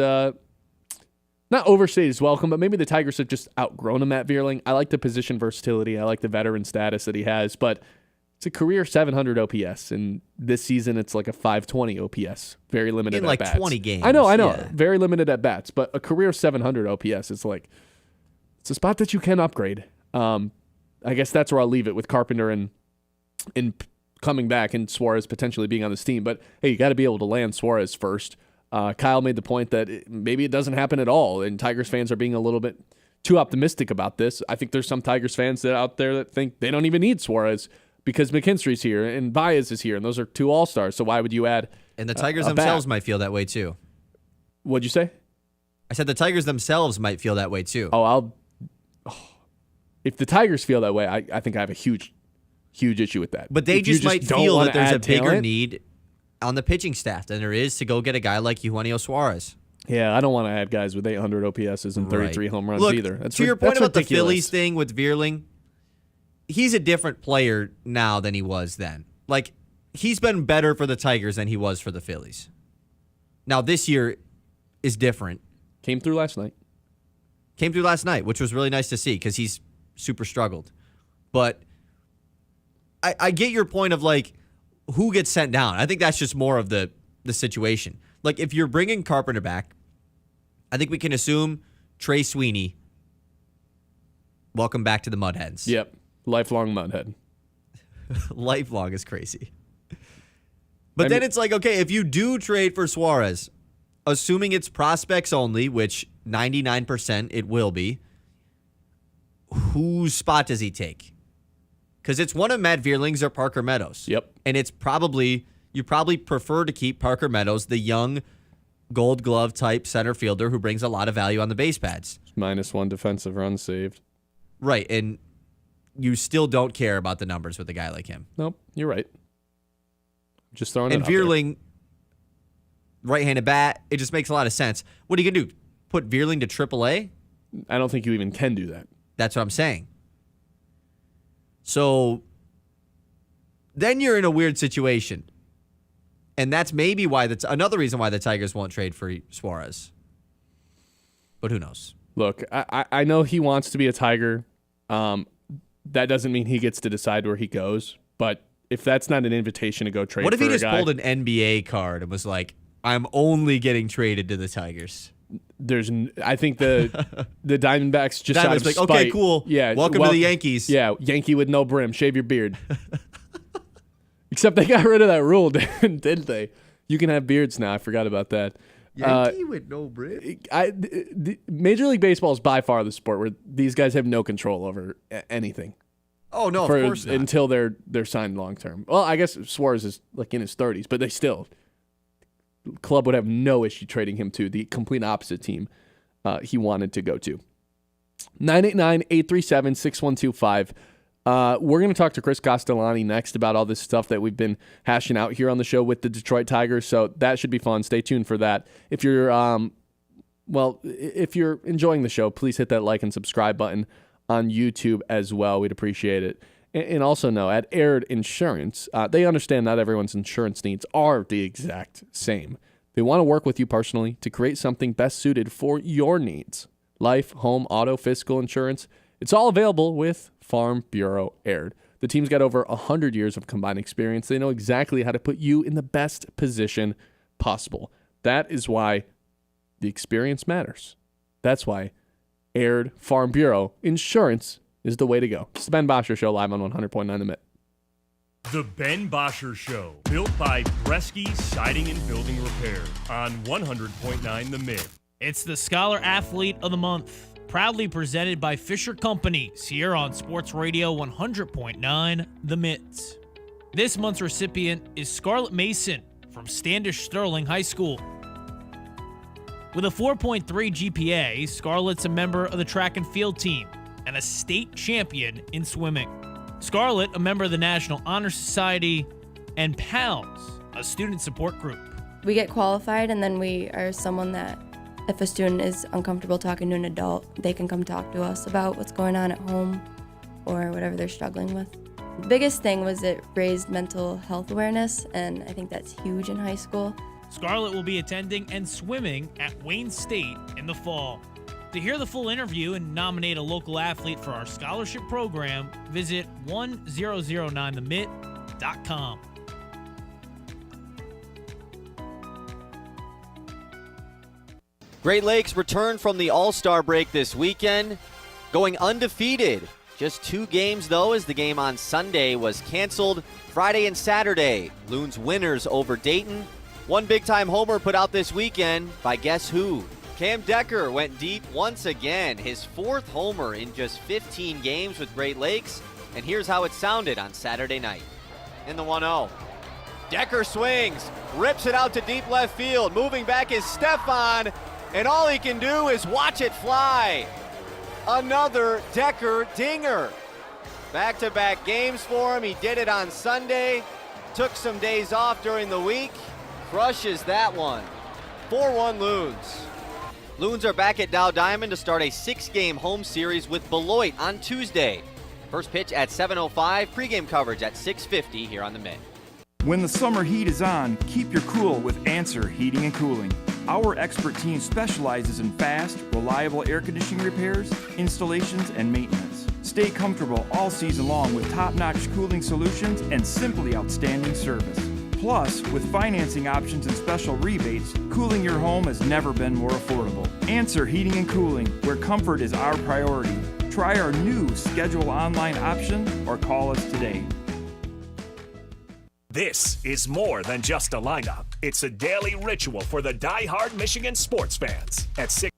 not overstayed his welcome, but maybe the Tigers have just outgrown a Matt Vierling. I like the position versatility. I like the veteran status that he has, but it's a career 700 OPS, and this season it's like a 520 OPS. Very limited in at like bats. 20 games. I know. Yeah. Very limited at bats, but a career 700 OPS is like, it's a spot that you can upgrade. I guess that's where I'll leave it with Carpenter and coming back and Suarez potentially being on this team. But hey, you got to be able to land Suarez first. Kyle made the point that maybe it doesn't happen at all, and Tigers fans are being a little bit too optimistic about this. I think there's some Tigers fans out there that think they don't even need Suarez because McKinstry's here and Baez is here, and those are 2 all-stars, so why would you add And the Tigers themselves might feel that way too. What'd you say? I said the Tigers themselves might feel that way too. If the Tigers feel that way, I think I have a huge issue with that. But they just might feel that there's a bigger talent, need on the pitching staff than there is to go get a guy like Eugenio Suarez. Yeah, I don't want to add guys with 800 OPSs and 33 home runs either. To your point about the Phillies thing with Vierling, he's a different player now than he was then. Like, he's been better for the Tigers than he was for the Phillies. Now, this year is different. Came through last night. Which was really nice to see because he's super struggled. But I get your point of, like, who gets sent down. I think that's just more of the situation. Like, if you're bringing Carpenter back, I think we can assume Trey Sweeney, welcome back to the Mudhens. Yep. Lifelong Mudhead. Lifelong is crazy. But then it's like, okay, if you do trade for Suarez, assuming it's prospects only, which 99% it will be, whose spot does he take? Because it's one of Matt Vierling's or Parker Meadows. Yep. And it's you probably prefer to keep Parker Meadows, the young Gold Glove type center fielder who brings a lot of value on the base pads. -1 defensive run saved. Right, and you still don't care about the numbers with a guy like him. Nope, you're right. Just throwing it and out there. Vierling, right-handed bat, it just makes a lot of sense. What are you going to do? Put Vierling to AAA? I don't think you even can do that. That's what I'm saying. So then you're in a weird situation. And that's maybe why another reason why the Tigers won't trade for Suarez. But who knows? Look, I know he wants to be a Tiger. That doesn't mean he gets to decide where he goes. But if that's not an invitation to go trade for a guy. What if he just pulled an NBA card and was like, I'm only getting traded to the Tigers? I think the Diamondbacks just out of like, spite. okay, cool. Yeah, welcome to the Yankees. Yeah, Yankee with no brim. Shave your beard. Except they got rid of that rule, didn't they? You can have beards now. I forgot about that. Yankee with no brim? Major League Baseball is by far the sport where these guys have no control over anything. Oh, no, of course not. Until they're signed long term. Well, I guess Suarez is like in his 30s, but they still. Club would have no issue trading him to the complete opposite team he wanted to go to. 989-837-6125. We're going to talk to Chris Castellani next about all this stuff that we've been hashing out here on the show with the Detroit Tigers, so that should be fun. Stay tuned for that. If you're if you're enjoying the show, please hit that like and subscribe button on YouTube as well. We'd appreciate it. And also know, at Aired Insurance, they understand not everyone's insurance needs are the exact same. They want to work with you personally to create something best suited for your needs. Life, home, auto, physical insurance. It's all available with Farm Bureau Aired. The team's got over 100 years of combined experience. They know exactly how to put you in the best position possible. That is why the experience matters. That's why Aired Farm Bureau Insurance is the way to go. It's the Ben Bosscher Show live on 100.9 The Mitt. The Ben Bosscher Show, built by Bresky Siding and Building Repair on 100.9 The Mitt. It's the Scholar Athlete of the Month, proudly presented by Fisher Companies here on Sports Radio 100.9 The Mitt. This month's recipient is Scarlett Mason from Standish Sterling High School. With a 4.3 GPA, Scarlett's a member of the track and field team and a state champion in swimming. Scarlett, a member of the National Honor Society, and PALS, a student support group. We get qualified, and then we are someone that, if a student is uncomfortable talking to an adult, they can come talk to us about what's going on at home or whatever they're struggling with. The biggest thing was it raised mental health awareness, and I think that's huge in high school. Scarlett will be attending and swimming at Wayne State in the fall. To hear the full interview and nominate a local athlete for our scholarship program, visit 1009themitt.com. Great Lakes return from the All-Star break this weekend, going undefeated. Just 2 games, though, as the game on Sunday was canceled. Friday and Saturday, Loons winners over Dayton. One big-time homer put out this weekend by guess who? Cam Decker went deep once again, his 4th homer in just 15 games with Great Lakes, and here's how it sounded on Saturday night. In the 1-0, Decker swings, rips it out to deep left field, moving back is Stefan, and all he can do is watch it fly. Another Decker dinger. Back-to-back games for him. He did it on Sunday, took some days off during the week, crushes that one. 4-1 Loons. Loons are back at Dow Diamond to start a 6-game home series with Beloit on Tuesday. First pitch at 7:05, pregame coverage at 6:50 here on the Mitt. When the summer heat is on, keep your cool with Answer Heating and Cooling. Our expert team specializes in fast, reliable air conditioning repairs, installations, and maintenance. Stay comfortable all season long with top-notch cooling solutions and simply outstanding service. Plus, with financing options and special rebates, cooling your home has never been more affordable. Answer Heating and Cooling, where comfort is our priority. Try our new schedule online option or call us today. This is more than just a lineup. It's a daily ritual for the die-hard Michigan sports fans. At 6.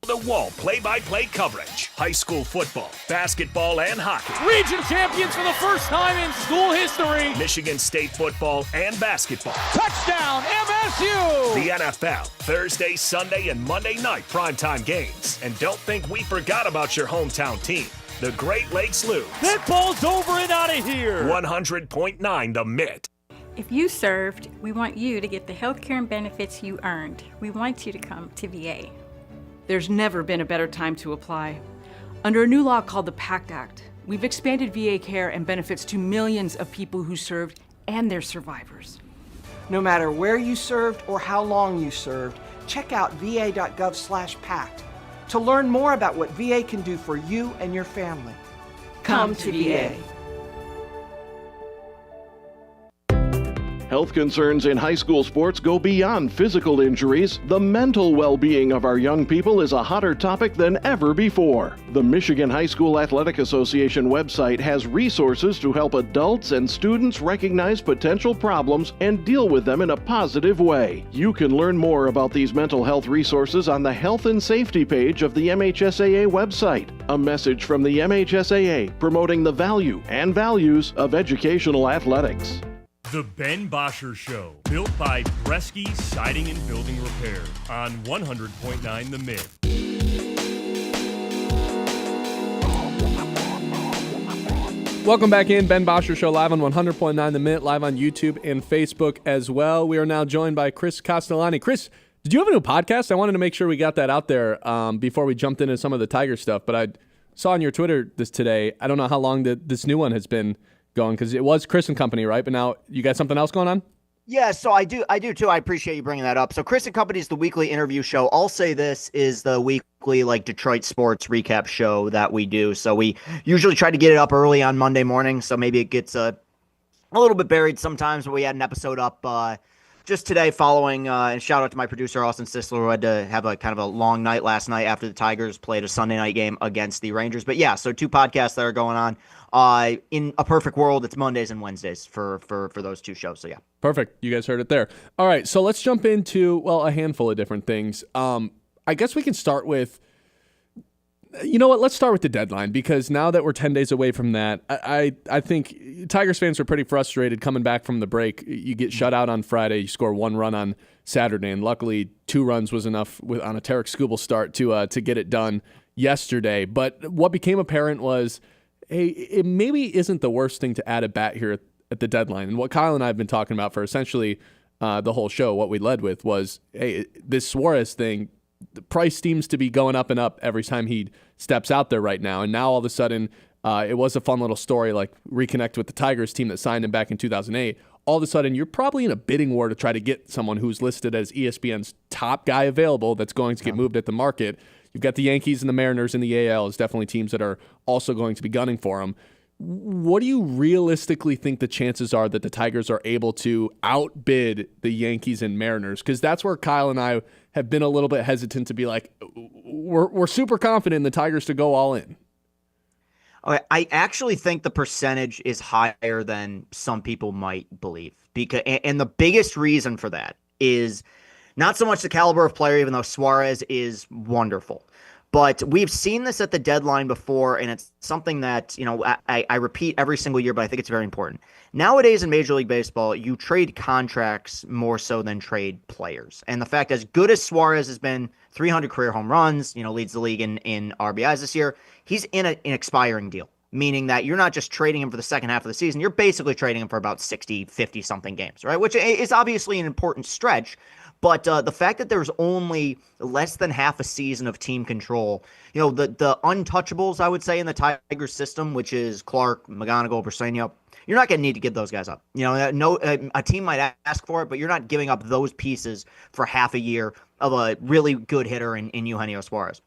The wall play-by-play coverage. High school football, basketball, and hockey. Region champions for the first time in school history. Michigan State football and basketball. Touchdown, MSU! The NFL, Thursday, Sunday, and Monday night primetime games. And don't think we forgot about your hometown team, the Great Lakes Loons. That ball's over and out of here. 100.9 The Mitt. If you served, we want you to get the health care and benefits you earned. We want you to come to VA. There's never been a better time to apply. Under a new law called the PACT Act, we've expanded VA care and benefits to millions of people who served and their survivors. No matter where you served or how long you served, check out va.gov/PACT to learn more about what VA can do for you and your family. Come to VA. Health concerns in high school sports go beyond physical injuries. The mental well-being of our young people is a hotter topic than ever before. The Michigan High School Athletic Association website has resources to help adults and students recognize potential problems and deal with them in a positive way. You can learn more about these mental health resources on the Health and Safety page of the MHSAA website. A message from the MHSAA promoting the value and values of educational athletics. The Ben Bosscher Show, built by Bresky Siding and Building Repair on 100.9 The Mitt. Welcome back in. Ben Bosscher Show live on 100.9 The Mitt, live on YouTube and Facebook as well. We are now joined by Chris Castellani. Chris, did you have a new podcast? I wanted to make sure we got that out there before we jumped into some of the Tiger stuff, but I saw on your Twitter this today, I don't know how long this new one has been going, because it was Chris and Company, right? But now you got something else going on? Yeah, so I do too. I appreciate you bringing that up. So Chris and Company is the weekly interview show. I'll say this is the weekly Detroit sports recap show that we do. So we usually try to get it up early on Monday morning. So maybe it gets a little bit buried sometimes, but we had an episode up just today following, and shout out to my producer, Austin Sisler, who had to have a kind of a long night last night after the Tigers played a Sunday night game against the Rangers. But yeah, so two podcasts that are going on. In a perfect world, it's Mondays and Wednesdays for those two shows. So yeah. Perfect. You guys heard it there. All right. So let's jump into, a handful of different things. I guess we can start with, you know what? Let's start with the deadline, because now that we're 10 days away from that, I think Tigers fans are pretty frustrated coming back from the break. You get shut out on Friday, you score one run on Saturday, and luckily 2 runs was enough on a Tarik Skubal start to get it done yesterday. But what became apparent was, hey, it maybe isn't the worst thing to add a bat here at the deadline. And what Kyle and I have been talking about for essentially the whole show, what we led with was, hey, this Suarez thing, the price seems to be going up and up every time he steps out there right now. And now all of a sudden, it was a fun little story, like reconnect with the Tigers team that signed him back in 2008. All of a sudden, you're probably in a bidding war to try to get someone who's listed as ESPN's top guy available that's going to get moved at the market. You've got the Yankees and the Mariners in the AL as definitely teams that are also going to be gunning for him. What do you realistically think the chances are that the Tigers are able to outbid the Yankees and Mariners? Because that's where Kyle and I have been a little bit hesitant to be like, we're super confident in the Tigers to go all in. Okay, I actually think the percentage is higher than some people might believe. And the biggest reason for that is not so much the caliber of player, even though Suarez is wonderful. But we've seen this at the deadline before, and it's something that, I repeat every single year, but I think it's very important. Nowadays in Major League Baseball, you trade contracts more so than trade players. And the fact, as good as Suarez has been, 300 career home runs, leads the league in RBIs this year, he's in an expiring deal, meaning that you're not just trading him for the second half of the season, you're basically trading him for about 60, 50-something games, right? Which is obviously an important stretch. But the fact that there's only less than half a season of team control, the untouchables, I would say, in the Tigers system, which is Clark, McGonigal, Briseño, you're not going to need to give those guys up. A team might ask for it, but you're not giving up those pieces for half a year of a really good hitter in Eugenio Suarez.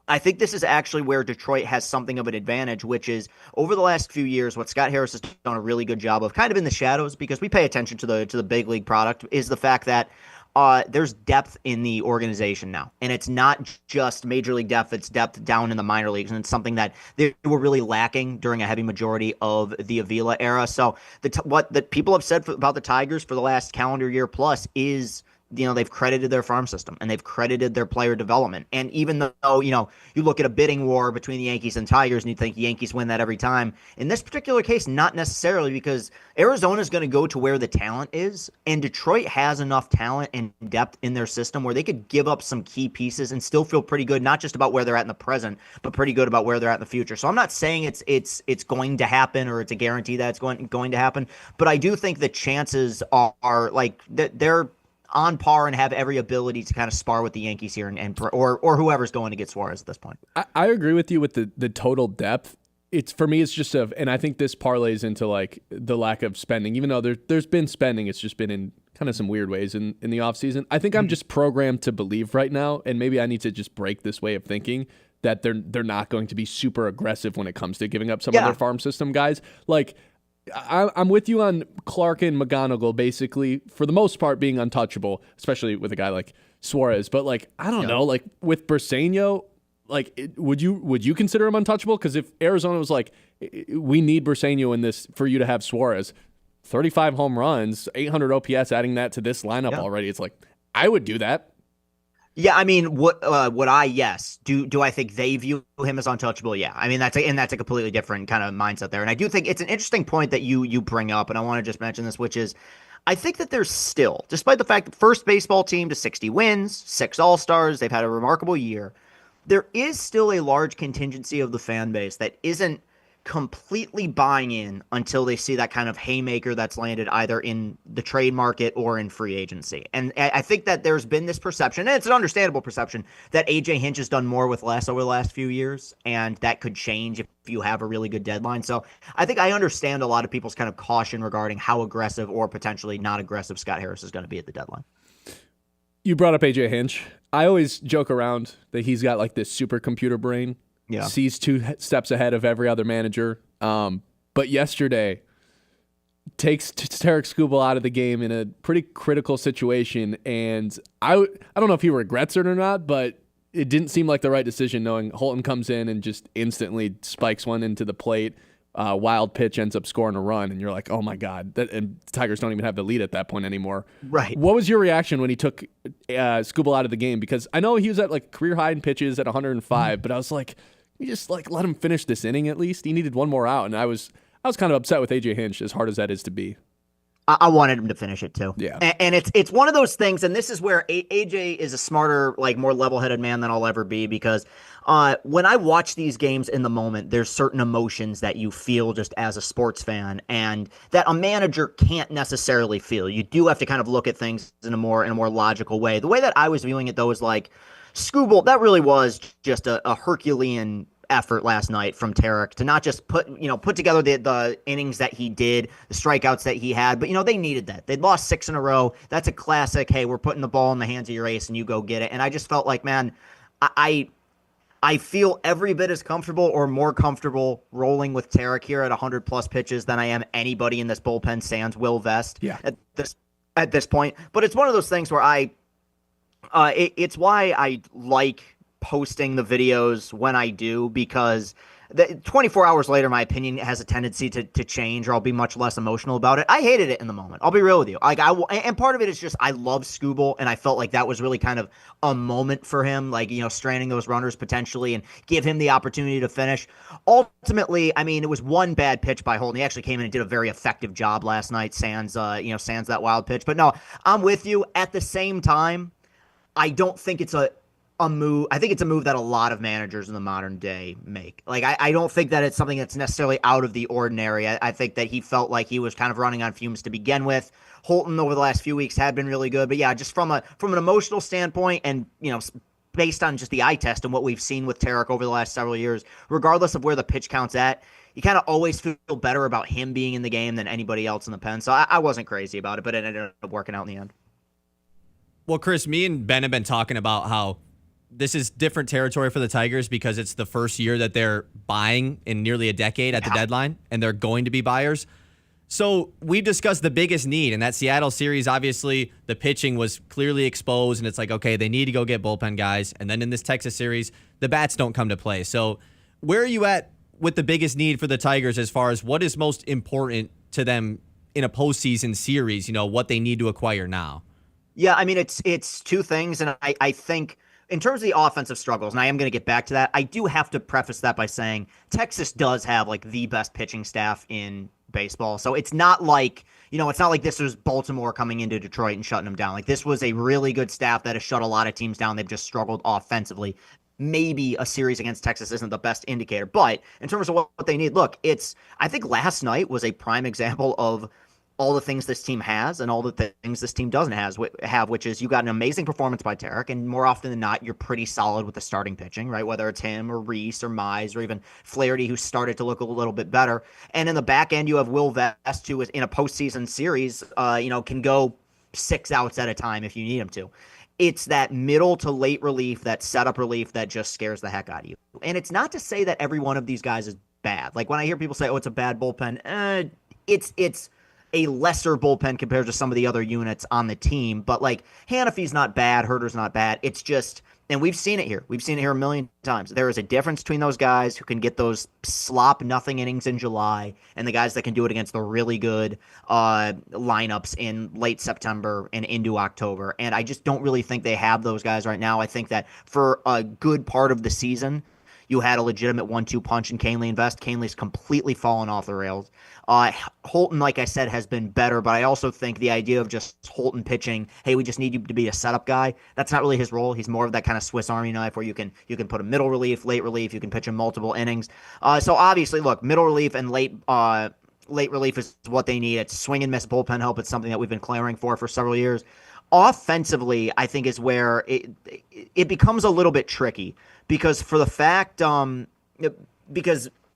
I think this is actually where Detroit has something of an advantage, which is over the last few years, what Scott Harris has done a really good job of, kind of in the shadows, because we pay attention to the big league product, is the fact that there's depth in the organization now. And it's not just major league depth, it's depth down in the minor leagues. And it's something that they were really lacking during a heavy majority of the Avila era. So what the people have said about the Tigers for the last calendar year plus is, they've credited their farm system and they've credited their player development. And even though, you look at a bidding war between the Yankees and Tigers and you think the Yankees win that every time, in this particular case, not necessarily, because Arizona's going to go to where the talent is, and Detroit has enough talent and depth in their system where they could give up some key pieces and still feel pretty good, not just about where they're at in the present, but pretty good about where they're at in the future. So I'm not saying it's going to happen or it's a guarantee that it's going to happen, but I do think the chances are like they're on par and have every ability to kind of spar with the Yankees here or whoever's going to get Suarez at this point. I agree with you with the total depth. For me, it's just and I think this parlays into like the lack of spending, even though there's been spending, it's just been in kind of some weird ways in the offseason. I think I'm just programmed to believe right now, and maybe I need to just break this way of thinking that they're not going to be super aggressive when it comes to giving up some of their farm system guys. Like, I'm with you on Clark and McGonigal basically, for the most part, being untouchable, especially with a guy like Suarez. But, like, I don't know, like, with Briseño, like, would you consider him untouchable? Because if Arizona was like, we need Briseño in this for you to have Suarez, 35 home runs, 800 OPS, adding that to this lineup already, it's like, I would do that. Yeah, I mean, would I? Yes. Do I think they view him as untouchable? Yeah. I mean, that's a completely different kind of mindset there. And I do think it's an interesting point that you bring up, and I want to just mention this, which is I think that there's still, despite the fact that first baseball team to 60 wins, 6 All-Stars, they've had a remarkable year, there is still a large contingency of the fan base that isn't completely buying in until they see that kind of haymaker that's landed either in the trade market or in free agency. And I think that there's been this perception, and it's an understandable perception, that AJ Hinch has done more with less over the last few years, and that could change if you have a really good deadline. So I think I understand a lot of people's kind of caution regarding how aggressive or potentially not aggressive Scott Harris is going to be at the deadline. You brought up AJ Hinch. I always joke around that he's got like this supercomputer brain. Yeah. Sees 2 steps ahead of every other manager. But yesterday takes Tarik Skubal out of the game in a pretty critical situation. And I don't know if he regrets it or not, but it didn't seem like the right decision, knowing Holton comes in and just instantly spikes one into the plate. Wild pitch ends up scoring a run, and you're like, oh my God. And the Tigers don't even have the lead at that point anymore. Right. What was your reaction when he took Skubal out of the game? Because I know he was at like career high in pitches at 105, but I was like, you just like let him finish this inning at least. He needed one more out, and I was kind of upset with AJ Hinch, as hard as that is to be. I wanted him to finish it too. Yeah. And it's one of those things, and this is where AJ is a smarter, like more level-headed man than I'll ever be, because when I watch these games in the moment, there's certain emotions that you feel just as a sports fan, and that a manager can't necessarily feel. You do have to kind of look at things in a more logical way. The way that I was viewing it, though, is like, Skubal, that really was just a Herculean effort last night from Tarik to not just put together the innings that he did, the strikeouts that he had, but they needed that. They'd lost 6 in a row. That's a classic, hey, we're putting the ball in the hands of your ace and you go get it. And I just felt like, man, I feel every bit as comfortable or more comfortable rolling with Tarik here at 100+ pitches than I am anybody in this bullpen sans Will Vest at this point. But it's one of those things where it's why I like posting the videos when I do, because 24 hours later, my opinion has a tendency to change, or I'll be much less emotional about it. I hated it in the moment. I'll be real with you. And part of it is just I love Skubal, and I felt like that was really kind of a moment for him, stranding those runners potentially and give him the opportunity to finish. Ultimately, I mean, it was one bad pitch by Holton. He actually came in and did a very effective job last night, sans that wild pitch. But no, I'm with you. At the same time, I don't think it's a move. I think it's a move that a lot of managers in the modern day make. I don't think that it's something that's necessarily out of the ordinary. I think that he felt like he was kind of running on fumes to begin with. Holton over the last few weeks had been really good, but yeah, just from an emotional standpoint, and based on just the eye test and what we've seen with Tarik over the last several years, regardless of where the pitch count's at, you kind of always feel better about him being in the game than anybody else in the pen. So I wasn't crazy about it, but it ended up working out in the end. Well, Chris, me and Ben have been talking about how this is different territory for the Tigers because it's the first year that they're buying in nearly a decade at the deadline, and they're going to be buyers. So we discussed the biggest need, and that Seattle series, obviously, the pitching was clearly exposed, and it's like, okay, they need to go get bullpen guys. And then in this Texas series, the bats don't come to play. So where are you at with the biggest need for the Tigers as far as what is most important to them in a postseason series, what they need to acquire now? Yeah, I mean, it's two things, and I think in terms of the offensive struggles, and I am going to get back to that, I do have to preface that by saying Texas does have the best pitching staff in baseball. So it's not like, it's not like this was Baltimore coming into Detroit and shutting them down. This was a really good staff that has shut a lot of teams down. They've just struggled offensively. Maybe a series against Texas isn't the best indicator, but in terms of what they need, look, I think last night was a prime example of all the things this team has and all the things this team doesn't have, which is you got an amazing performance by Tarik, and more often than not, you're pretty solid with the starting pitching, right? Whether it's him or Reese or Mize or even Flaherty, who started to look a little bit better. And in the back end, you have Will Vest, who is in a postseason series, can go 6 outs at a time if you need him to. It's that middle to late relief, that setup relief that just scares the heck out of you. And it's not to say that every one of these guys is bad. When I hear people say, oh, it's a bad bullpen, it's a lesser bullpen compared to some of the other units on the team. But Hanafy's not bad, Herter's not bad. It's just, and we've seen it here. We've seen it here a million times. There is a difference between those guys who can get those slop nothing innings in July and the guys that can do it against the really good lineups in late September and into October. And I just don't really think they have those guys right now. I think that for a good part of the season, you had a legitimate 1-2 punch in Kahnle and Vest. Kahnle's completely fallen off the rails. Holton, like I said, has been better, but I also think the idea of just Holton pitching, hey, we just need you to be a setup guy, that's not really his role. He's more of that kind of Swiss Army knife where you can put a middle relief, late relief, you can pitch him multiple innings. So obviously, look, middle relief and late relief is what they need. It's swing and miss bullpen help. It's something that we've been clamoring for several years. Offensively, I think is where it becomes a little bit tricky because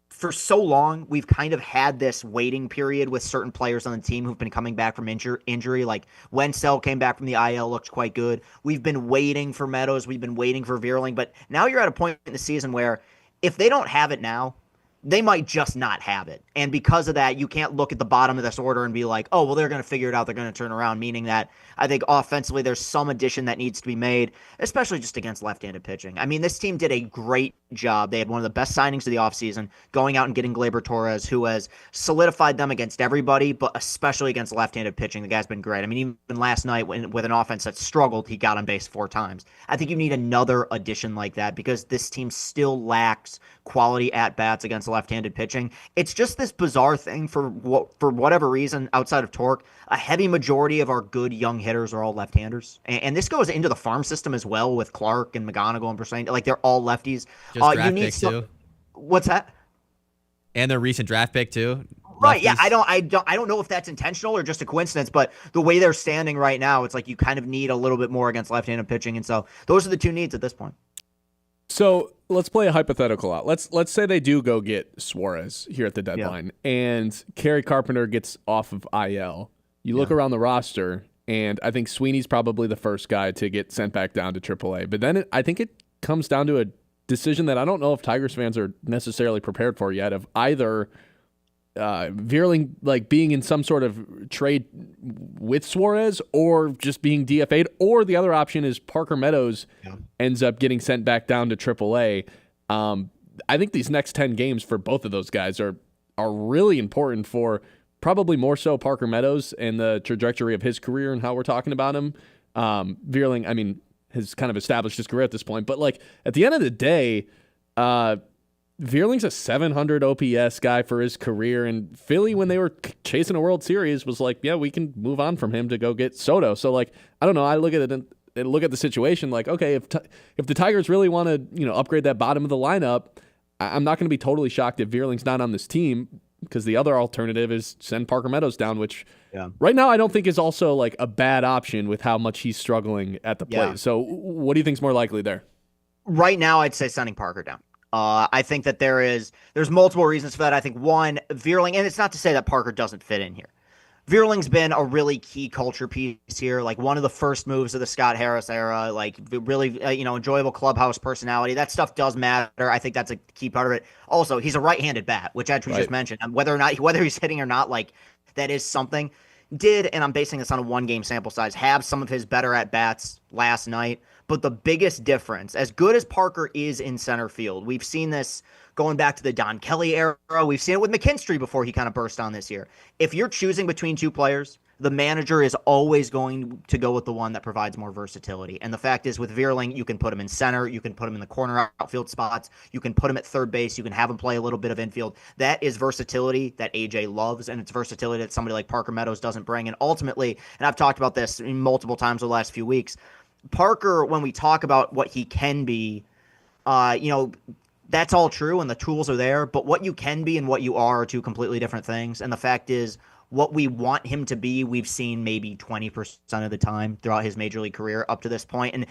for so long, we've kind of had this waiting period with certain players on the team who've been coming back from injury. Like Wenzel came back from the IL, looked quite good. We've been waiting for Meadows. We've been waiting for Vierling. But now you're at a point in the season where if they don't have it now, they might just not have it. And because of that, you can't look at the bottom of this order and be like, oh, well, they're going to figure it out. They're going to turn around, meaning that I think offensively there's some addition that needs to be made, especially just against left-handed pitching. I mean, this team did a great job. They had one of the best signings of the offseason, going out and getting Gleyber Torres, who has solidified them against everybody, but especially against left-handed pitching. The guy's been great. I mean, even last night with an offense that struggled, he got on base 4 times. I think you need another addition like that because this team still lacks quality at-bats against left-handed pitching. It's just this bizarre thing for whatever reason outside of torque. A heavy majority of our good young hitters are all left-handers, and this goes into the farm system as well with Clark and McGonigal and Persane. Like they're all lefties. Just draft pick too. What's that? And their recent draft pick too. Right, Lefties. yeah, I don't know if that's intentional or just a coincidence, but the way they're standing right now, it's like you kind of need a little bit more against left-handed pitching, and so those are the two needs at this point. So let's play a hypothetical out. Let's say they do go get Suarez here at the deadline, and Kerry Carpenter gets off of IL. You look around the roster, and I think Sweeney's probably the first guy to get sent back down to AAA. But then I think it comes down to a decision that I don't know if Tigers fans are necessarily prepared for yet, of either Vierling like being in some sort of trade with Suarez or just being DFA'd, or the other option is Parker Meadows ends up getting sent back down to AAA. I think these next 10 games for both of those guys are really important for probably more so Parker Meadows and the trajectory of his career and how we're talking about him. Vierling, I mean, has kind of established his career at this point, but like at the end of the day, Vierling's a 700 OPS guy for his career, and Philly, when they were chasing a World Series, was like, yeah, we can move on from him to go get Soto. So like, I don't know. I look at it and look at the situation like, okay, if the Tigers really want to, upgrade that bottom of the lineup, I'm not going to be totally shocked if Vierling's not on this team, because the other alternative is send Parker Meadows down, which right now I don't think is also like a bad option with how much he's struggling at the plate. So what do you think is more likely there? Right now, I'd say sending Parker down. I think that there's multiple reasons for that. I think one, Vierling, and it's not to say that Parker doesn't fit in here. Vierling's been a really key culture piece here, like one of the first moves of the Scott Harris era, like really, enjoyable clubhouse personality. That stuff does matter. I think that's a key part of it. Also, he's a right-handed bat, which as we just mentioned, whether he's hitting or not, like that is something. And I'm basing this on a 1-game sample size, have some of his better at-bats last night. But the biggest difference, as good as Parker is in center field, we've seen this going back to the Don Kelly era. We've seen it with McKinstry before he kind of burst on this year. If you're choosing between two players, the manager is always going to go with the one that provides more versatility. And the fact is, with Vierling, you can put him in center, you can put him in the corner outfield spots, you can put him at third base, you can have him play a little bit of infield. That is versatility that AJ loves, and it's versatility that somebody like Parker Meadows doesn't bring. And ultimately, and I've talked about this multiple times over the last few weeks, Parker, when we talk about what he can be, that's all true and the tools are there, but what you can be and what you are two completely different things. And the fact is, what we want him to be, we've seen maybe 20% of the time throughout his major league career up to this point. And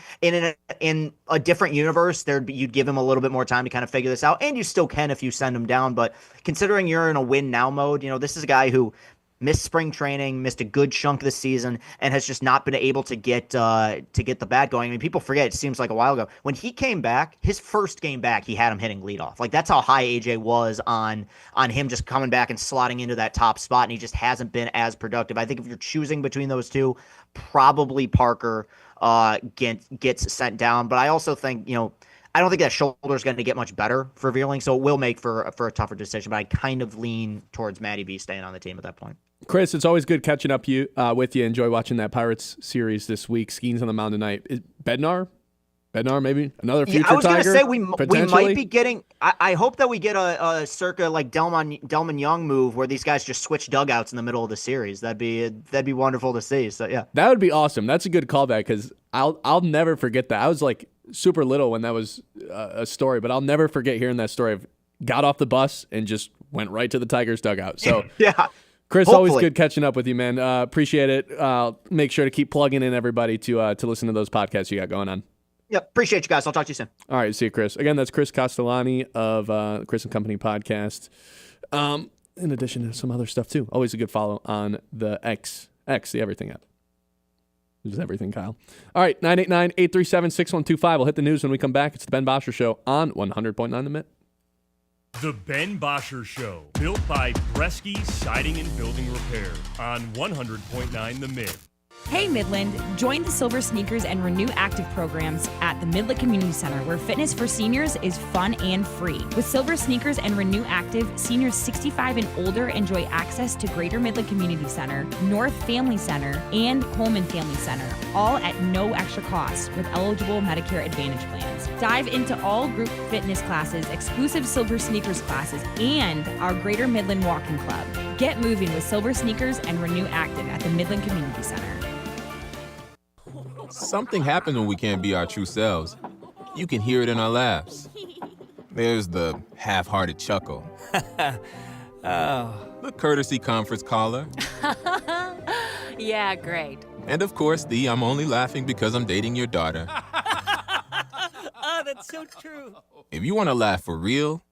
in a different universe, you'd give him a little bit more time to kind of figure this out, and you still can if you send him down. But considering you're in a win now mode, this is a guy who missed spring training, missed a good chunk of the season, and has just not been able to get the bat going. I mean, people forget, it seems like a while ago. When he came back, his first game back, he had him hitting leadoff. Like, that's how high AJ was on him just coming back and slotting into that top spot, and he just hasn't been as productive. I think if you're choosing between those two, probably Parker gets sent down. But I also think, I don't think that shoulder is going to get much better for Vierling, so it will make for a tougher decision. But I kind of lean towards Matty B staying on the team at that point. Chris, it's always good catching up with you. Enjoy watching that Pirates series this week. Skiing's on the mound tonight. Is Bednar, maybe another future Tiger? I was going to say we might be getting. I hope that we get a circa like Delman Young move where these guys just switch dugouts in the middle of the series. That'd be wonderful to see. So yeah, that would be awesome. That's a good callback because I'll never forget that. I was like super little when that was a story, but I'll never forget hearing that story of got off the bus and just went right to the Tigers dugout. So yeah. Chris, hopefully. Always good catching up with you, man. Appreciate it. Make sure to keep plugging in everybody to listen to those podcasts you got going on. Yep, appreciate you guys. I'll talk to you soon. All right, see you, Chris. Again, that's Chris Castellani of Chris and Company podcast. In addition to some other stuff too. Always a good follow on the X, the Everything app. This is everything, Kyle. All right, 989-837-6125. We'll hit the news when we come back. It's the Ben Bosscher Show on 100.9 The Mitt. The Ben Bosscher Show, built by Bresky Siding and Building Repair on 100.9 The Mitt. Hey Midland, join the Silver Sneakers and Renew Active programs at the Midland Community Center, where fitness for seniors is fun and free. With Silver Sneakers and Renew Active, seniors 65 and older enjoy access to Greater Midland Community Center, North Family Center, and Coleman Family Center, all at no extra cost with eligible Medicare Advantage plans. Dive into all group fitness classes, exclusive Silver Sneakers classes, and our Greater Midland Walking Club. Get moving with Silver Sneakers and Renew Active at the Midland Community Center. Something happens when we can't be our true selves. You can hear it in our laughs. There's the half-hearted chuckle. The courtesy conference caller. Yeah, great. And of course, the I'm only laughing because I'm dating your daughter. Oh, that's so true. If you want to laugh for real,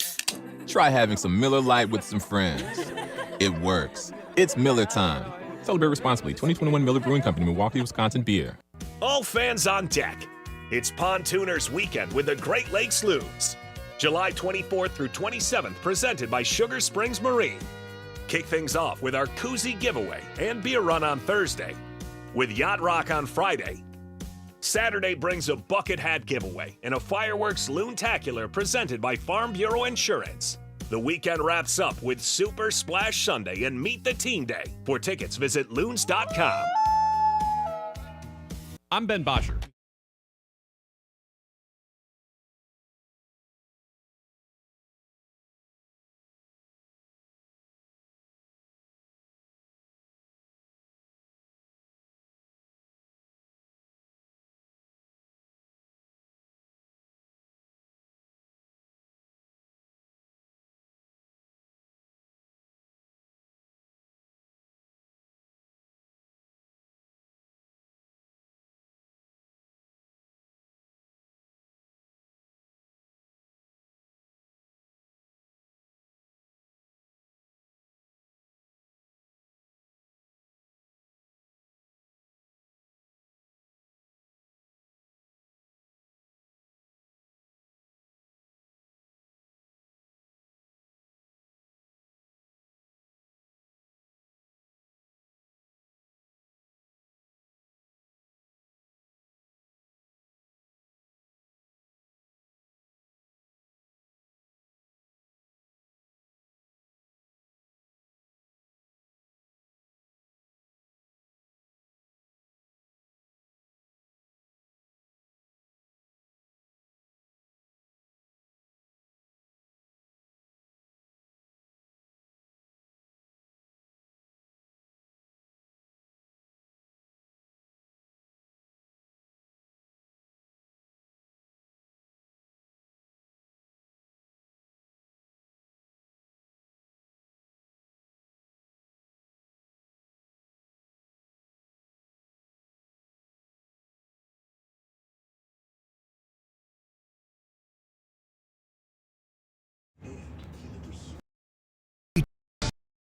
try having some Miller Lite with some friends. It works. It's Miller time. Celebrate responsibly. 2021 Miller Brewing Company, Milwaukee, Wisconsin beer. All fans on deck. It's Pontooners Weekend with the Great Lakes Loons. July 24th through 27th, presented by Sugar Springs Marine. Kick things off with our koozie giveaway and beer run on Thursday, with Yacht Rock on Friday. Saturday brings a bucket hat giveaway and a fireworks loontacular presented by Farm Bureau Insurance. The weekend wraps up with Super Splash Sunday and Meet the Team Day. For tickets, visit loons.com. I'm Ben Bosscher.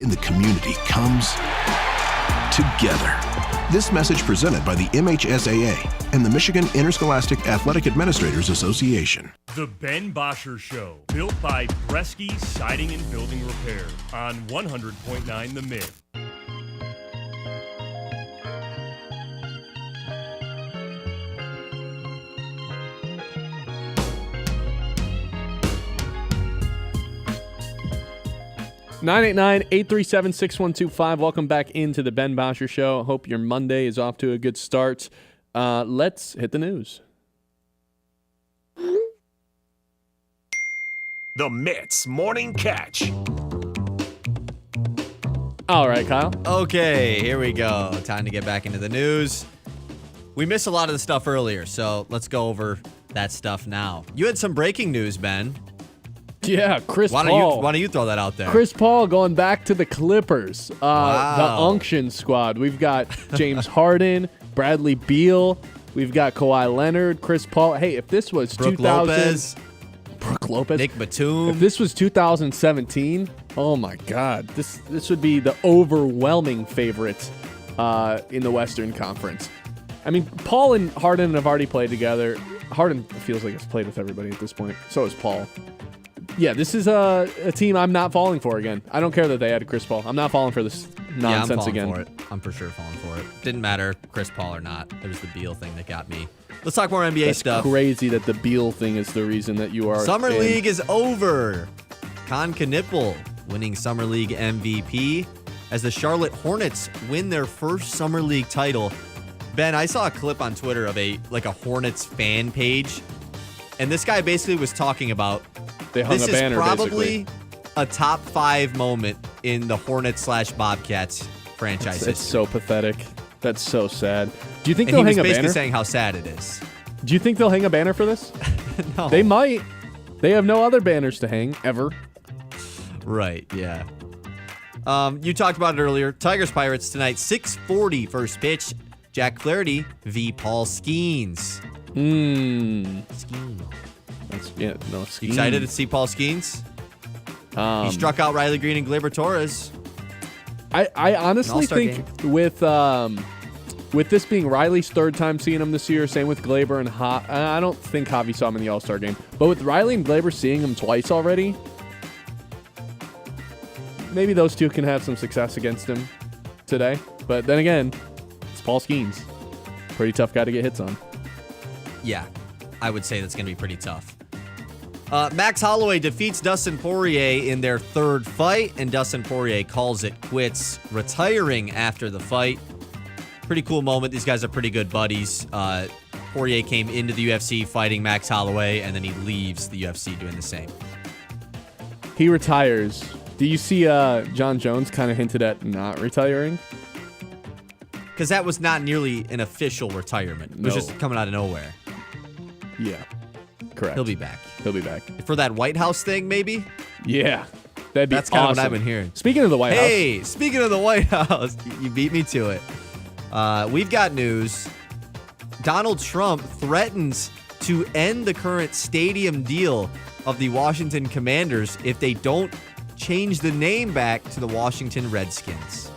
In the community comes together. This message presented by the MHSAA and the Michigan Interscholastic Athletic Administrators Association. The Ben Bosscher Show, built by Bresky Siding and Building Repair on 100.9 The Mitt. (989) 837-6125. Welcome back into the Ben Bosscher Show. Hope your Monday is off to a good start. Let's hit the news. The Mitt's Morning Catch. All right, Kyle. Okay, here we go. Time to get back into the news. We missed a lot of the stuff earlier, so let's go over that stuff now. You had some breaking news, Ben. Yeah, Chris Paul. Why don't you throw that out there? Chris Paul going back to the Clippers. Wow. The Unction squad. We've got James Harden, Bradley Beal. We've got Kawhi Leonard, Chris Paul. Hey, if this was Brook 2000, Brook Lopez, Nick Batum. If this was 2017, oh my God, this would be the overwhelming favorite in the Western Conference. I mean, Paul and Harden have already played together. Harden feels like he's played with everybody at this point. So is Paul. Yeah, this is a team I'm not falling for again. I don't care that they added Chris Paul. I'm not falling for this nonsense again. For it. I'm for sure falling for it. Didn't matter Chris Paul or not. It was the Beal thing that got me. Let's talk more NBA stuff. Crazy that the Beal thing is the reason that you are. Summer League is over. Con Knipple winning Summer League MVP as the Charlotte Hornets win their first Summer League title. Ben, I saw a clip on Twitter of a Hornets fan page, and this guy basically was talking about they hung this a banner, is probably basically a top 5 moment in the Hornets/Bobcats franchise history. It's so pathetic. That's so sad. Do you think and they'll he hang a was basically banner? saying how sad it is. Do you think they'll hang a banner for this? No. They might. They have no other banners to hang ever. Right, yeah. You talked about it earlier. Tigers Pirates tonight, 6:40 first pitch. Jack Flaherty v. Paul Skeens. Skeens. Skeens. Excited to see Paul Skeens? He struck out Riley Green and Gleyber Torres. I honestly think with this being Riley's third time seeing him this year, same with Gleyber and I don't think Javi saw him in the All-Star game. But with Riley and Gleyber seeing him twice already, maybe those two can have some success against him today. But then again, it's Paul Skeens. Pretty tough guy to get hits on. Yeah, I would say that's going to be pretty tough. Max Holloway defeats Dustin Poirier in their third fight, and Dustin Poirier calls it quits, retiring after the fight. Pretty cool moment. These guys are pretty good buddies. Poirier came into the UFC fighting Max Holloway, and then he leaves the UFC doing the same. He retires. Do you see John Jones kind of hinted at not retiring? Because that was not nearly an official retirement. It was just coming out of nowhere. Yeah, correct. He'll be back. He'll be back. For that White House thing, maybe? Yeah, that'd be That's kind of awesome. what I've been hearing. Speaking of the White House. Hey, speaking of the White House, you beat me to it. We've got news. Donald Trump threatens to end the current stadium deal of the Washington Commanders if they don't change the name back to the Washington Redskins.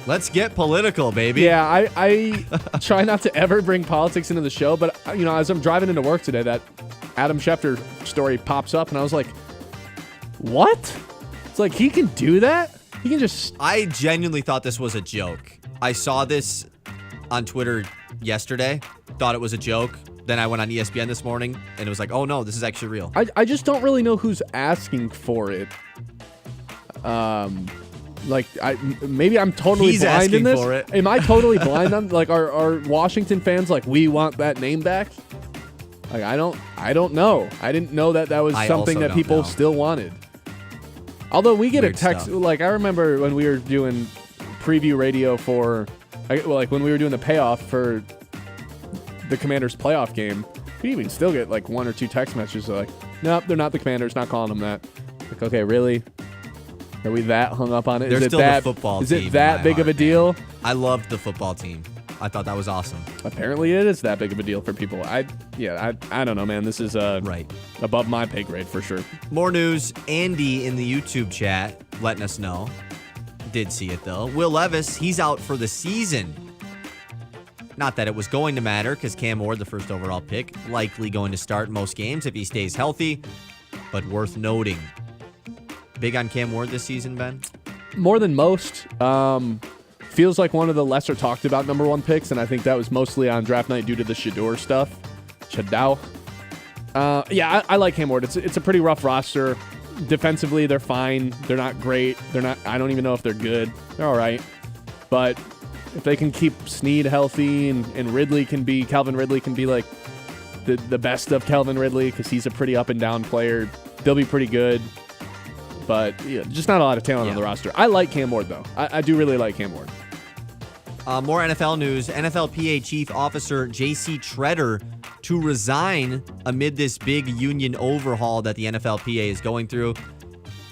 Let's get political, baby. Yeah, I try not to ever bring politics into the show, but as I'm driving into work today, that Adam Schefter story pops up, and I was like, what? It's like, he can do that? He can just... I genuinely thought this was a joke. I saw this on Twitter yesterday, thought it was a joke. Then I went on ESPN this morning, and it was like, oh no, this is actually real. I just don't really know who's asking for it. Maybe I'm totally blind in this. For it. Am I totally blind on are Washington fans like, we want that name back? Like, I don't know. I didn't know that was something that people still wanted. Although we get Weird a text, stuff. I remember when we were doing preview radio for, when we were doing the payoff for the Commanders playoff game, we even still get one or two text messages like, nope, they're not the Commanders, not calling them that. Like, okay, really? Are we that hung up on it? They're still the football Is team it that in my big of a heart, deal? man. I loved the football team. I thought that was awesome. Apparently it is that big of a deal for people. I don't know, man. This is right above my pay grade for sure. More news. Andy in the YouTube chat letting us know. Did see it though. Will Levis, he's out for the season. Not that it was going to matter because Cam Ward, the first overall pick, likely going to start most games if he stays healthy, but worth noting. Big on Cam Ward this season, Ben? More than most. Feels like one of the lesser talked about number one picks, and I think that was mostly on draft night due to the Shador stuff. Shadow. I like Cam Ward. It's a pretty rough roster. Defensively, they're fine. They're not great. I don't even know if they're good. They're all right. But if they can keep Snead healthy and Calvin Ridley can be the best of Calvin Ridley because he's a pretty up and down player, they'll be pretty good. But yeah, just not a lot of talent on the roster. I like Cam Ward, though. I do really like Cam Ward. More NFL news. NFLPA Chief Officer J.C. Treader to resign amid this big union overhaul that the NFLPA is going through.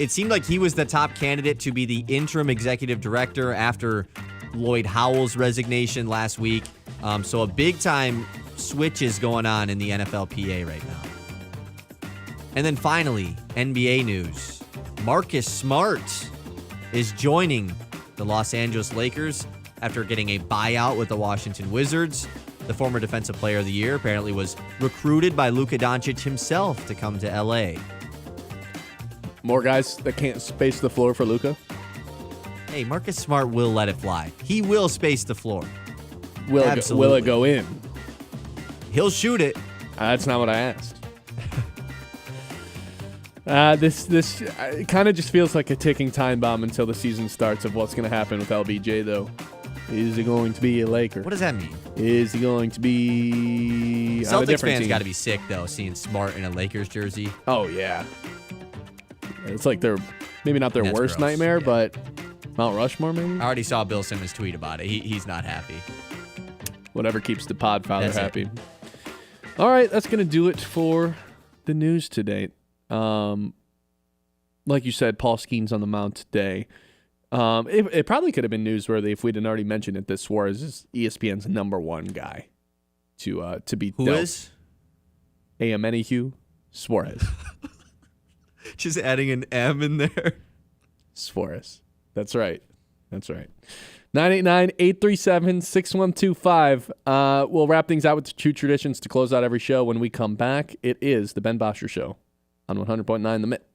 It seemed like he was the top candidate to be the interim executive director after Lloyd Howell's resignation last week. So a big-time switch is going on in the NFLPA right now. And then finally, NBA news. Marcus Smart is joining the Los Angeles Lakers after getting a buyout with the Washington Wizards. The former Defensive Player of the Year apparently was recruited by Luka Doncic himself to come to L.A. More guys that can't space the floor for Luka? Hey, Marcus Smart will let it fly. He will space the floor. Will it go in? He'll shoot it. That's not what I asked. This kind of just feels like a ticking time bomb until the season starts of what's going to happen with LBJ, though. Is he going to be a Laker? What does that mean? Is he going to be on a Celtics different fans team? got to be sick, though, seeing Smart in a Lakers jersey. Oh, yeah. It's like maybe not their That's worst gross, nightmare, but Mount Rushmore, maybe? I already saw Bill Simmons tweet about it. He's not happy. Whatever keeps the Podfather That's it. happy. All right, that's going to do it for the news today. Like you said, Paul Skeens on the mound today. It probably could have been newsworthy if we didn't already mention it that Suarez is ESPN's number one guy to be Who dealt. is? Hugh Suarez. Just adding an M in there. Suarez. That's right. 989-837-6125. We'll wrap things out with the two traditions to close out every show when we come back. It is the Ben Bosscher Show on 100.9 The Mitt.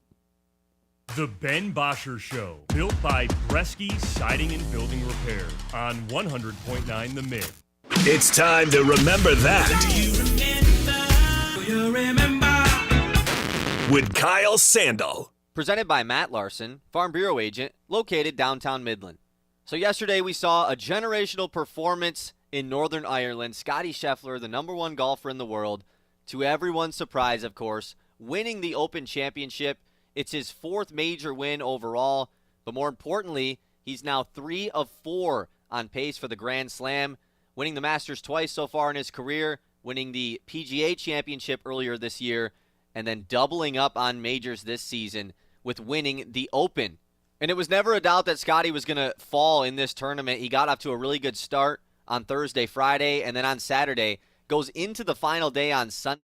The Ben Bosscher Show, built by Bresky Siding and Building Repair on 100.9 The Mid. It's time to remember that. With Kyle Sandel. Presented by Matt Larson, Farm Bureau agent, located downtown Midland. So yesterday we saw a generational performance in Northern Ireland. Scottie Scheffler, the #1 golfer in the world, to everyone's surprise, of course, winning the Open Championship. It's his 4th major win overall, but more importantly, he's now 3 of 4 on pace for the Grand Slam, winning the Masters twice so far in his career, winning the PGA Championship earlier this year, and then doubling up on majors this season with winning the Open. And it was never a doubt that Scottie was going to fall in this tournament. He got off to a really good start on Thursday, Friday, and then on Saturday goes into the final day on Sunday.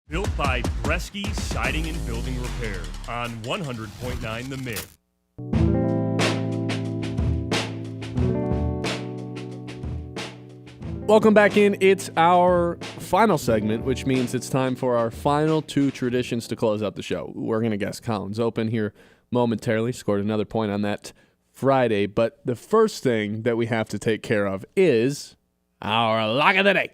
Built by Bresky Siding and Building Repair on 100.9 The Mid. Welcome back in. It's our final segment, which means it's time for our final two traditions to close out the show. We're going to guess Colin's Open here momentarily. Scored another point on that Friday. But the first thing that we have to take care of is our Lock of the Day.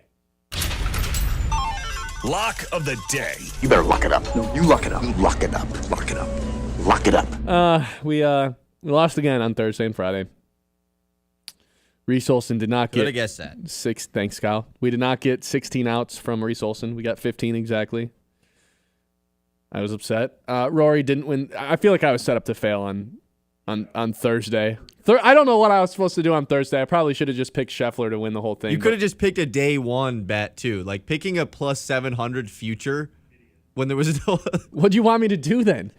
Lock of the Day. You better lock it up. No, you lock it up. Lock it up. Lock it up. Lock it up. We lost again on Thursday and Friday. Reese Olson did not get. Could have guessed that. Thanks, Kyle. We did not get 16 outs from Reese Olson. We got 15 exactly. I was upset. Rory didn't win. I feel like I was set up to fail on Thursday. I don't know what I was supposed to do on Thursday. I probably should have just picked Scheffler to win the whole thing. You could have just picked a day one bet too, like picking a plus 700 future when there was no. What do you want me to do then?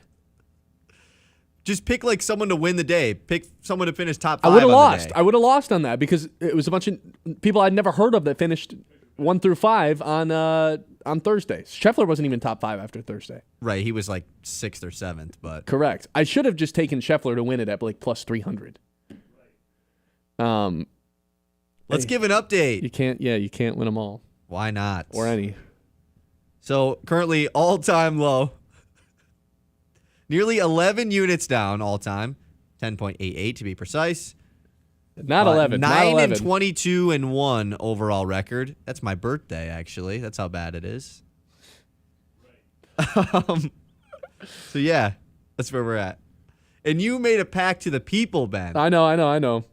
Just pick like someone to win the day. Pick someone to finish top 5. I would have lost. I would have lost on that because it was a bunch of people I'd never heard of that finished 1 through 5 on Thursday. Scheffler wasn't even top 5 after Thursday. Right, he was like 6th or 7th, but correct. I should have just taken Scheffler to win it at like plus 300. Let's give an update. You can't win them all. Why not? Or any. So currently all-time low. Nearly 11 units down all-time. 10.88 to be precise. Not 11. 9 and 22 and 1 overall record. That's my birthday, actually. That's how bad it is. So yeah, that's where we're at. And you made a pact to the people, Ben. I know.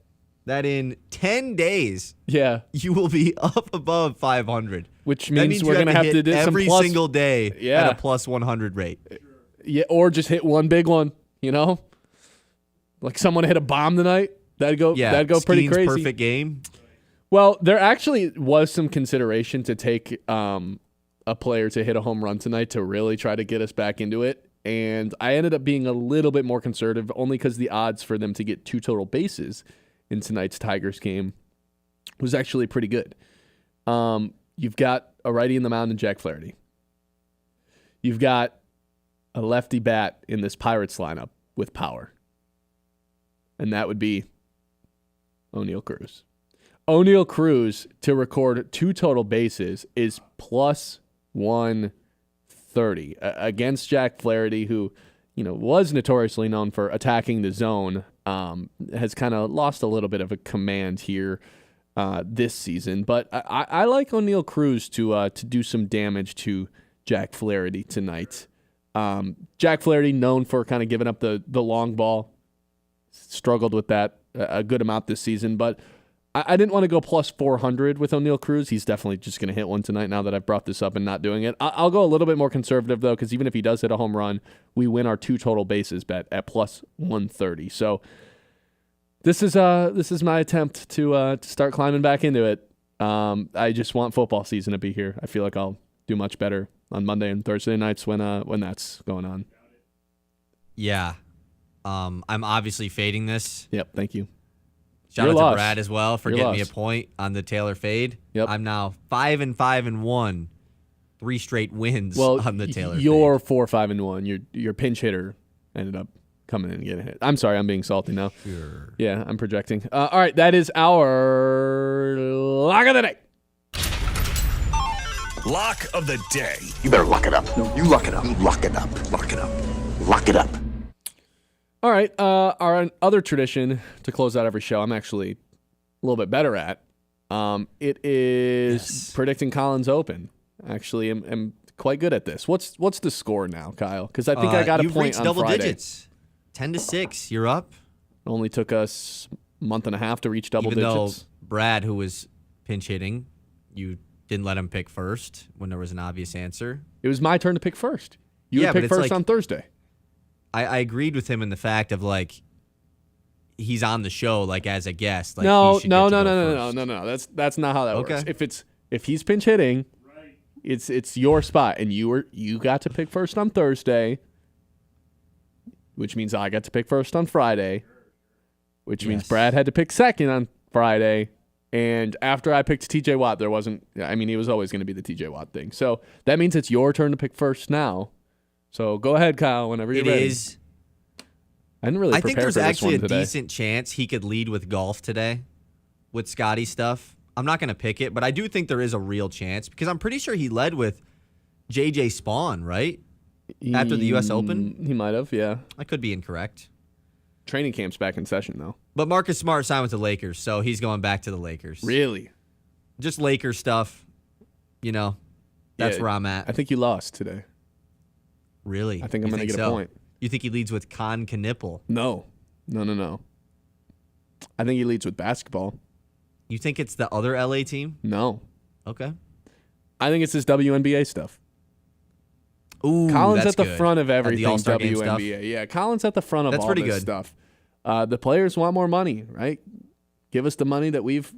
That in 10 days, you will be up above 500. Which means we're going to have to do some every plus, single day at a plus 100 rate. Yeah, or just hit one big one, you know? Like someone hit a bomb tonight. That'd go pretty crazy. Perfect game. Well, there actually was some consideration to take a player to hit a home run tonight to really try to get us back into it. And I ended up being a little bit more conservative only because the odds for them to get 2 total bases in tonight's Tigers game was actually pretty good. You've got a righty in the mound in Jack Flaherty. You've got a lefty bat in this Pirates lineup with power. And that would be O'Neal Cruz. O'Neal Cruz to record 2 total bases is plus 130 against Jack Flaherty, who, was notoriously known for attacking the zone, has kind of lost a little bit of a command here this season. But I like O'Neal Cruz to do some damage to Jack Flaherty tonight. Jack Flaherty known for kind of giving up the long ball. Struggled with that a good amount this season, but I didn't want to go plus 400 with O'Neal Cruz. He's definitely just going to hit one tonight now that I've brought this up and not doing it. I'll go a little bit more conservative, though, because even if he does hit a home run, we win our 2 total bases bet at plus 130. So this is my attempt to start climbing back into it. I just want football season to be here. I feel like I'll do much better on Monday and Thursday nights when that's going on. Yeah. I'm obviously fading this. Yep, thank you. Shout out to Brad as well for getting me a point on the Taylor fade. Yep. I'm now 5-5-1, 3 straight wins on the Taylor fade. You're 4-5-1. Your pinch hitter ended up coming in and getting hit. I'm sorry, I'm being salty now. Sure. Yeah, I'm projecting. All right, that is our Lock of the Day. Lock of the Day. You better lock it up. No, you lock it up. Lock it up. Lock it up. Lock it up. All right, our other tradition to close out every show, I'm actually a little bit better at. It is predicting Colin's Open. Actually, I'm quite good at this. What's the score now, Kyle? Because I think I got a you've point reached on double Friday. digits. 10-6. You're up. Only took us a month and a half to reach double Even digits. Though Brad, who was pinch hitting, you didn't let him pick first when there was an obvious answer. It was my turn to pick first. You would pick first on Thursday. I agreed with him in the fact of he's on the show as a guest. No. That's not how that works. If he's pinch hitting, it's your spot, and you got to pick first on Thursday, which means I got to pick first on Friday, which means Brad had to pick second on Friday, And after I picked TJ Watt, there wasn't, I mean, he was always going to be the TJ Watt thing. So that means it's your turn to pick first now. So go ahead, Kyle, whenever you're ready. It is. I didn't really I think prepare there's for this actually one a today. decent chance he could lead with golf today with Scotty stuff. I'm not going to pick it, but I do think there is a real chance because I'm pretty sure he led with JJ Spawn, right? After the U.S. Open? He might have, yeah. I could be incorrect. Training camp's back in session, though. But Marcus Smart signed with the Lakers, so he's going back to the Lakers. Really? Just Lakers stuff. You know, that's where I'm at. I think you lost today. Really? I think I'm going to get a point. You think he leads with Con Knipple? No. I think he leads with basketball. You think it's the other LA team? No. Okay. I think it's this WNBA stuff. Ooh, Colin's that's at the good. front of everything the All-Star Game stuff? WNBA. Yeah, Colin's at the front of That's all pretty this good. stuff. The players want more money, right? Give us the money that we've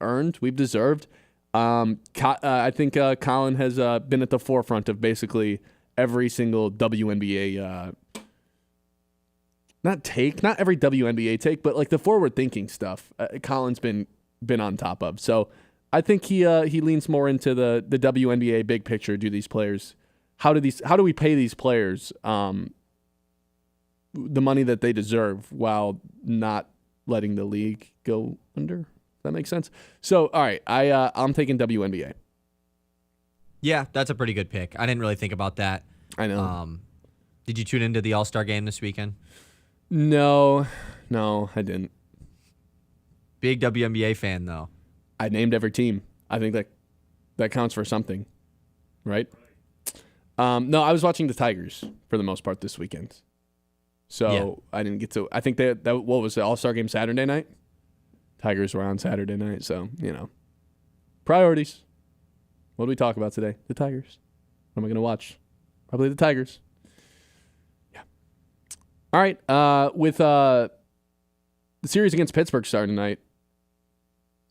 earned, we've deserved. I think Colin has been at the forefront of basically every single WNBA not every WNBA take, but like the forward-thinking stuff. Colin's been on top of. So I think he leans more into the WNBA big picture. Do these players? How do we pay these players the money that they deserve while not letting the league go under? Does that make sense? So all right, I'm taking WNBA. Yeah, that's a pretty good pick. I didn't really think about that. I know. Did you tune into the All-Star game this weekend? No, I didn't. Big WNBA fan though. I named every team. I think that counts for something, right? No, I was watching the Tigers for the most part this weekend. So I didn't get to. I think that what was the All-Star game Saturday night? Tigers were on Saturday night, so priorities. What do we talk about today? The Tigers. What am I going to watch? Probably the Tigers. Yeah. All right. With the series against Pittsburgh starting tonight,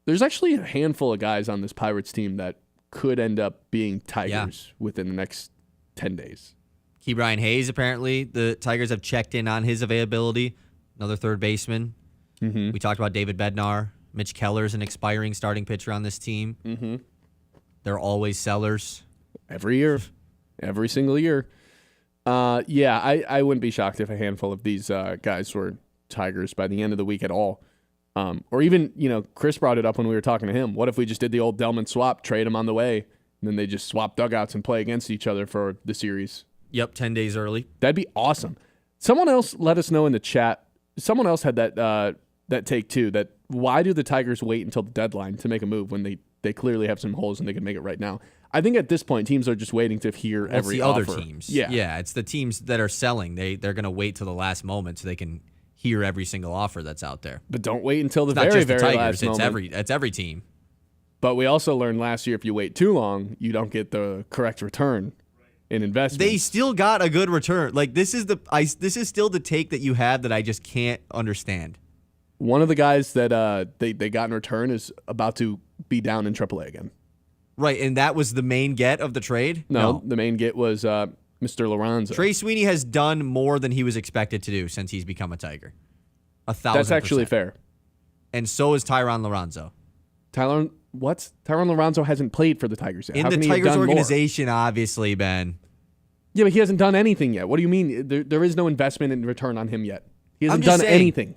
there's actually a handful of guys on this Pirates team that could end up being Tigers within the next 10 days. Key Brian Hayes, apparently, the Tigers have checked in on his availability. Another third baseman. Mm-hmm. We talked about David Bednar. Mitch Keller's an expiring starting pitcher on this team. Mm-hmm. They're always sellers. Every year. Every single year. I wouldn't be shocked if a handful of these guys were Tigers by the end of the week at all. Or even, Chris brought it up when we were talking to him. What if we just did the old Delman swap, trade them on the way, and then they just swap dugouts and play against each other for the series? Yep, 10 days early. That'd be awesome. Someone else let us know in the chat. Someone else had that take too, that why do the Tigers wait until the deadline to make a move when they clearly have some holes and they can make it right now? I think at this point, teams are just waiting to hear every offer. It's the other teams. Yeah, it's the teams that are selling. They're going to wait till the last moment so they can hear every single offer that's out there. But don't wait until the It's very, not just very the Tigers, last moment. It's every team. But we also learned last year if you wait too long, you don't get the correct return in investment. They still got a good return. Like this is still the take that you have that I just can't understand. One of the guys that they got in return is about to be down in AAA again. Right, and that was the main get of the trade? No. The main get was Mr. Lorenzo. Trey Sweeney has done more than he was expected to do since he's become a Tiger. 1,000%. That's actually fair. And so is Tyron Lorenzo. Tyron Lorenzo hasn't played for the Tigers yet. In the Tigers organization, obviously, Ben. Yeah, but he hasn't done anything yet. What do you mean? There is no investment in return on him yet. He hasn't done anything.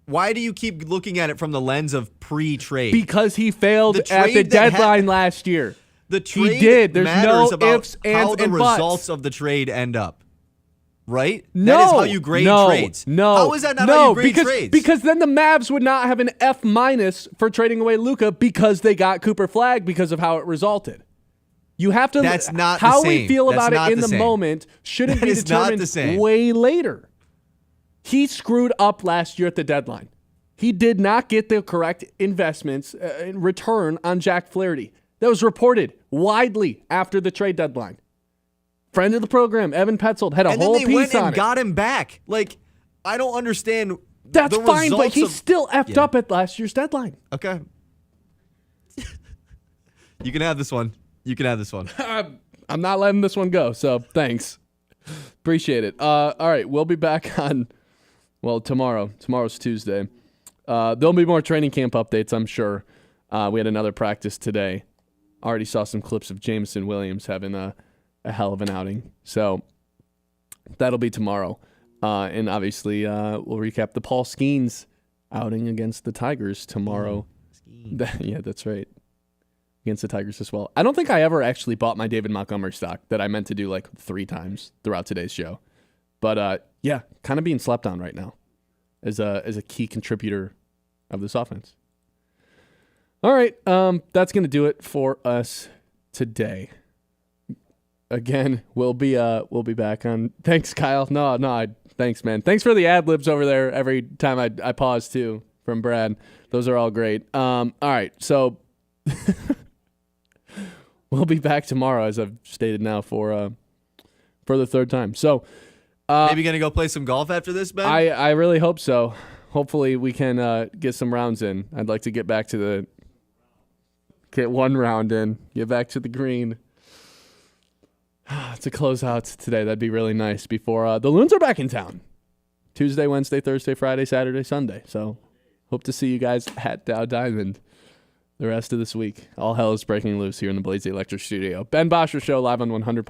Why do you keep looking at it from the lens of pre-trade? Because he failed at the deadline last year. The trade he did. There's matters no about ifs, how ands, the and results buts. of the trade end up. Right? No. That is how you grade trades. No. How is that not how you grade trades? Because then the Mavs would not have an F- for trading away Luka because they got Cooper Flagg because of how it resulted. You have to. That's not how the same. we feel about That's it in not the the same. moment shouldn't That be is not the determined same. way later. He screwed up last year at the deadline. He did not get the correct investments in return on Jack Flaherty. That was reported widely after the trade deadline. Friend of the program, Evan Petzold, had a whole piece on it. And then they went and got him back. Like, I don't understand. That's the fine, but results he of- still effed up at last year's deadline. Okay. You can have this one. You can have this one. I'm not letting this one go, so thanks. Appreciate it. All right, we'll be back on, tomorrow. Tomorrow's Tuesday. there'll be more training camp updates, I'm sure. We had another practice today. Already saw some clips of Jameson Williams having a hell of an outing. So that'll be tomorrow. And obviously, we'll recap the Paul Skeens outing against the Tigers tomorrow. Yeah, that's right. Against the Tigers as well. I don't think I ever actually bought my David Montgomery stock that I meant to do like 3 times throughout today's show. But yeah, kind of being slept on right now as a key contributor of this offense. All right, that's going to do it for us today. Again, we'll be back on. Thanks, Kyle. Thanks, man. Thanks for the ad libs over there every time I pause too from Brad. Those are all great. All right, so we'll be back tomorrow, as I've stated now for the third time. So maybe gonna go play some golf after this, Ben? I really hope so. Hopefully we can get some rounds in. I'd like to get one round in, get back to the green. To close out today, that'd be really nice before the Loons are back in town. Tuesday, Wednesday, Thursday, Friday, Saturday, Sunday. So hope to see you guys at Dow Diamond the rest of this week. All hell is breaking loose here in the Blaze Electric Studio. Ben Bosscher Show live on 100.